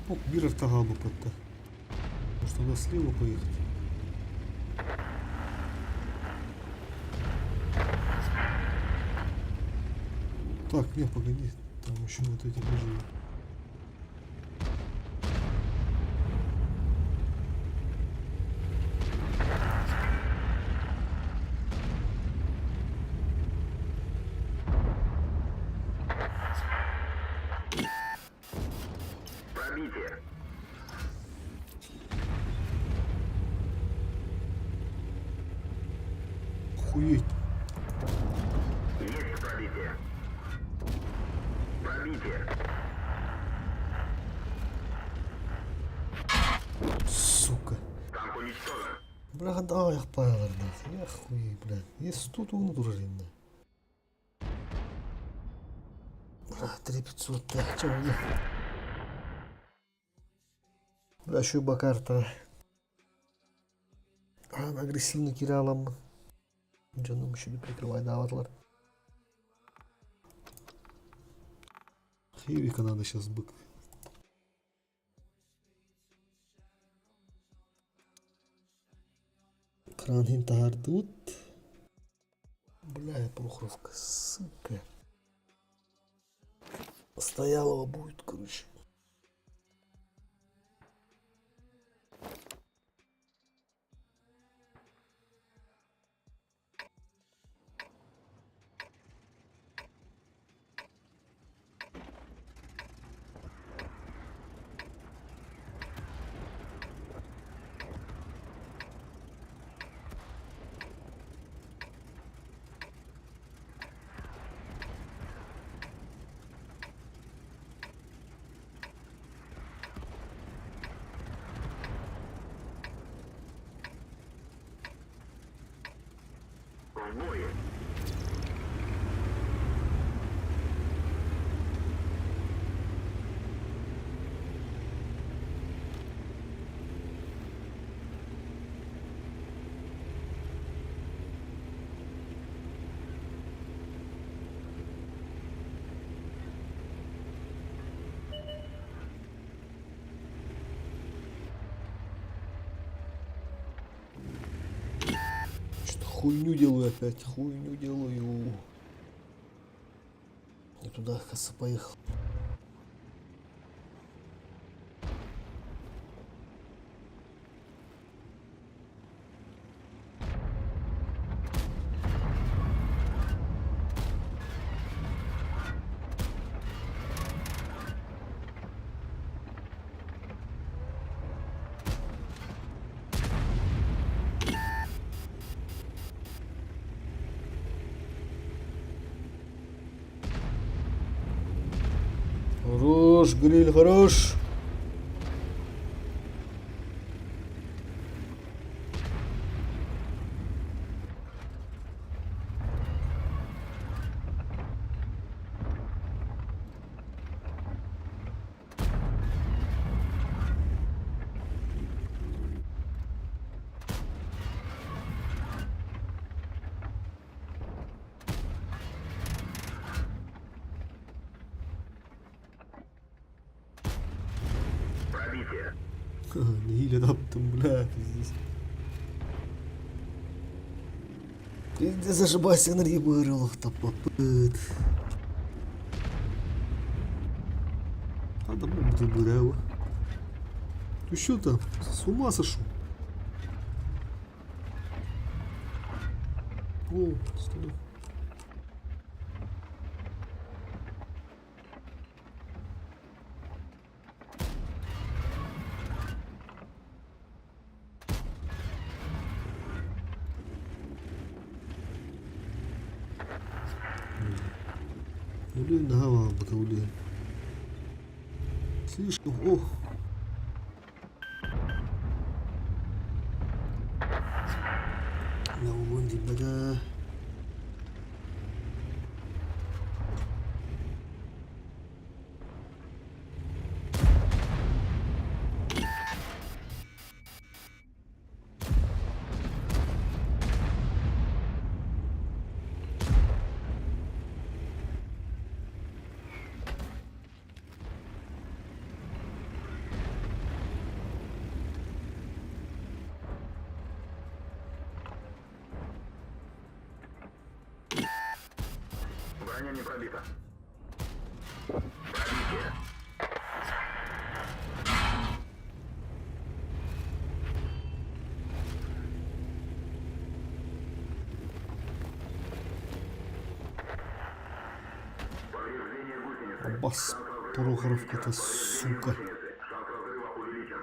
Оп, бир тагабы подта. Может надо слева поехать? Так, не, погоди. Там еще вот эти тоже. Пробитие. Охуеть. Есть пробитие. Пробитие. Сука. Танк уничтожен. Бля, да, я пайлер, блядь. Я хуй, блядь. Есть тут он тоже, блядь. Бля, 3500, да, чё, бля. Бля, еще бакарта. Агрессивный киралом. Canım şimdi прикрывай даватлар. Хевика надо сейчас бык. Кран интардут. Бля, Прохоровка, сука. Стоялова будет, короче. В бою. Что-то хуйню делаю опять, хуйню делаю. туда, кажется, поехал. Хорош, гриль, хорош. Пробитие. Неyle ne yaptım bля, пиздец. Пиздец, зашибайся на ребырлов-то попыт. Adam mı bu bravo. Ты что там? С ума сошел? О, стой. Блин, давай, блин. Слишком, ох. Я увонди, бля. Броня не пробита. Пробитие. Повреждение гусеницы. Бас, Прохоровка-то, сука. Шанс разрыва увеличен.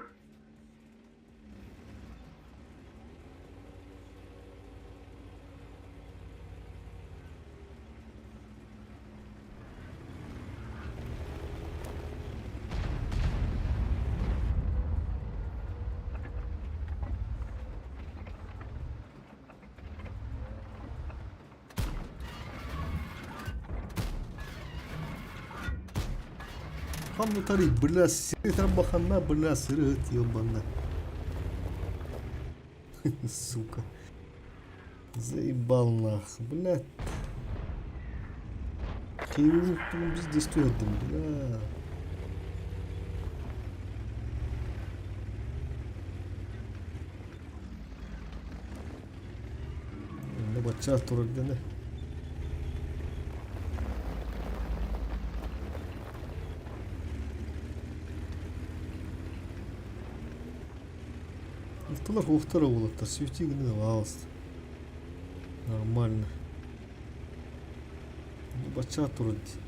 Там внутри, бля, трабахана, бля, сырыт, ёбана. Сука. Заебал нах, бля. Киеву здесь стоит, бля. Ne bakacağız turuklarına. Во второго то светик давался. Нормально. Ne bakacağız turuklarına.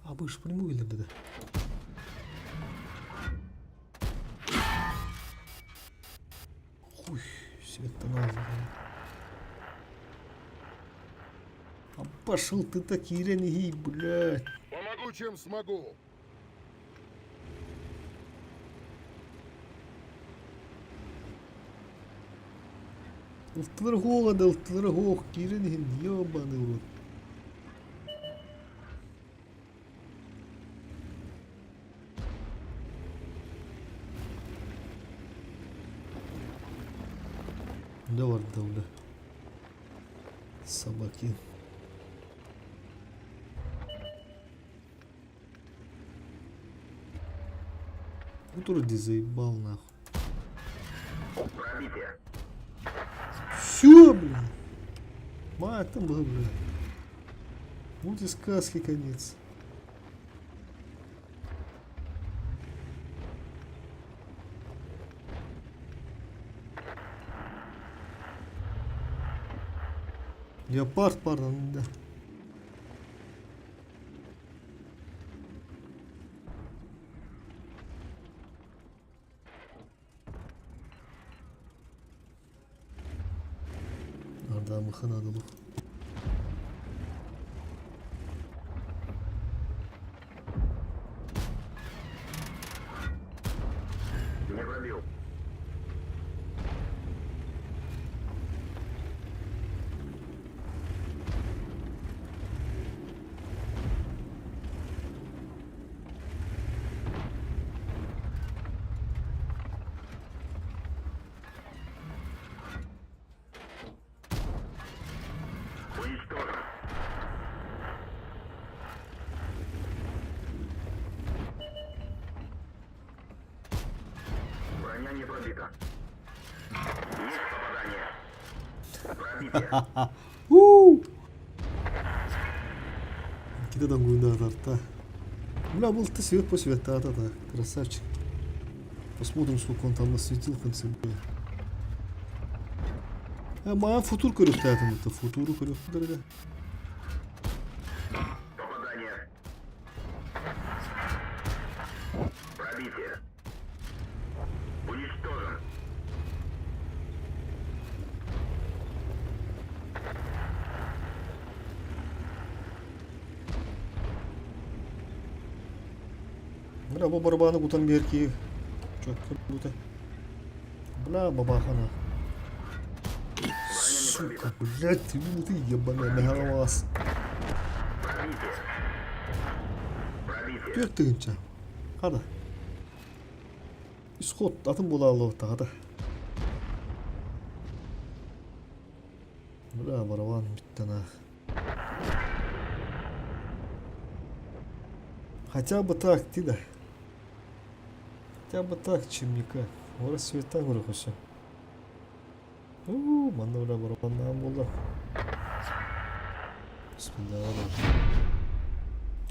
Abi şu mu geldi dedi. Uy, свет-то назад. А пошел ты такие ренги, блядь. Помогу, чем смогу. В торгов, Кирин, ебаный в рот. Ne vardı da orada? Собаки. Который заебал нахуй. Пробитие. Все, блин. Мать там была, блин. Вот и сказки конец. Леопард, пардон, да. Адамыха надо было. Не пробил. Уничтожен. Броня не пробита. Есть попадание. Пробитие. Кида там гуйда тарта. Бля, был ты свет по свету, да, красавчик. Посмотрим, сколько он там насветил в конце боя. Моя футур көріп тәтім, это футуру көріп, дорога. Попадание. Пробитие. Уничтожен. Бля, бұл барабаны бұтан берки. Чок круто. Бля, бабахана. Сука, блядь, ты ебаная мегаловас. Пробитие. Пробитие. Төртігінші. Хада. Исход атым бола алуыта, хада. Бля, барабан биттен ақ. Хотя бы так, ты да. Хотя бы так, чем никак. Орас света көріп все. Манда бля барабаннан болды. Бисмилля.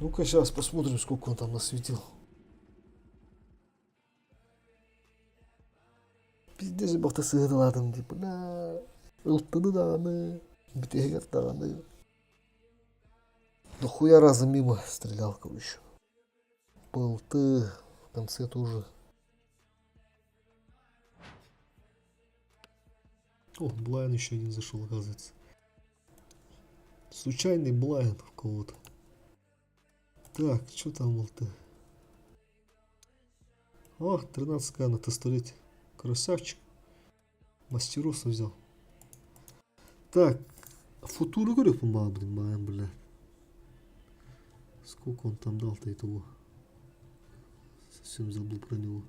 Ну-ка сейчас посмотрим, сколько он там насветил. Пиздец, бахта сыгырладым, типа, да. Ылтыды дағаны, бітегер дағаны. Дохуя раза мимо стрелял, короче. Болты в конце тоже. О, блайн еще один зашел, оказывается. Случайный блайн в кого-то. Так, что там был-то? О, 13к на тестолете. Красавчик. Мастероса взял. Так, футуру говорю, по-моему, блин, бля. Сколько он там дал-то этого? Совсем забыл про него.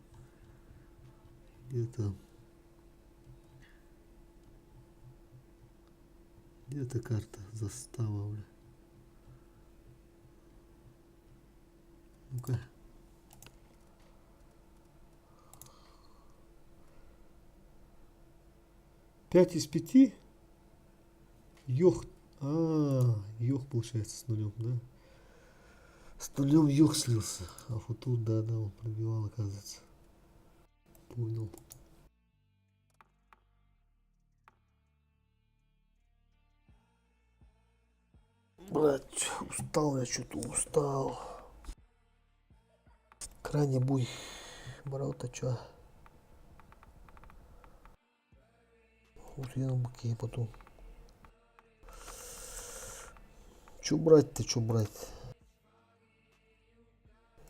Где там? Где эта карта? Застава, бля. Ну-ка. 5 из 5. Йох. Йох получается с нулем, да? С нулем йох слился. А футур, да, он пробивал, оказывается. Понял. Блять, устал я, что-то устал. Крайний бой брал-то чё? Вот я на быке потом. Чё брать-то, чё брать?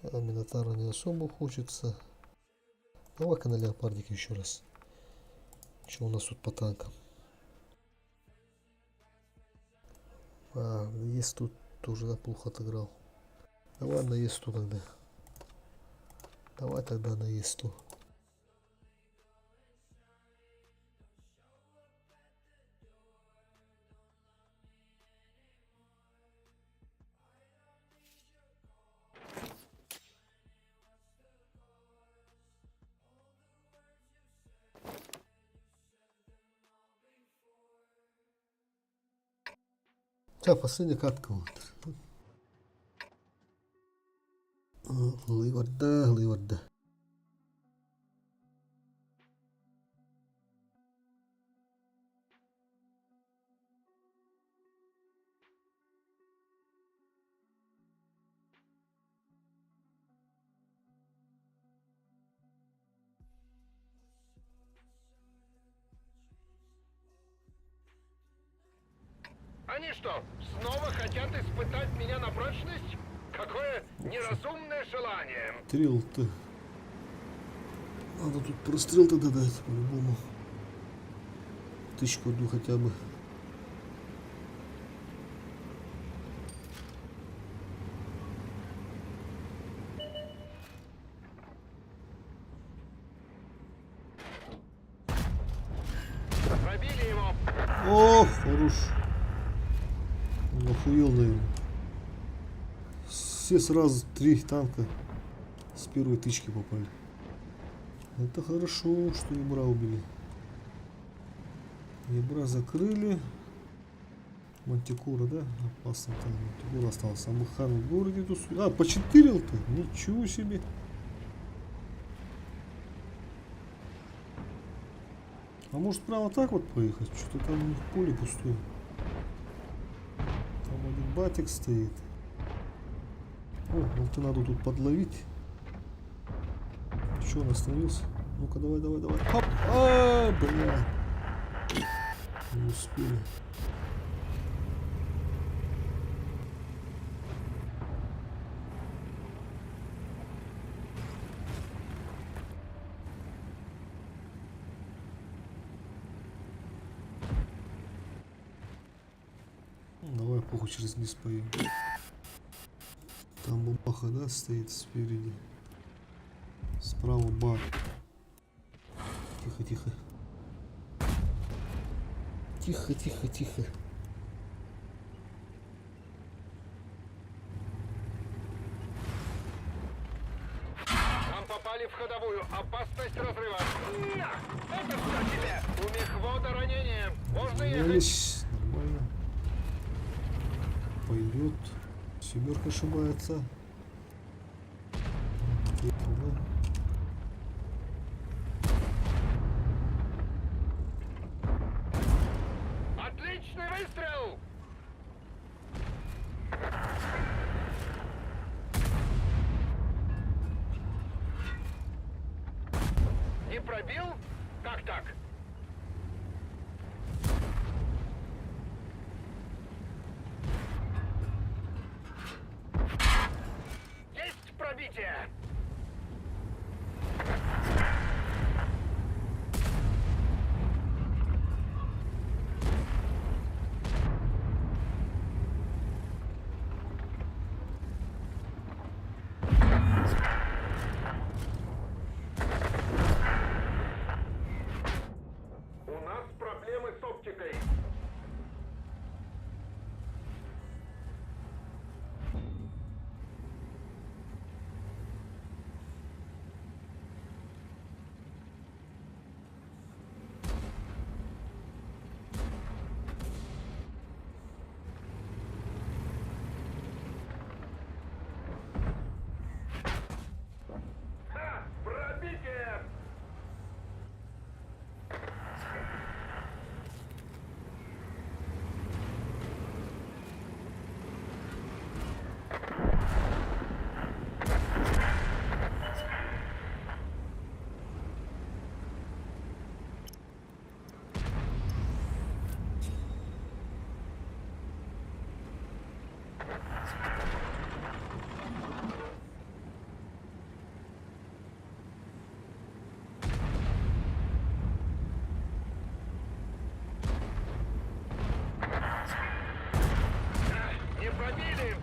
А Минотавра не особо хочется. Давай-ка на леопардике еще раз. Что у нас тут по танкам? Есть тут тоже, да, плохо отыграл. Давай на есть тогда. Давай тогда на есть. Так, последняя катка. Вот. Ливарда, ливарда. Они что, снова хотят испытать меня на прочность? Какое неразумное желание. Стрел-то. Надо тут прострел тогда дать, по-любому. Тычку одну хотя бы. Пробили его. О, хорош. Он охуел, наверное. Все сразу 3 танка с первой тычки попали. Это хорошо, что Ебра убили. Ебра закрыли. Мантикора, да? Опасно там. Мантикора остался. Амыхан в городе тут. А, почетырил-то? Ничего себе. А может прямо так вот поехать? Что-то там у них поле пустое. Там один батик стоит. О, вот надо тут подловить. Че, он остановился? Ну-ка, давай, давай, давай. Хоп! А, бля. Не успели. Ну, давай, похуй, через низ поем. Там бабаха, да, стоит спереди. Справа бар. Тихо, тихо. Тихо, тихо, тихо. Там попали в ходовую. Опасность разрыва. Это что тебе? У мехвода ранение. Можно ехать. Есть, нормально. Пойдет. Семерка ошибается. Отличный выстрел! Не пробил? Как так? Есть пробитие! У нас проблемы с оптикой. Ха! Пробитие! Не пробили!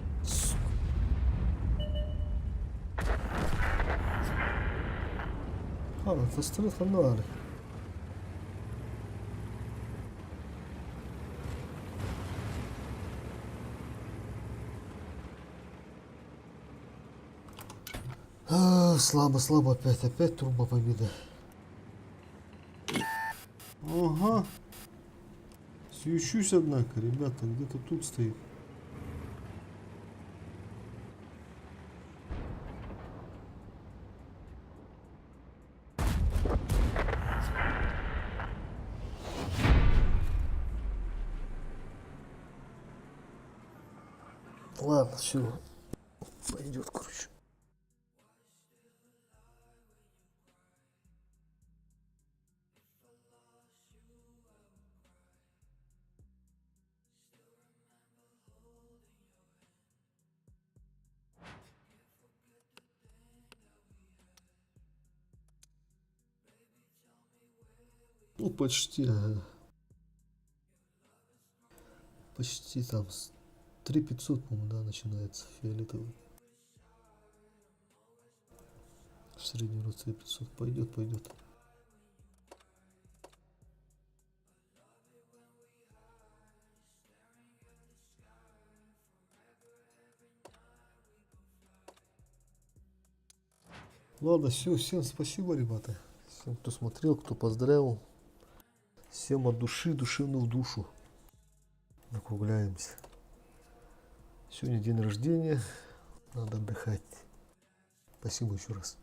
А, это стрелы фонарь. А, слабо, слабо опять труба победа. Ага. Свечусь, однако, ребята, где-то тут стоит. Ладно, все. Пойдет, короче. Ну, почти, ага. Почти там 3500, по-моему, да, начинается фиолетовый. Средний рост 3500. Пойдет, пойдет. Ладно, все, всем спасибо, ребята. Всем, кто смотрел, кто поздравил. Всем от души, душевно в душу. Закругляемся. Сегодня день рождения. Надо отдыхать. Спасибо еще раз.